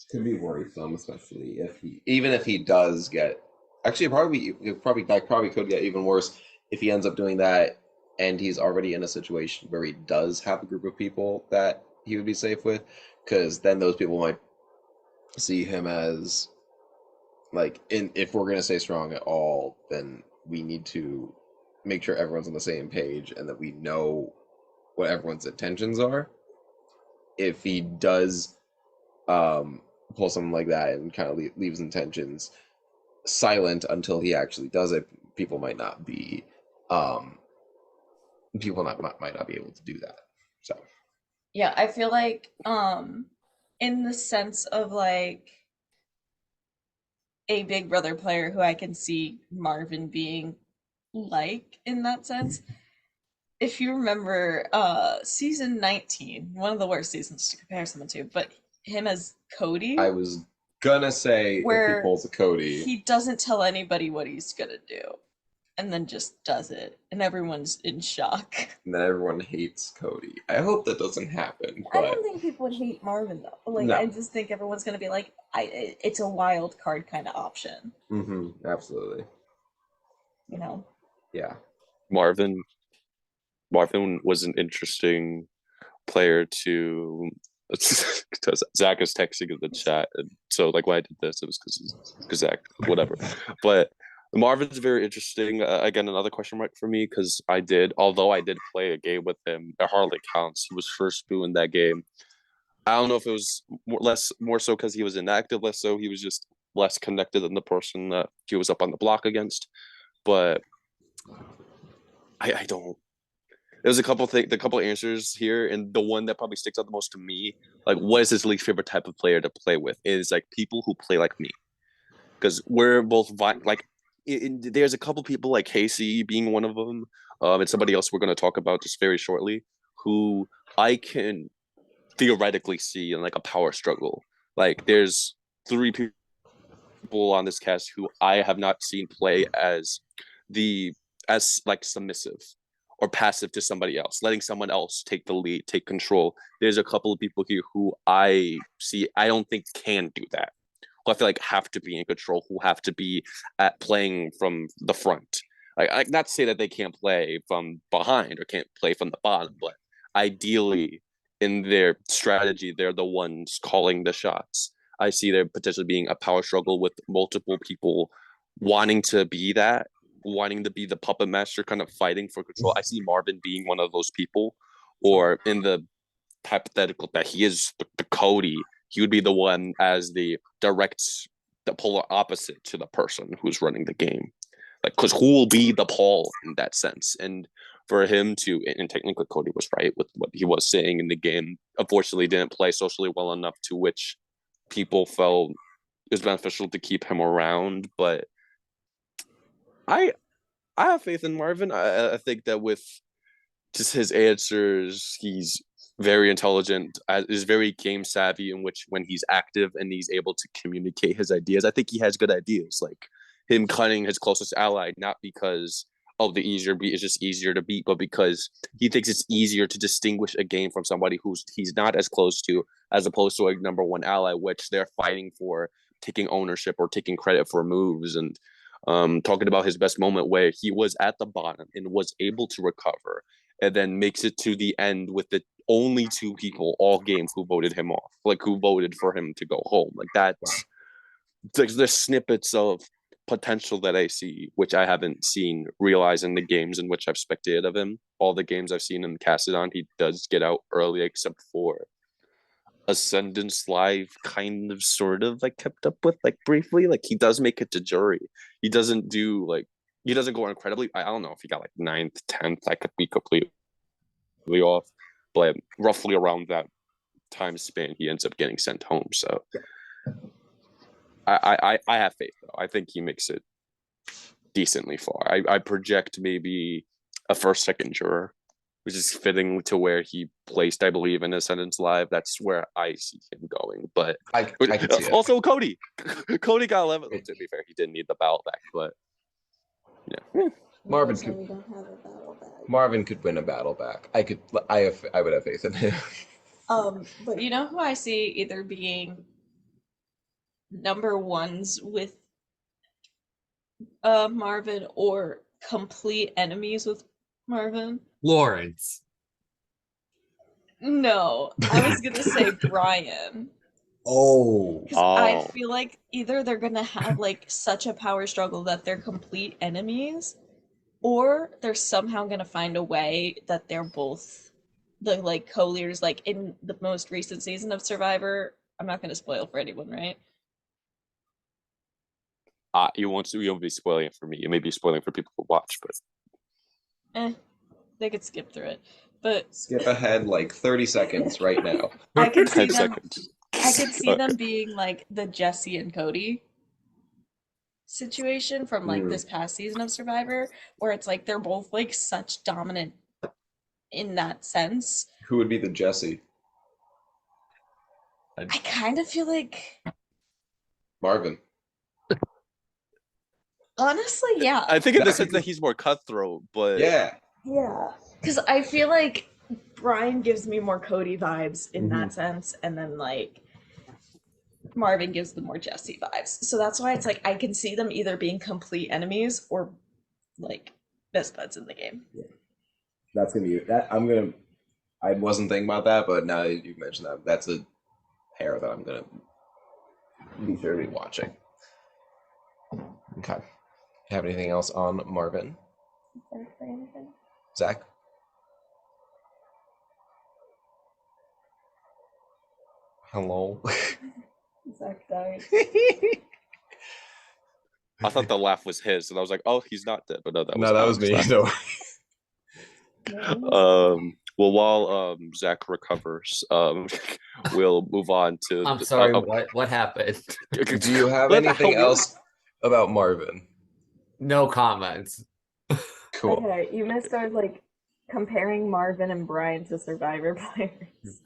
Could be worrisome, especially even if he does get. Actually, it probably could get even worse if he ends up doing that, and he's already in a situation where he does have a group of people that he would be safe with, because then those people might see him as like, if we're gonna stay strong at all, then we need to make sure everyone's on the same page and that we know what everyone's intentions are. If he does pull something like that and kind of leaves intentions silent until he actually does it, people might not be um might not be able to do that. So Yeah, I feel like, in the sense of like a Big Brother player who I can see Marvin being like in that sense. If you remember season 19, one of the worst seasons to compare someone to, but him as Cody, I was gonna say if he where pulls a Cody, he doesn't tell anybody what he's gonna do and then just does it, and everyone's in shock. and then everyone hates Cody. I hope that doesn't happen, I but don't think people would hate Marvin though. Like, no. I just think everyone's gonna be like, it's a wild card kind of option, Absolutely. you know? Yeah. Marvin was an interesting player to. Because Zach is texting in the chat, and so like when I did this, it was because Zach, whatever. But Marvin's very interesting. Again, another question mark for me because although I did play a game with him, it hardly counts. He was first boo in that game. I don't know if it was more so because he was inactive, less so he was just less connected than the person that he was up on the block against. But I don't. There's a couple answers here, and the one that probably sticks out the most to me, like what is his least favorite type of player to play with, is like people who play like me, because we're both like. There's a couple people like Casey being one of them, and somebody else we're going to talk about just very shortly, who I can theoretically see in like a power struggle. Like there's 3 people on this cast who I have not seen play as like submissive or passive to somebody else, letting someone else take the lead, take control. There's a couple of people here who I don't think can do that. Who I feel like have to be in control, who have to be at playing from the front. Like not to say that they can't play from behind or can't play from the bottom, but ideally in their strategy, they're the ones calling the shots. I see there potentially being a power struggle with multiple people wanting to be that, wanting to be the puppet master, kind of fighting for control. I see Marvin being one of those people, or in the hypothetical that he is the Cody, he would be the one as the polar opposite to the person who's running the game. Like, because who will be the Paul in that sense? And for him to, and technically Cody was right with what he was saying in the game, unfortunately didn't play socially well enough to which people felt it was beneficial to keep him around. But I have faith in Marvin. I think that with just his answers, he's very intelligent, is very game savvy, in which when he's active and he's able to communicate his ideas, I think he has good ideas. Like him cutting his closest ally, not because the easier beat is just easier to beat, but because he thinks it's easier to distinguish a game from somebody who's he's not as close to, as opposed to a number one ally, which they're fighting for taking ownership or taking credit for moves. And talking about his best moment where he was at the bottom and was able to recover and then makes it to the end with the only 2 people all game who voted him off, like who voted for him to go home. Like that's there's snippets of potential that I see, which I haven't seen realized in the games in which I've spectated of him. All the games I've seen him casted on, he does get out early, except for Ascendance Live, kind of, sort of, like kept up with, like briefly. Like he does make it to jury. He doesn't do like he doesn't go incredibly. I don't know if he got like 9th, 10th. I could be completely off, but roughly around that time span, he ends up getting sent home. So I have faith though. I think he makes it decently far. I project maybe a first, second juror, which is fitting to where he placed, I believe, in Ascendance Live. That's where I see him going. But I can see it. also Cody. Cody got 11th. To be fair, he didn't need the ballot back, but yeah. Marvin So could- we don't have a battle bag. Marvin could win a battle back. I would have faith in him. But you know who I see either being number ones with Marvin or complete enemies with Marvin? Lawrence. No, I was gonna say Brian. Oh. 'Cause I Oh. feel like either they're gonna have like such a power struggle that they're complete enemies, or they're somehow gonna find a way that they're both the like co-leaders. Like in the most recent season of Survivor, I'm not gonna spoil for anyone, right? You won't be spoiling it for me. You may be spoiling for people who watch, but They could skip through it. But Skip ahead like 30 seconds right now. I could see 10 them seconds. I could see them being like the Jesse and Cody situation from like this past season of Survivor, where it's like they're both like such dominant in that sense. Who would be the Jesse? I kind of feel like, Marvin. honestly, yeah. I think in the sense that he's more cutthroat, but Yeah. Yeah. Because I feel like Brian gives me more Cody vibes in that sense, and then like Marvin gives the more Jesse vibes. So that's why it's like I can see them either being complete enemies or like best buds in the game. That's gonna be that. I wasn't thinking about that, but now that you've mentioned that, that's a pair that I'm gonna be sure to be watching. Okay. Have anything else on Marvin? Zach? Hello. Zach died. I thought the laugh was his, and I was like, "Oh, he's not dead." But no, that was No, that was Alex me. laughing. No. Well, while Zach recovers, we'll move on to. I'm sorry, what happened? Do you have Let the anything hell- else about Marvin? No comments. Cool. Okay, you missed our like comparing Marvin and Brian to Survivor players.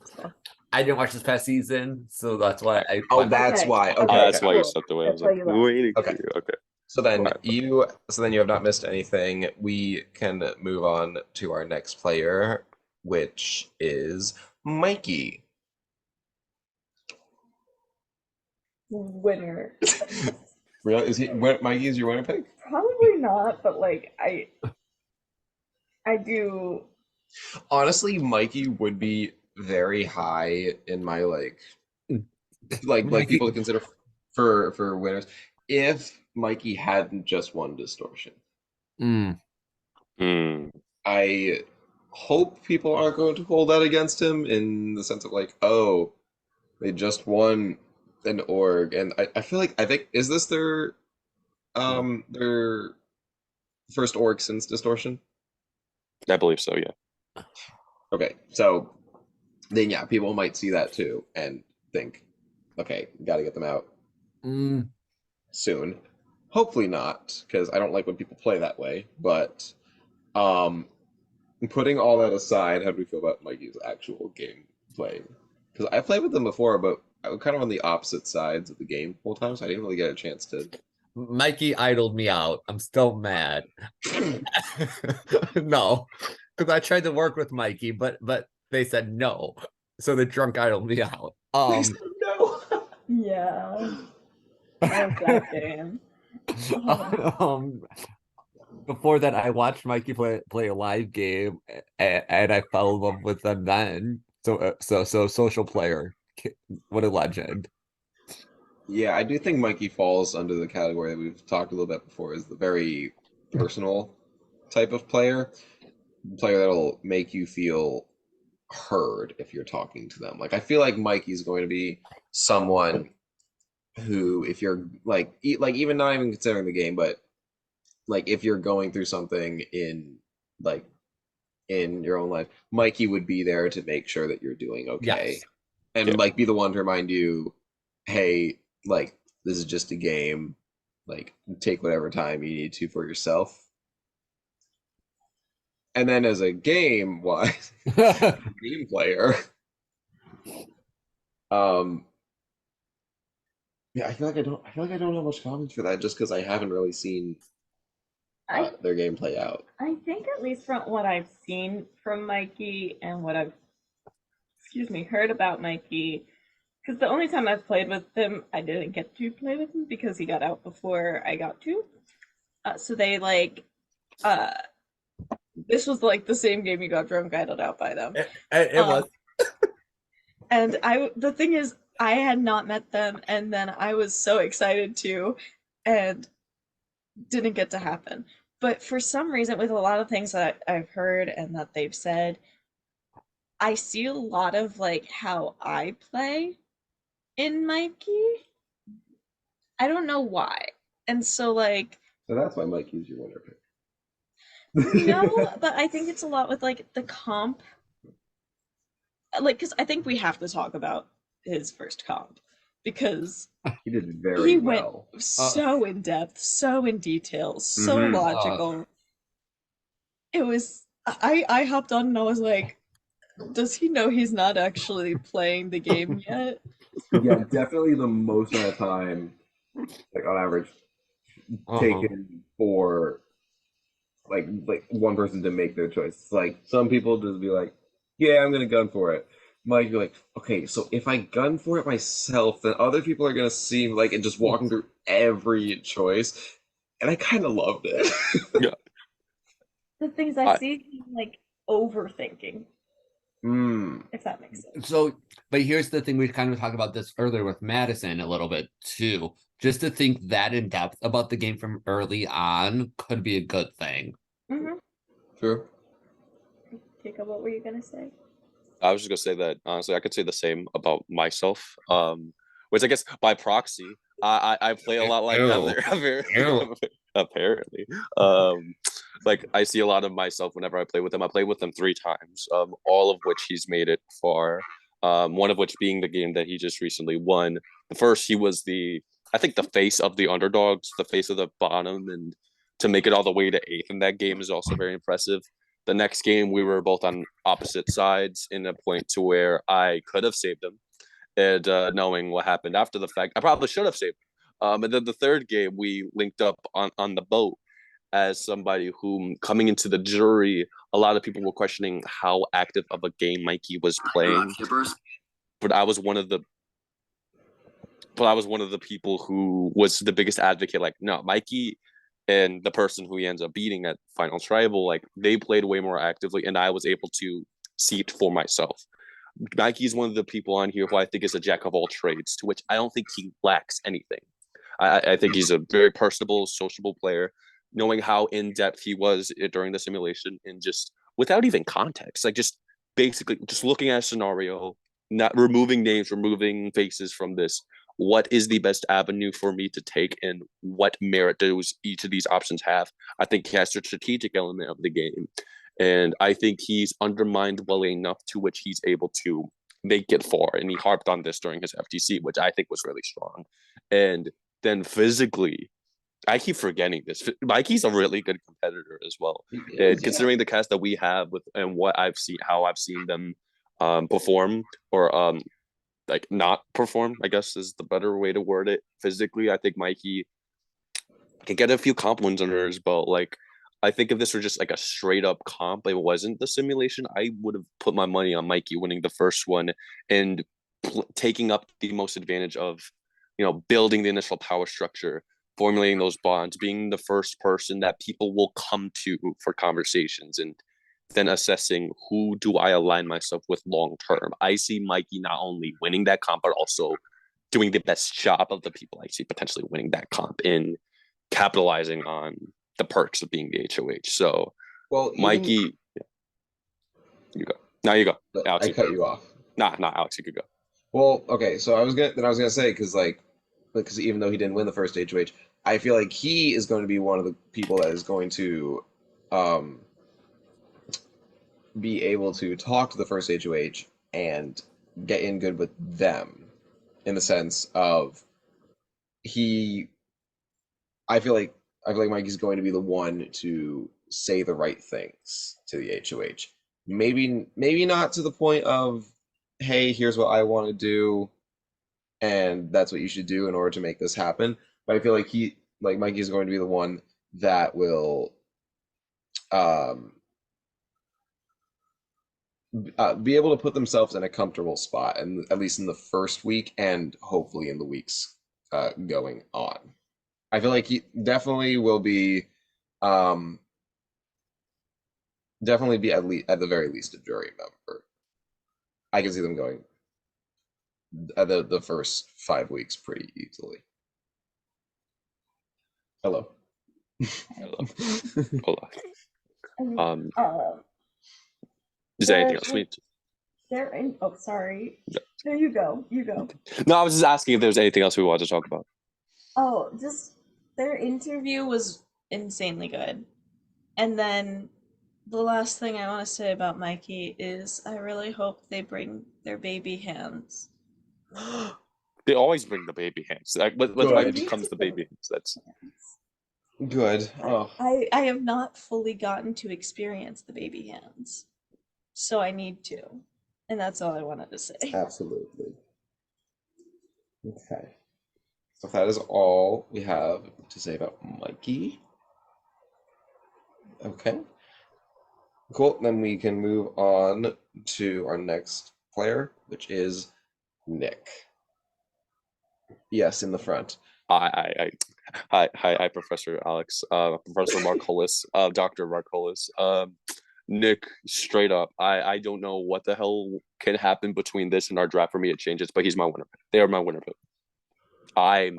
I didn't watch this past season, so that's why I. Oh, that's why. Okay. that's okay. why you cool. stepped away. I That's was why like, you left. waiting Okay. for you. Okay. So then Right. you have not missed anything. We can move on to our next player, which is Mikey. Winner. Really? Is he Mikey is your winner pick? Probably not, but like I do. Honestly, Mikey would be very high in my like Mikey- people to consider for winners if Mikey hadn't just won Distortion. Mm. I hope people aren't going to hold that against him in the sense of like, oh, they just won an org, and I feel like I think is this their first org since Distortion? I believe so. Yeah. Okay, so then yeah, people might see that too and think, okay, got to get them out Mm. soon. Hopefully not, because I don't like when people play that way. But putting all that aside, how do we feel about Mikey's actual game play? Because I played with them before, but I was kind of on the opposite sides of the game the whole time, so I didn't really get a chance to. Mikey idled me out. I'm still mad. No, because I tried to work with Mikey, but they said no. So the drunk idled me out. No. Yeah. I love that game. Before that, I watched Mikey play a live game, and I fell in love with them then. So social player. What a legend. Yeah, I do think Mikey falls under the category that we've talked a little bit before, is the very personal type of player that'll make you feel heard if you're talking to them. Like I feel like Mikey's going to be someone who, if you're like, like even not even considering the game, but like if you're going through something in like in your own life, Mikey would be there to make sure that you're doing okay, Yes. and Yeah. like be the one to remind you, hey, like this is just a game. Like take whatever time you need to for yourself. And then as a game wise, game player, um, yeah, I feel like I don't have much comments for that just because I haven't really seen I their game play out. I think at least from what I've seen from Mikey and what I've, heard about Mikey, because the only time I've played with him, I didn't get to play with him because he got out before I got to. So they like, uh, this was like the same game you got drunk idled out by them. It was. And the thing is, I had not met them, and then I was so excited to, and didn't get to happen. But for some reason, with a lot of things that I've heard and that they've said, I see a lot of like how I play in Mikey. I don't know why. And so like So that's why Mikey's your winner pick. no, but I think it's a lot with like the comp. Like, because I think we have to talk about his first comp because He did very he went well. so in depth, so in detail, so Mhm. logical. It was I hopped on and I was like, does he know he's not actually playing the game yet? Yeah, definitely the most amount of time, like on average, taken for like one person to make their choice. It's like some people just be like, "Yeah, I'm gonna gun for it." Mike be like, "Okay, so if I gun for it myself, then other people are gonna see like and just walking through every choice." And I kind of loved it. Yeah. The things I see him like overthinking, Mm. if that makes sense. So, but here's the thing, we kind of talked about this earlier with Madison a little bit too. Just to think that in depth about the game from early on could be a good thing. Mm-hmm. True. Jacob, what were you gonna say? I was just gonna say that honestly, I could say the same about myself. Which I guess by proxy, I play a lot like Heather. Apparently, like I see a lot of myself whenever I play with him. I played with him 3 times, all of which he's made it far. One of which being the game that he just recently won. The first, he was I think the face of the underdogs, the face of the bottom, and to make it all the way to 8th in that game is also very impressive. The next game, we were both on opposite sides in a point to where I could have saved him. And knowing what happened after the fact, I probably should have saved him. And then the third game, we linked up on the boat as somebody whom coming into the jury, a lot of people were questioning how active of a game Mikey was playing. But I was one of the people who was the biggest advocate. Like, no, Mikey and the person who he ends up beating at Final Tribal, like they played way more actively, and I was able to see it for myself. Mikey's one of the people on here who I think is a jack of all trades, to which I don't think he lacks anything. I think he's a very personable, sociable player, knowing how in depth he was during the simulation and just without even context, like just basically just looking at a scenario, not removing names, removing faces from this. What is the best avenue for me to take and what merit does each of these options have? I think he has the strategic element of the game. And I think he's undermined well enough to which he's able to make it far. And he harped on this during his FTC, which I think was really strong. And then physically, I keep forgetting this. Mikey's a really good competitor as well. And considering the cast that we have with and what I've seen, how I've seen them perform or like not perform, I guess is the better way to word it. Physically, I think Mikey can get a few comp wins under his belt. Like, I think if this were just like a straight up comp, it wasn't the simulation, I would have put my money on Mikey winning the first one and taking up the most advantage of, building the initial power structure, formulating those bonds, being the first person that people will come to for conversations and then assessing who do I align myself with long term. I see Mikey not only winning that comp, but also doing the best job of the people I see potentially winning that comp in capitalizing on the perks of being the HOH. So, Well, Mikey, you go. Now you go. Alex, I cut you off. Nah, Alex, you could go. Well, okay, so I was gonna say because even though he didn't win the first HOH, I feel like he is going to be one of the people that is going to be able to talk to the first HOH and get in good with them, in the sense of he. I feel like Mikey's going to be the one to say the right things to the HOH. Maybe not to the point of, hey, here's what I want to do, and that's what you should do in order to make this happen. But I feel like Mikey is going to be the one that will be able to put themselves in a comfortable spot, and at least in the first week, and hopefully in the weeks going on. I feel like he definitely will be, definitely be at the very least a jury member. I can see them going the first 5 weeks pretty easily. Hello. Hold on. Is there anything else? Oh, sorry. There you go. You go. No, I was just asking if there was anything else we wanted to talk about. Oh, just their interview was insanely good. And then the last thing I want to say about Mikey is I really hope they bring their baby hands. They always bring the baby hands. Like, when Mikey comes the baby hands, that's good. Oh. I have not fully gotten to experience the baby hands, so I need to, and that's all I wanted to say. Absolutely. Okay. So that is all we have to say about Mikey. Okay. Cool. Then we can move on to our next player, which is Nick. Yes, in the front. Hi, Professor Alex, Professor Marcolis, Dr. Marcolis. Nick, straight up, I don't know what the hell can happen between this and our draft for me. It changes, but he's my winner. They are my winner pick. I'm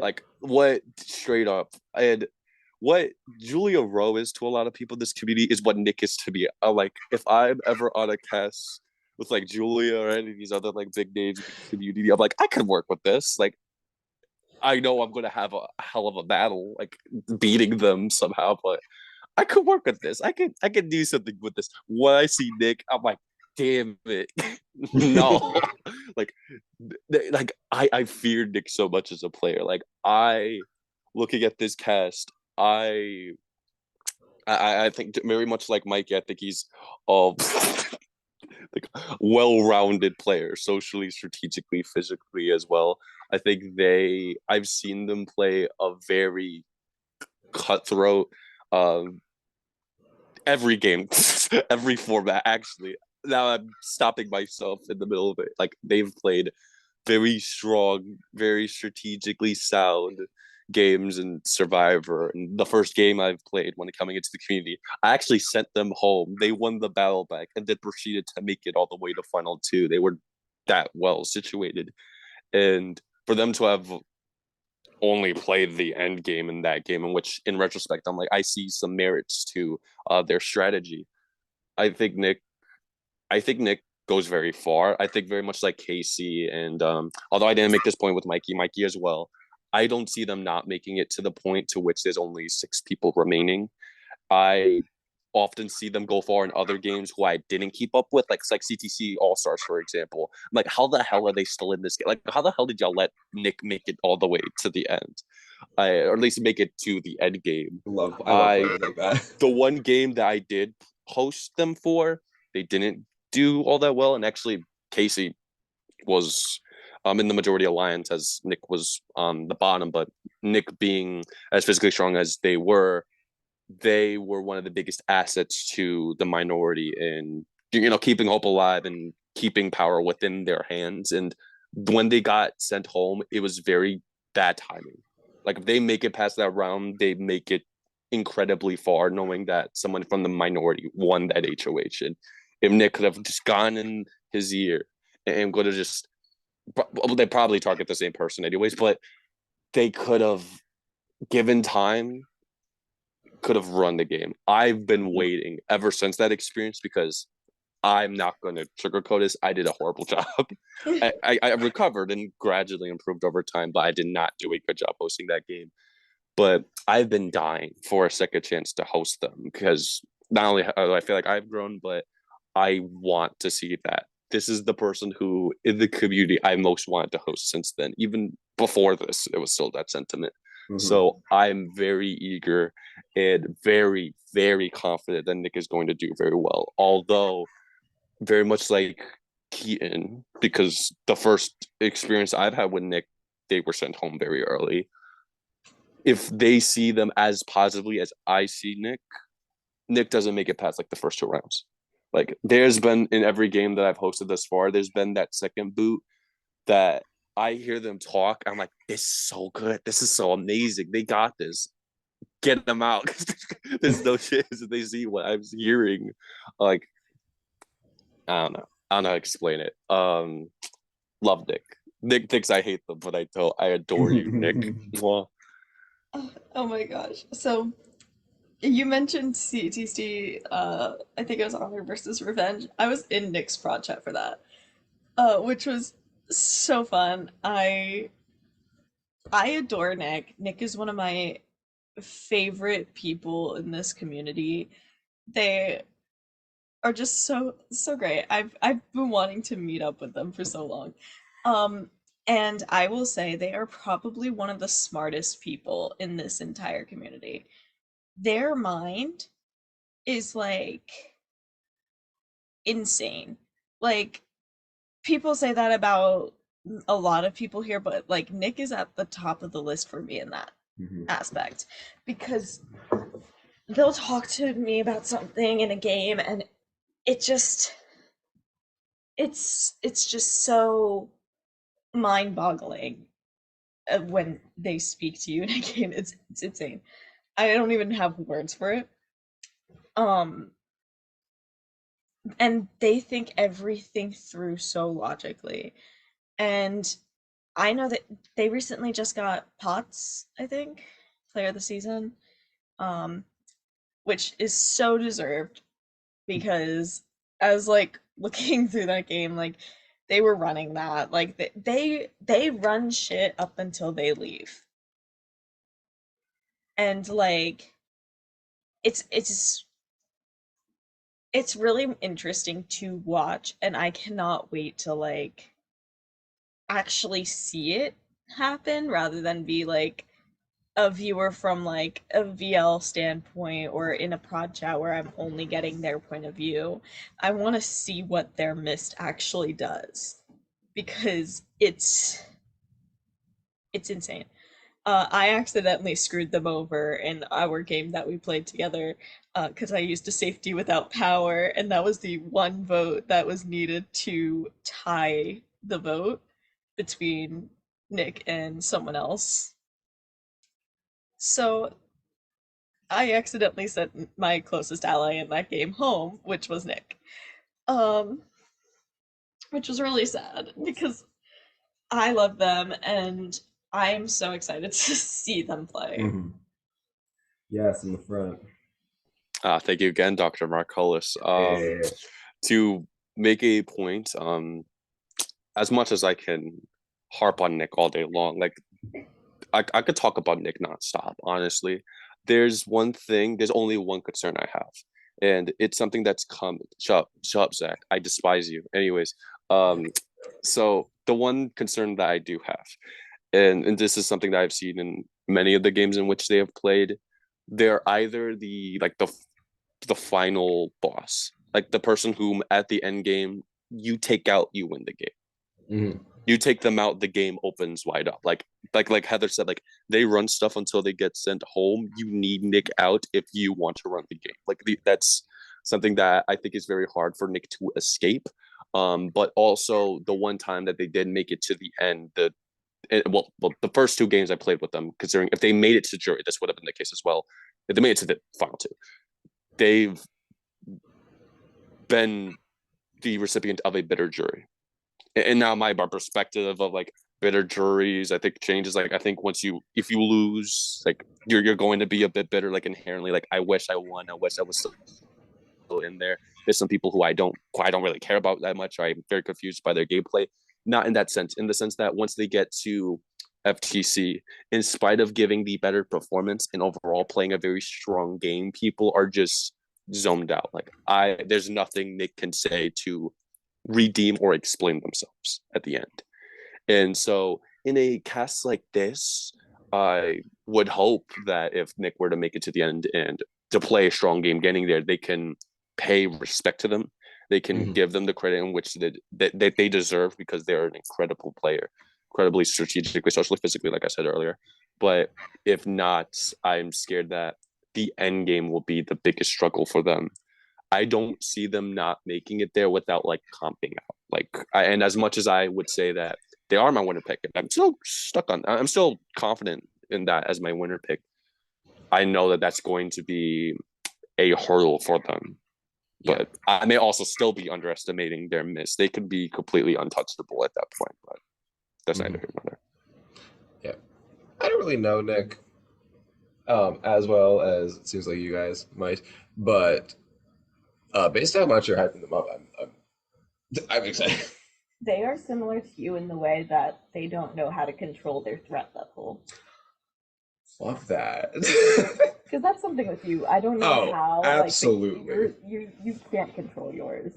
like, what, straight up, and what Julia Rowe is to a lot of people in this community is what Nick is to me. Like, if I'm ever on a cast with like Julia or any of these other like big names in the community, I'm like, I could work with this. Like, I know I'm gonna have a hell of a battle, like beating them somehow, but I could work with this. I could do something with this. When I see Nick, I'm like, damn it, no. like I fear Nick so much as a player. Like, looking at this cast, I think very much like Mike. I think he's like well-rounded player, socially, strategically, physically as well. I think I've seen them play a very cutthroat, every game, every format. Actually, now I'm stopping myself in the middle of it. Like, they've played very strong, very strategically sound games in Survivor. And the first game I've played when coming into the community, I actually sent them home. They won the battle back and then proceeded to make it all the way to final two. They were that well situated. And for them to have only played the end game in that game, in which in retrospect, I'm like, I see some merits to their strategy. I think Nick goes very far. I think very much like Casey, and although I didn't make this point with Mikey as well, I don't see them not making it to the point to which there's only 6 people remaining. I often see them go far in other games who I didn't keep up with, like CTC All Stars, for example. I'm like, how the hell are they still in this game? Like, how the hell did y'all let Nick make it all the way to the end? Or at least make it to the end game. I love players like that. The one game that I did host them for, they didn't do all that well, and actually Casey was in the majority alliance as Nick was on the bottom, but Nick being as physically strong as they were one of the biggest assets to the minority in, keeping hope alive and keeping power within their hands. And when they got sent home, it was very bad timing. Like, if they make it past that round, they make it incredibly far knowing that someone from the minority won that HOH. And if Nick could have just gone in his ear and could have just, well, they probably target the same person anyways, but they could have given time, could have run the game. I've been waiting ever since that experience because I'm not going to sugarcoat this. I did a horrible job. I recovered and gradually improved over time, but I did not do a good job hosting that game. But I've been dying for a second chance to host them because not only I feel like I've grown, but I want to see that. This is the person who, in the community, I most wanted to host since then. Even before this, it was still that sentiment. So I'm very eager and very, very confident that Nick is going to do very well. Although, very much like Keaton, because the first experience I've had with Nick, they were sent home very early. If they see them as positively as I see Nick doesn't make it past like the first 2 rounds. Like there's been in every game that I've hosted thus far, there's been that second boot that I hear them talk. I'm like, this is so good. This is so amazing. They got this. Get them out. There's no chance that they see what I'm hearing. Like, I don't know. I don't know how to explain it. Love Nick. Nick thinks I hate them, but I adore you, Nick. Mwah. Oh my gosh. So you mentioned CTC, I think it was Honor versus Revenge. I was in Nick's prod chat for that. Which was so fun. I adore Nick. Nick is one of my favorite people in this community. They are just so great. I've been wanting to meet up with them for so long. And I will say they are probably one of the smartest people in this entire community. Their mind is like insane. Like people say that about a lot of people here, but like Nick is at the top of the list for me in that aspect because they'll talk to me about something in a game and it just it's just so mind-boggling when they speak to you in a game. It's insane. I don't even have words for it. And they think everything through so logically. And I know that they recently just got Potts, I think, player of the season, which is so deserved because I was like looking through that game, like they were running that, like they run shit up until they leave, and like it's really interesting to watch, and I cannot wait to like actually see it happen rather than be like a viewer from like a VL standpoint or in a prod chat where I'm only getting their point of view. I want to see what their mist actually does because it's insane. I accidentally screwed them over in our game that we played together because I used a safety without power, and that was the one vote that was needed to tie the vote between Nick and someone else. So I accidentally sent my closest ally in that game home, which was Nick. Which was really sad because I love them and I'm so excited to see them play. Yes, in the front. Thank you again, Dr. Marcolis. To make a point, as much as I can harp on Nick all day long, like I could talk about Nick nonstop, honestly. There's only one concern I have, and it's something that's come. Shut up, Zach. I despise you. Anyways, so the one concern that I do have, and this is something that I've seen in many of the games in which they have played, they're either the final boss, like the person whom at the end game you take out, you win the game. You take them out, the game opens wide up. Like Heather said, like they run stuff until they get sent home. You need Nick out if you want to run the game. Like that's something that I think is very hard for Nick to escape. But also the one time that they did make it to the end, the first 2 games I played with them, considering if they made it to jury, this would have been the case as well. They made it to the final two. They've been the recipient of a bitter jury. And now my perspective of like bitter juries, I think changes. Like I think if you lose, like you're going to be a bit bitter, like inherently. Like I wish I won. I wish I was still in there. There's some people who I don't really care about that much. Or I'm very confused by their gameplay. Not in that sense. In the sense that once they get to FTC, in spite of giving the better performance and overall playing a very strong game, people are just zoned out. Like there's nothing Nick can say to redeem or explain themselves at the end. And so in a cast like this, I would hope that if Nick were to make it to the end and to play a strong game getting there, they can pay respect to them. They can give them the credit in which they deserve, because they're an incredible player, incredibly strategically, socially, physically, like I said earlier. But if not, I'm scared that the end game will be the biggest struggle for them. I don't see them not making it there without like comping out. And as much as I would say that they are my winner pick, I'm still I'm still confident in that as my winner pick. I know that that's going to be a hurdle for them. But I may also still be underestimating their miss. They could be completely untouchable at that point, but that's neither here nor there. Yeah. I don't really know Nick as well as it seems like you guys might, but based on how much you're hyping them up, I'm excited. They are similar to you in the way that they don't know how to control their threat level. Love that. Because that's something with you. I don't know how. Absolutely. Like, you can't control yours.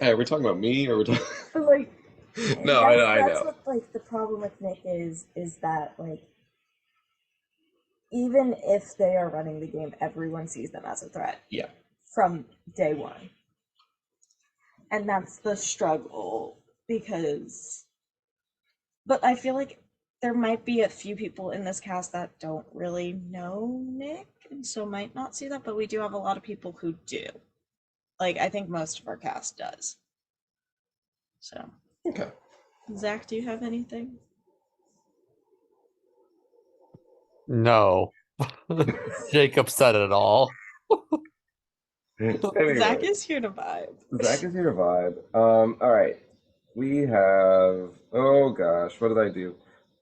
Hey, are we talking about me or we're talking? But like, No, I know. That's what like the problem with Nick is that like, even if they are running the game, everyone sees them as a threat. Yeah. From day one. And that's the struggle, because. But I feel like there might be a few people in this cast that don't really know Nick, and so might not see that, but we do have a lot of people who do. Like, I think most of our cast does. So. Okay. Zach, do you have anything? No. Jacob said it all. Anyway, Zach is here to vibe. Zach is here to vibe. All right. We have. Oh gosh, what did I do?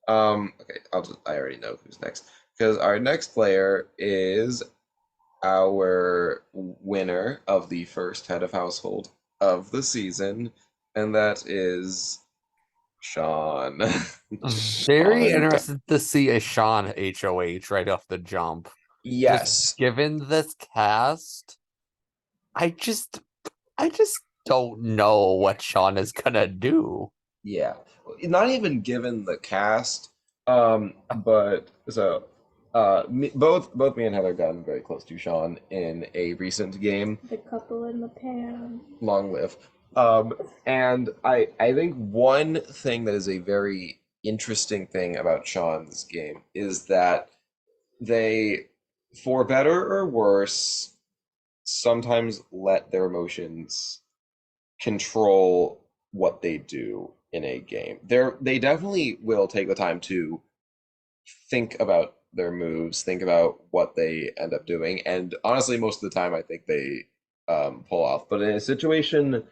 Okay, I already know who's next, because our next player is our winner of the first head of household of the season, and that is Sean. Very Sean. interested to see a Sean HOH right off the jump. Yes. Given this cast, I just don't know what Sean is gonna do. Yeah. Not even given the cast. But so both me and Heather gotten very close to Sean in a recent game. The couple in the pan. Long live. And I think one thing that is a very interesting thing about Sean's game is that they, for better or worse, sometimes let their emotions control what they do in a game. They definitely will take the time to think about their moves, think about what they end up doing, and honestly, most of the time, I think they pull off. But in a situation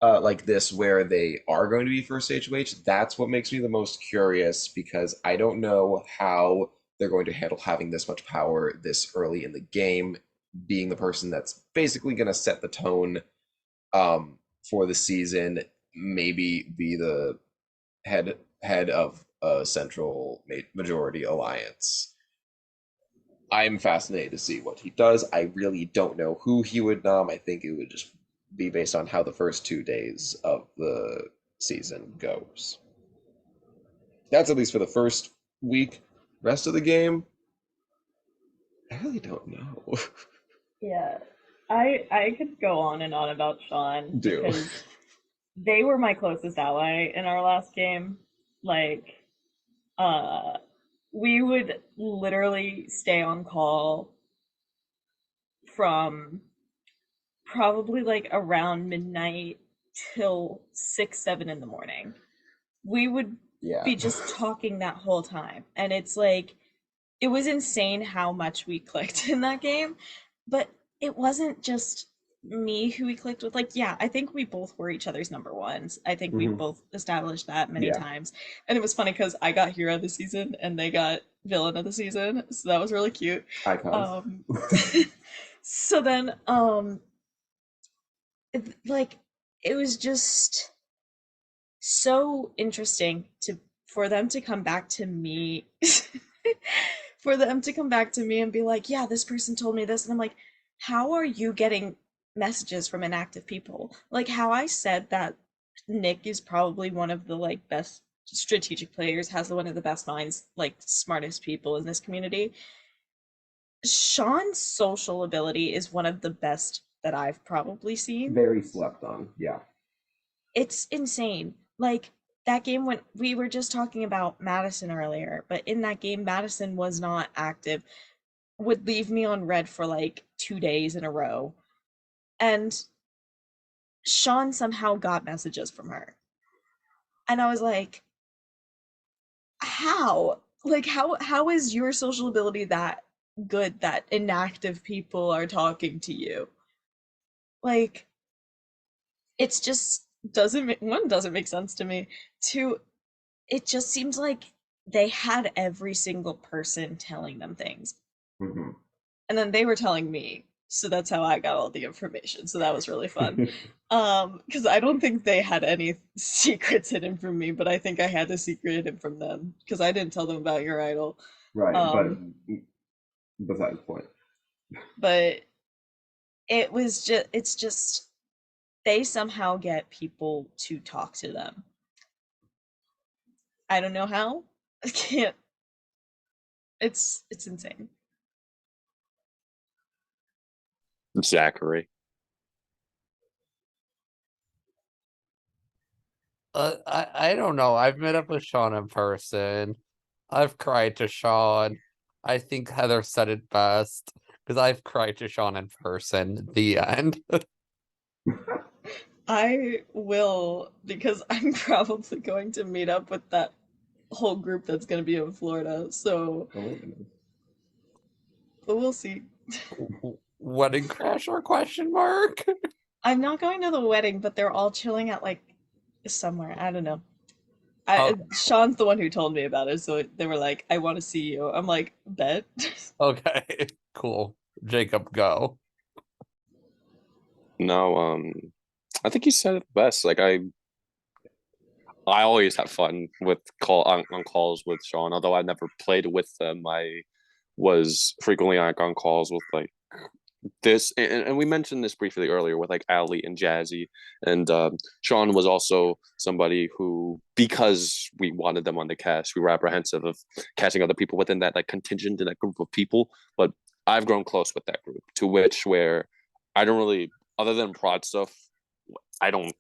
like this, where they are going to be first HOH, that's what makes me the most curious, because I don't know how they're going to handle having this much power this early in the game, being the person that's basically going to set the tone for the season, maybe be the head of a central majority alliance. I'm fascinated to see what he does. I really don't know who he would nom. I think it would just be based on how the first 2 days of the season goes. That's at least for the first week. Rest of the game, I really don't know. Yeah. I could go on and on about Sean. Do. Because they were my closest ally in our last game. Like, we would literally stay on call from probably like around midnight till 6, 7 in the morning. We would be just talking that whole time. And it's like, it was insane how much we clicked in that game, but it wasn't just me who we clicked with. Like, yeah, I think we both were each other's number ones. I think we Hmm. both established that many Yeah. times. And it was funny because I got hero of the season and they got villain of the season. So that was really cute. Icons. Um so then like it was just so interesting to for them to come back to me for them to come back to me and be like, yeah, this person told me this. And I'm like, how are you getting messages from inactive people? Like how I said that Nick is probably one of the like best strategic players, has one of the best minds, like smartest people in this community. Sean's social ability is one of the best that I've probably seen. Very slept on. Yeah. It's insane. Like that game when we were just talking about Madison earlier, but in that game, Madison was not active, would leave me on red for like 2 days in a row. And Sean somehow got messages from her. And I was like, how? Like how is your social ability that good that inactive people are talking to you? Like it's just doesn't make one doesn't make sense to me. Two, it just seems like they had every single person telling them things. Hmm. And then they were telling me. So that's how I got all the information. So that was really fun. Because I don't think they had any secrets hidden from me, but I think I had a secret hidden from them because I didn't tell them about your idol. Right, but Um, besides the point. but it's just they somehow get people to talk to them. I don't know how. I can't. It's insane. Zachary. I don't know. I've met up with Sean in person. I've cried to Sean. I think Heather said it best because I've cried to Sean in person. The end. I will because I'm probably going to meet up with that whole group that's going to be in Florida. So, Oh, wait a minute. but we'll see. Wedding crasher question mark? I'm not going to the wedding, but they're all chilling at like somewhere. I don't know. Oh, Sean's the one who told me about it, so they were like, "I want to see you." I'm like, "Bet." okay. Cool. Jacob, go. No, I think you said it best. Like I always have fun with on calls with Sean. Although I never played with them, I was frequently like on calls with like this, and we mentioned this briefly earlier with like Ali and Jazzy, and Sean was also somebody who, because we wanted them on the cast, we were apprehensive of catching other people within that like contingent in that group of people. But I've grown close with that group, to which where I don't really, other than prod stuff, I don't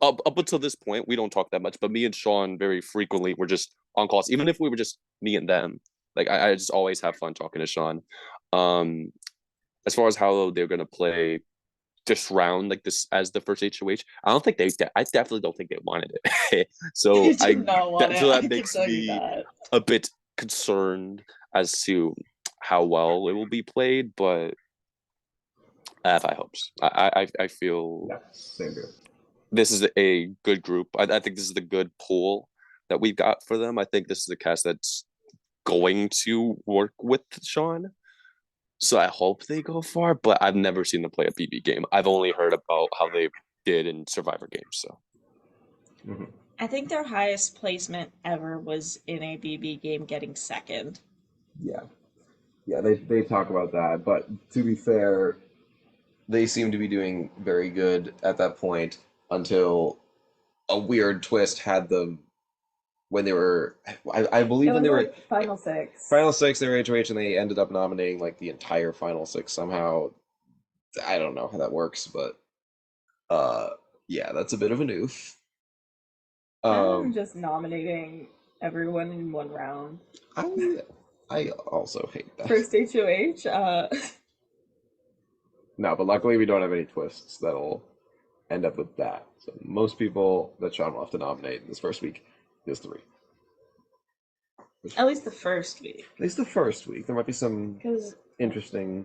up until this point, we don't talk that much. But me and Sean very frequently were just on calls, even if we were just me and them. Like I just always have fun talking to Sean. Um, as far as how they're gonna play this round, like this as the first HOH, I don't think I definitely don't think they wanted it. You so did not want it. so I that can makes tell you me that. a bit concerned as to how well it will be played, but I have high hopes. I feel Yeah, same here. this is a good group. I think this is the good pool that we've got for them. I think this is the cast that's going to work with Sean. So I hope they go far, but I've never seen them play a BB game. I've only heard about how they did in Survivor games. So Hmm. I think their highest placement ever was in a BB game getting second. Yeah, yeah, they talk about that, but to be fair, they seem to be doing very good at that point until a weird twist had them when they were, I believe It when was they were like Final Six. Final Six, they were HOH, and they ended up nominating like the entire Final Six somehow. I don't know how that works, but uh, yeah, that's a bit of an oof. I'm Um, just nominating everyone in one round. I I also hate that. First HOH, No, but luckily we don't have any twists that'll end up with that. So most people that Sean will have to nominate in this first week is 3. At least the first week. At least the first week. There might be some Because, interesting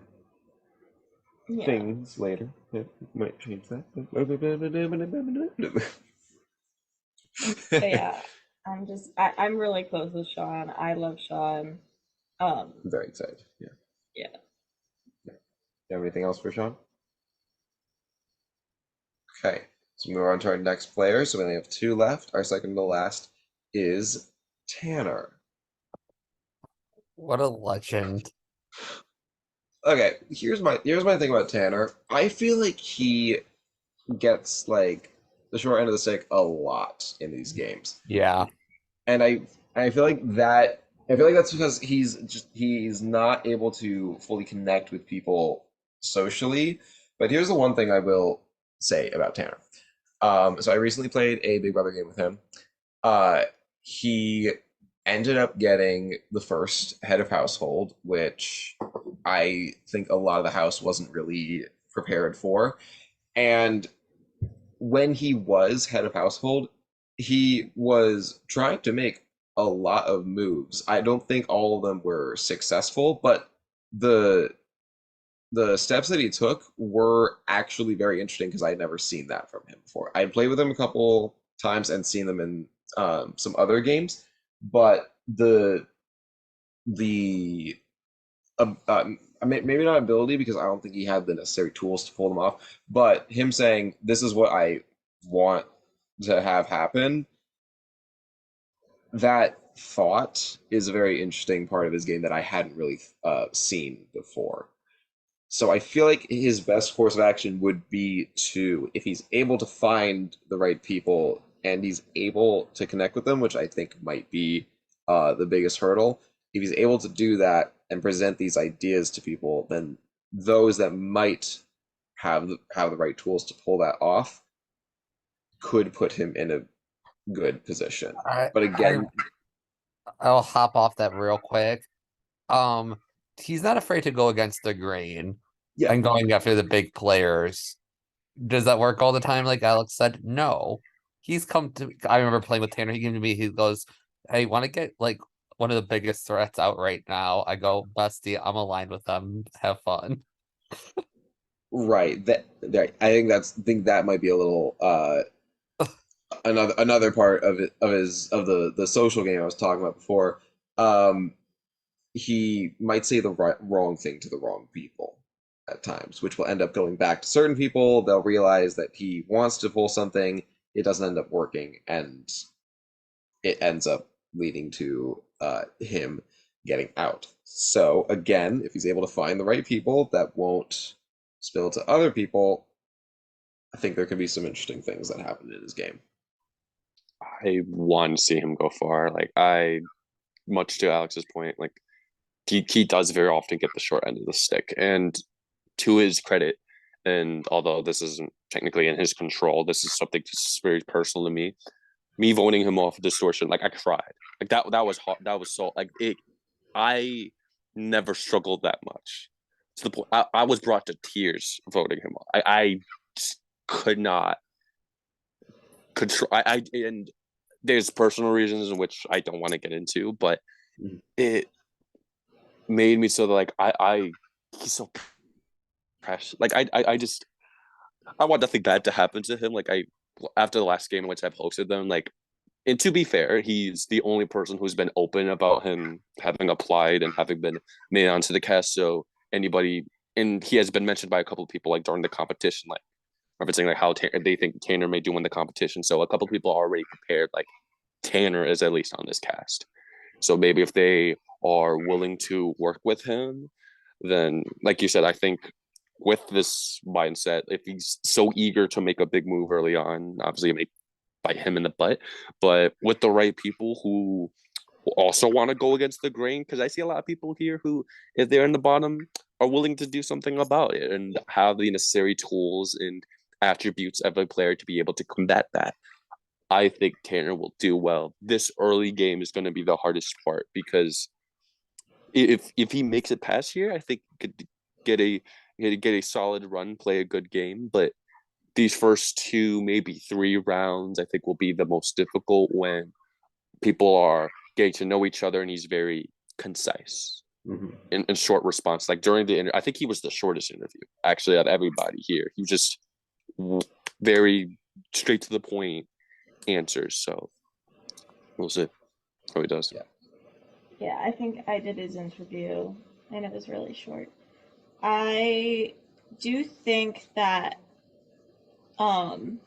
yeah. things later. Yeah, might change that. But yeah, I'm really close with Sean. I love Sean. Very excited. Yeah. Yeah. You have anything else for Sean? Okay, so move on to our next player. So we only have two left. Our second to last is Tanner. What a legend. Okay, here's my thing about Tanner. I feel like he gets like the short end of the stick a lot in these games. Yeah. And I feel like that's because he's not able to fully connect with people socially. But here's the one thing I will say about Tanner. So I recently played a Big Brother game with him. He ended up getting the first head of household, which I think a lot of the house wasn't really prepared for. And when he was head of household, he was trying to make a lot of moves. I don't think all of them were successful, but the steps that he took were actually very interesting because I had never seen that from him before. I played with him a couple times and seen them in some other games, but the maybe not ability because I don't think he had the necessary tools to pull them off, but him saying this is what I want to have happen, that thought is a very interesting part of his game that I hadn't really seen before. So I feel like his best course of action would be to, if he's able to find the right people and he's able to connect with them, which I think might be the biggest hurdle. If he's able to do that and present these ideas to people, then those that might have the right tools to pull that off could put him in a good position. But again, I'll hop off that real quick. He's not afraid to go against the grain yeah, and going after the big players. Does that work all the time? Like Alex said, no. He's come to. I remember playing with Tanner. He came to me. He goes, "Hey, want to get like one of the biggest threats out right now?" I go, "Bestie, I'm aligned with them. Have fun." right. I think that might be a little another part of it of the social game I was talking about before. Um, he might say the wrong thing to the wrong people at times, which will end up going back to certain people. They'll realize that he wants to pull something, it doesn't end up working, and it ends up leading to him getting out. So again, if he's able to find the right people that won't spill to other people, I think there could be some interesting things that happen in his game. I want to see him go far. Like much to Alex's point, like he does very often get the short end of the stick. And to his credit, and although this isn't technically in his control, this is something that's very personal to me. Me voting him off of Distortion, like I cried. Like that was hard. That was so like it. I never struggled that much. To the point I was brought to tears voting him off. I just could not control. And there's personal reasons in which I don't want to get into, but it made me so that like I he's so precious. Like I just I want nothing bad to happen to him. Like after the last game in which I posted them, like, and to be fair, he's the only person who's been open about him having applied and having been made onto the cast. So anybody, and he has been mentioned by a couple of people like during the competition, like referencing like how they think Tanner may do in the competition. So a couple of people are already prepared, like Tanner is at least on this cast. So maybe if they are willing to work with him, then like you said, I think with this mindset, if he's so eager to make a big move early on, obviously it may bite him in the butt, but with the right people who also want to go against the grain, because I see a lot of people here who, if they're in the bottom, are willing to do something about it and have the necessary tools and attributes of a player to be able to combat that. I think Tanner will do well. This early game is going to be the hardest part because if he makes it past here, I think he could get a solid run, play a good game. But these first two, maybe three rounds, I think will be the most difficult when people are getting to know each other, and he's very concise Mhm. in short response. Like during the I think he was the shortest interview actually out of everybody here. He was just very straight to the point answers. So we'll see how he does. Yeah. Yeah, I think I did his interview, and it was really short. I do think that my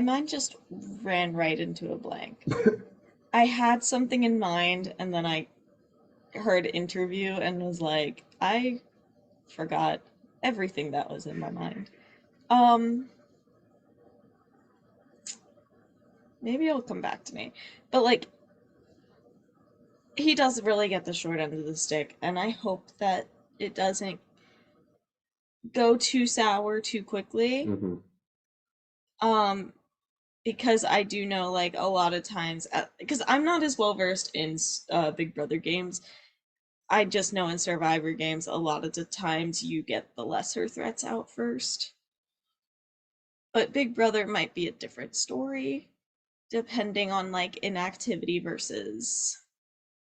mind just ran right into a blank. I had something in mind, and then I heard interview and was like, I forgot everything that was in my mind. Maybe it'll come back to me. But like, he does really get the short end of the stick, and I hope that it doesn't go too sour too quickly. Mhm. Because I do know like a lot of times, because I'm not as well versed in Big Brother games. I just know in Survivor games, a lot of the times you get the lesser threats out first. But Big Brother might be a different story, depending on like inactivity versus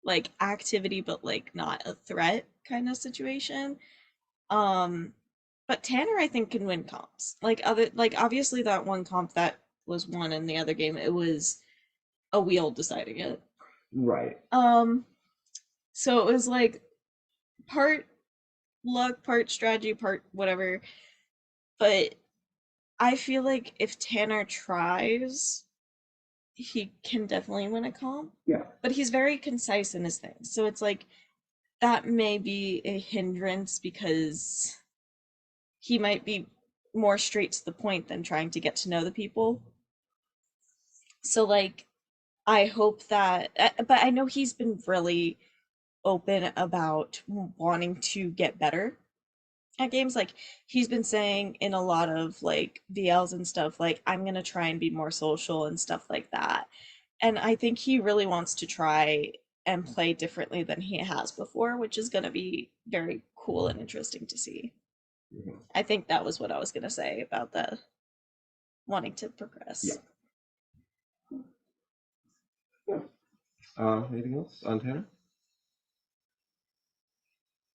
like activity, but like not a threat kind of situation. But Tanner, I think, can win comps. Like obviously that one comp that was won in the other game, it was a wheel deciding it. Right. So it was like part luck, part strategy, part whatever. But I feel like if Tanner tries, he can definitely win a comp. Yeah. But he's very concise in his things. So it's like that may be a hindrance because he might be more straight to the point than trying to get to know the people. So like I hope that but I know he's been really open about wanting to get better at games. Like he's been saying in a lot of like VLs and stuff, like I'm gonna try and be more social and stuff like that. And I think he really wants to try and play differently than he has before, which is gonna be very cool and interesting to see. Mhm. I think that was what I was gonna say about the wanting to progress. Yeah. Yeah. Anything else on Tanner?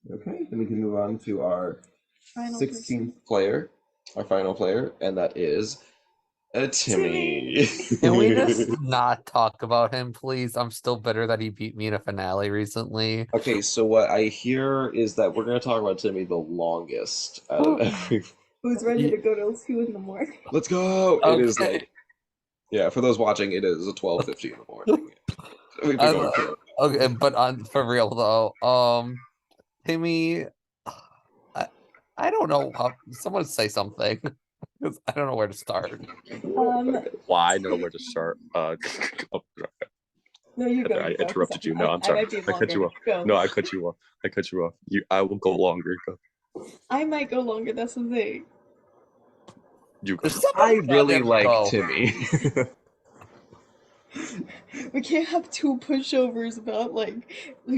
Okay, then we can move on to our Final 16th player, our final player, and that is Timmy. Can we just not talk about him, please? I'm still bitter that he beat me in a finale recently. Okay, so what I hear is that we're going to talk about Timmy the longest out of every. Who's ready to go till 2 in the morning? Let's go! It is Okay. like, yeah, for those watching, it is 12:50 in the morning. We've been going for Okay, but for real though, Timmy, I don't know how. Someone say something, 'cause I don't know where to start. Why? I know where to start. No, you go. I interrupted you. No, I'm sorry. I cut you off. Go. No, I cut you off. I cut you off. I will go longer. Go. I might go longer. That's the thing. You go. I really goddamn like go. Timmy. We can't have 2 pushovers about like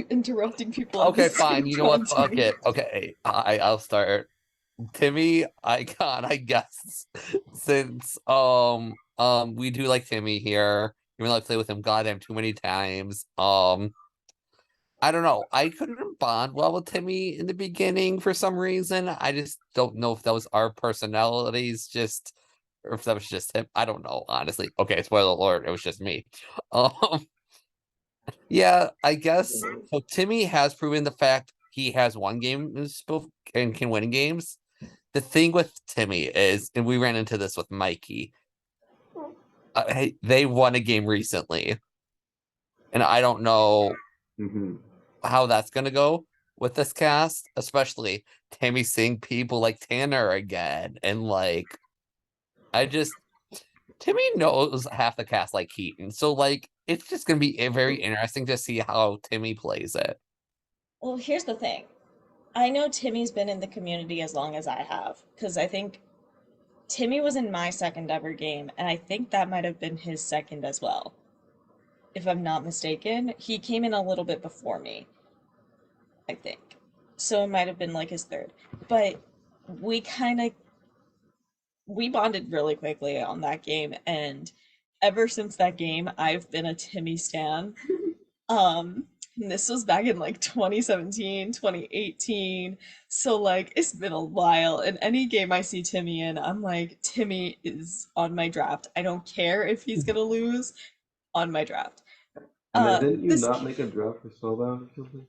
interrupting people. at Okay, the same fine. You know what? time. Fuck it. Okay, I'll start. Timmy icon, I guess. Since we do like Timmy here, even though I play with him goddamn too many times. I don't know. I couldn't bond well with Timmy in the beginning for some reason. I just don't know if that was our personalities, just or if that was just him. I don't know, honestly. Okay, spoiler alert, it was just me. Um, yeah, I guess so. Timmy has proven the fact he has won games and can win games. The thing with Timmy is, and we ran into this with Mikey. They won a game recently, and I don't know Mhm. how that's gonna go with this cast, especially Tammy seeing people like Tanner again, and like Timmy knows half the cast like Keaton, so like it's just gonna be very interesting to see how Timmy plays it. Well, here's the thing. I know Timmy's been in the community as long as I have, because I think Timmy was in my second ever game, and I think that might have been his second as well. If I'm not mistaken, he came in a little bit before me, I think. So it might have been like his third. But we kind of we bonded really quickly on that game, and ever since that game, I've been a Timmy stan. And this was back in like 2017, 2018. So like it's been a while. And any game I see Timmy in, I'm like, Timmy is on my draft. I don't care if he's gonna lose, on my draft. And then didn't you This not make a draft for Spellbound or something?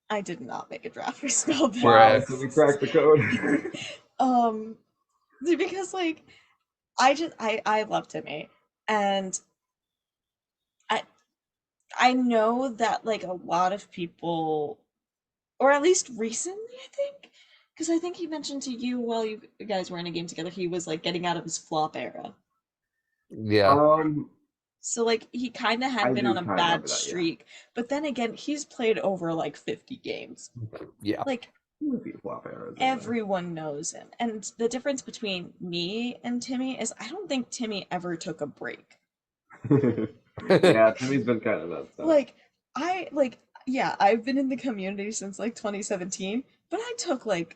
I did not make a draft for Spellbound. Wow, Right. so we cracked the code. Um, because like I love Timmy, and I I know that like a lot of people, or at least recently, I think, because I think he mentioned to you while you guys were in a game together, he was like getting out of his flop era. Yeah. So like he kind of I had been do on a kinda bad remember that, yeah. streak, but then again, he's played over like 50 games. Yeah. Like Would be flop errors in there. everyone knows him. And the difference between me and Timmy is I don't think Timmy ever took a break. Yeah, Timmy's been kind of messed up. Like yeah, I've been in the community since like 2017, but I took like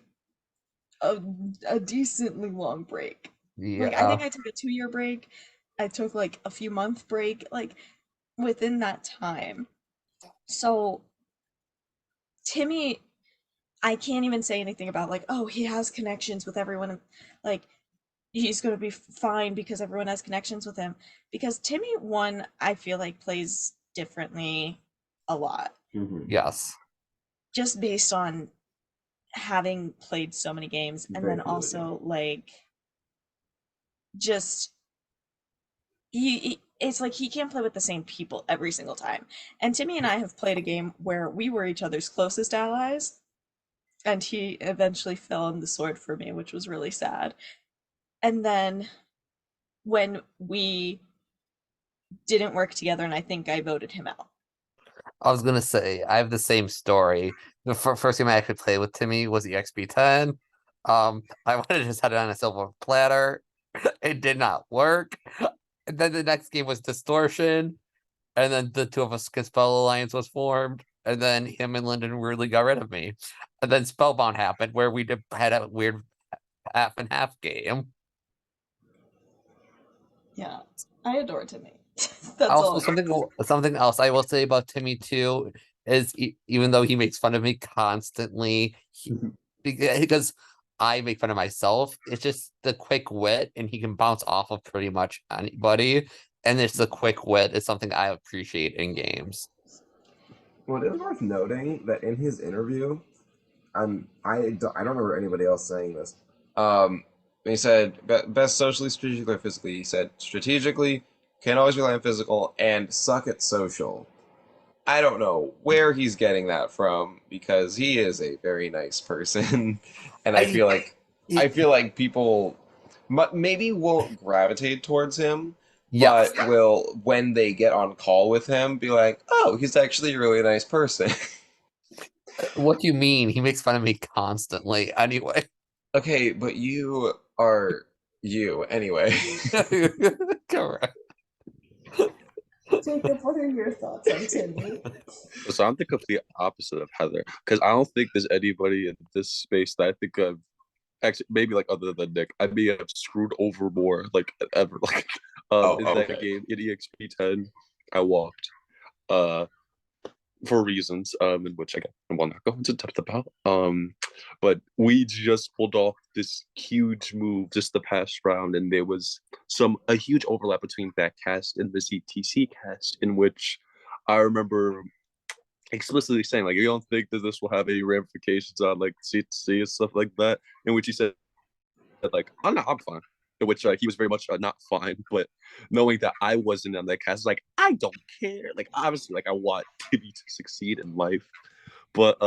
a decently long break. Like I think Yeah. I took a 2-year break. I took like a few month break like within that time. So Timmy, I can't even say anything about like, oh, he has connections with everyone, like he's going to be fine because everyone has connections with him. Because Timmy, one, I feel like plays differently a lot, Mhm. Yes. just based on having played so many games, and Very then fluid, also like just it's like he can't play with the same people every single time. And Timmy and I have played a game where we were each other's closest allies, and he eventually fell on the sword for me, which was really sad. And then when we didn't work together, and I think I voted him out. I was gonna say I have the same story. The first game I actually played with Timmy was EXP10. I wanted to just had it on a silver platter. It did not work. And then the next game was Distortion, and then the two of us Spell Alliance was formed, and then him and Lyndon really got rid of me. And then Spellbound happened, where we had a weird half and half game. Yeah, I adore Timmy. That's Also, all. something else I will say about Timmy too is even though he makes fun of me constantly, because I make fun of myself, it's just the quick wit, and he can bounce off of pretty much anybody. And it's the quick wit is something I appreciate in games. Well, it is worth noting that in his interview, I don't remember anybody else saying this. He said best socially, strategically, or physically. He said strategically, can't always rely on physical, and suck at social. I don't know where he's getting that from because he is a very nice person, and I feel like people maybe won't gravitate towards him, Yes. but will when they get on call with him be like, oh, he's actually a really nice person. What do you mean? He makes fun of me constantly. Anyway. Okay, but you are you anyway. Correct. Jacob, what are your thoughts on Timmy? So I'm the complete opposite of Heather because I don't think there's anybody in this space that I think I've actually maybe like other than Nick, I may have screwed over more like ever. Like in that game in EXP10, I walked for reasons in which again I will not go into depth about. But we just pulled off this huge move just the past round, and there was a huge overlap between that cast and the ZTC cast, in which I remember explicitly saying like, you don't think that this will have any ramifications on like ZTC and stuff like that, in which he said that like, oh no, I'm fine. In which he was very much not fine, but knowing that I wasn't on that cast, like I don't care. Like obviously, like I want Timmy to succeed in life, but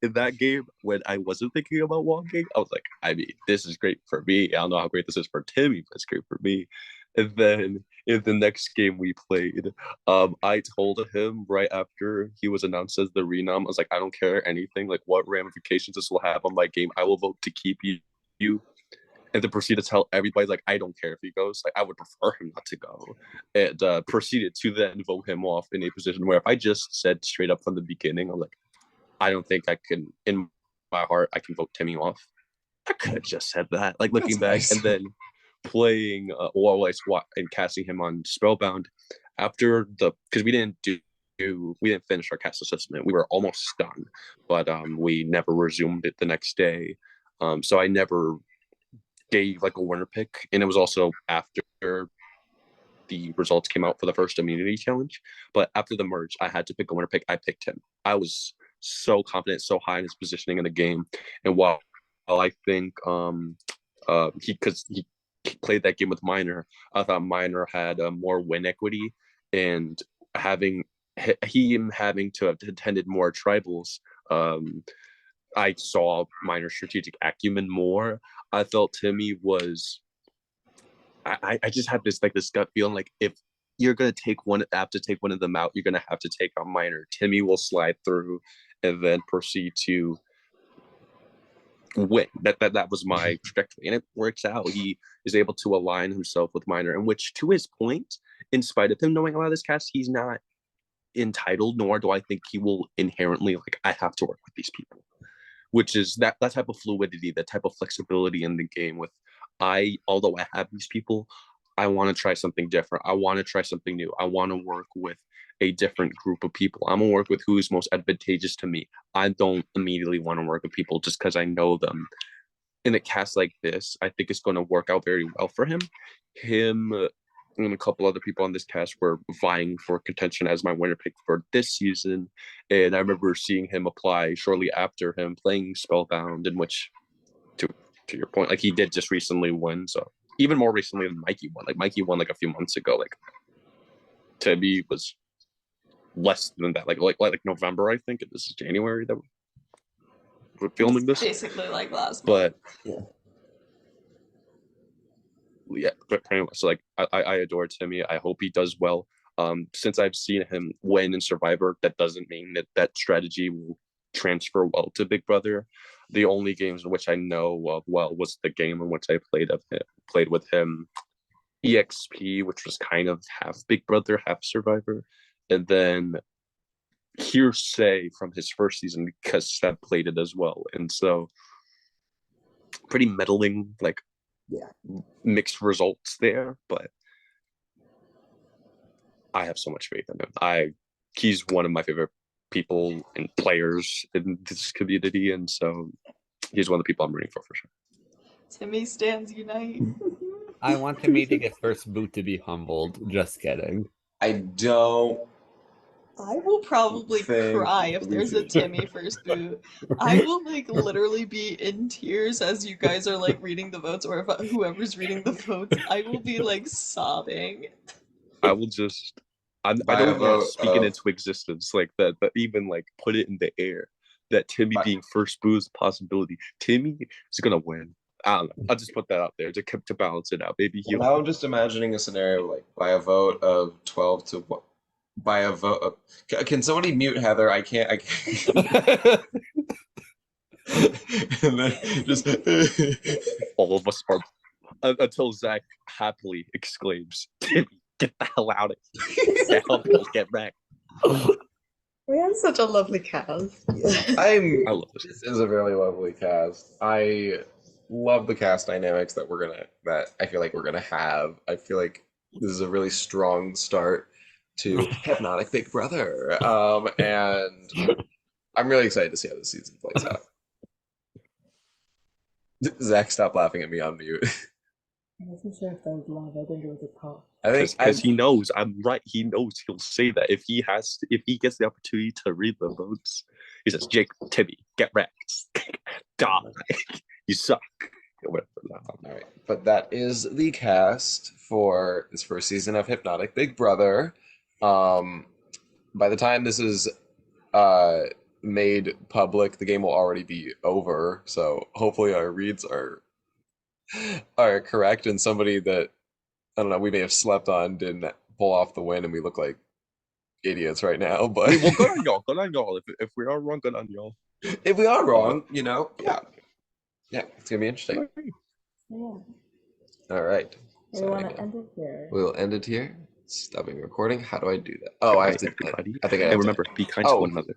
in that game when I wasn't thinking about walking, I was like, I mean, this is great for me. I don't know how great this is for Timmy, but it's great for me. And then in the next game we played, I told him right after he was announced as the renom, I was like, I don't care anything, like what ramifications this will have on my game. I will vote to keep you. And then proceeded to tell everybody, like, I don't care if he goes. Like, I would prefer him not to go. And proceeded to then vote him off in a position where if I just said straight up from the beginning, I'm like, I don't think I can, in my heart, I can vote Timmy off. I could have just said that, like, looking back. Nice. And then playing or and casting him on Spellbound after because we didn't finish our cast assessment. We were almost done, but we never resumed it the next day. So I never gave like a winner pick, and it was also after the results came out for the first immunity challenge. But after the merge, I had to pick a winner pick. I picked him. I was so confident, so high in his positioning in the game, and while I think because he played that game with Miner, I thought Miner had more win equity, and having to have attended more tribals, I saw Miner's strategic acumen more. I felt Timmy was. I just had this gut feeling like if you're gonna have to take one of them out, you're gonna have to take on Miner. Timmy will slide through and then proceed to win. That was my trajectory, and it works out. He is able to align himself with Miner, and which, to his point, in spite of him knowing a lot of this cast, he's not entitled, nor do I think he will inherently I have to work with these people, which is that type of fluidity, that type of flexibility in the game. Although I have these people, I want to try something different. I want to try something new. I want to work with a different group of people. I'm gonna work with who's most advantageous to me. I don't immediately want to work with people just because I know them. In a cast like this, I think it's going to work out very well for him. And a couple other people on this cast were vying for contention as my winner pick for this season. And I remember seeing him apply shortly after him playing Spellbound, in which, to your point, he did just recently win. So even more recently than Mikey won. Mikey won a few months ago. Timmy was less than that. Like November, I think. This is January that we're filming this. Basically last month. But yeah, but pretty much I adore Timmy. I hope he does well. Since I've seen him win in Survivor, that doesn't mean that strategy will transfer well to Big Brother. The only games in which I know of well was the game in which I played with him, EXP, which was kind of half Big Brother, half Survivor, and then Hearsay from his first season because Seb played it as well, and so pretty meddling, mixed results there, but I have so much faith in him. He's one of my favorite people and players in this community, and so he's one of the people I'm rooting for sure. Timmy stands unite. I want Timmy to get first boot to be humbled. Just kidding. I will probably cry if there's a Timmy first boot. I will literally be in tears as you guys are reading the votes, or if whoever's reading the votes, I will be sobbing. I will just I don't want to speak it into existence that even put it in the air that Timmy being first boot is a possibility. Timmy is gonna win. I don't know. I'll just put that out there to balance it out. Maybe he'll. Now I'm just imagining a scenario by a vote of 12 to 1. By a vote. Can somebody mute Heather? I can't. And then just all of us are until Zach happily exclaims, "Timmy, get the hell out of here! Get back!" We have such a lovely cast. I love this. This is a very lovely cast. I love the cast dynamics that I feel like we're gonna have. I feel like this is a really strong start to Hypnotic Big Brother, and I'm really excited to see how this season plays out. Zach, stop laughing at me on mute. I wasn't sure if that was love. I think it was a talk. I think because he knows I'm right. He knows he'll say that if he gets the opportunity to read the votes. He says, "Jake, Timmy, get wrecked, die, you suck." All right, but that is the cast for this first season of Hypnotic Big Brother. By the time this is made public, the game will already be over. So hopefully our reads are correct, and somebody that I don't know we may have slept on didn't pull off the win, and we look like idiots right now. But well, good on y'all. Good on y'all. If we are wrong, good on y'all. If we are wrong, yeah, it's gonna be interesting. Yeah. All right. We want to end it here. We'll end it here. Stopping recording. How do I do that? Oh, I have to. I think I have and remember, be kind to one another.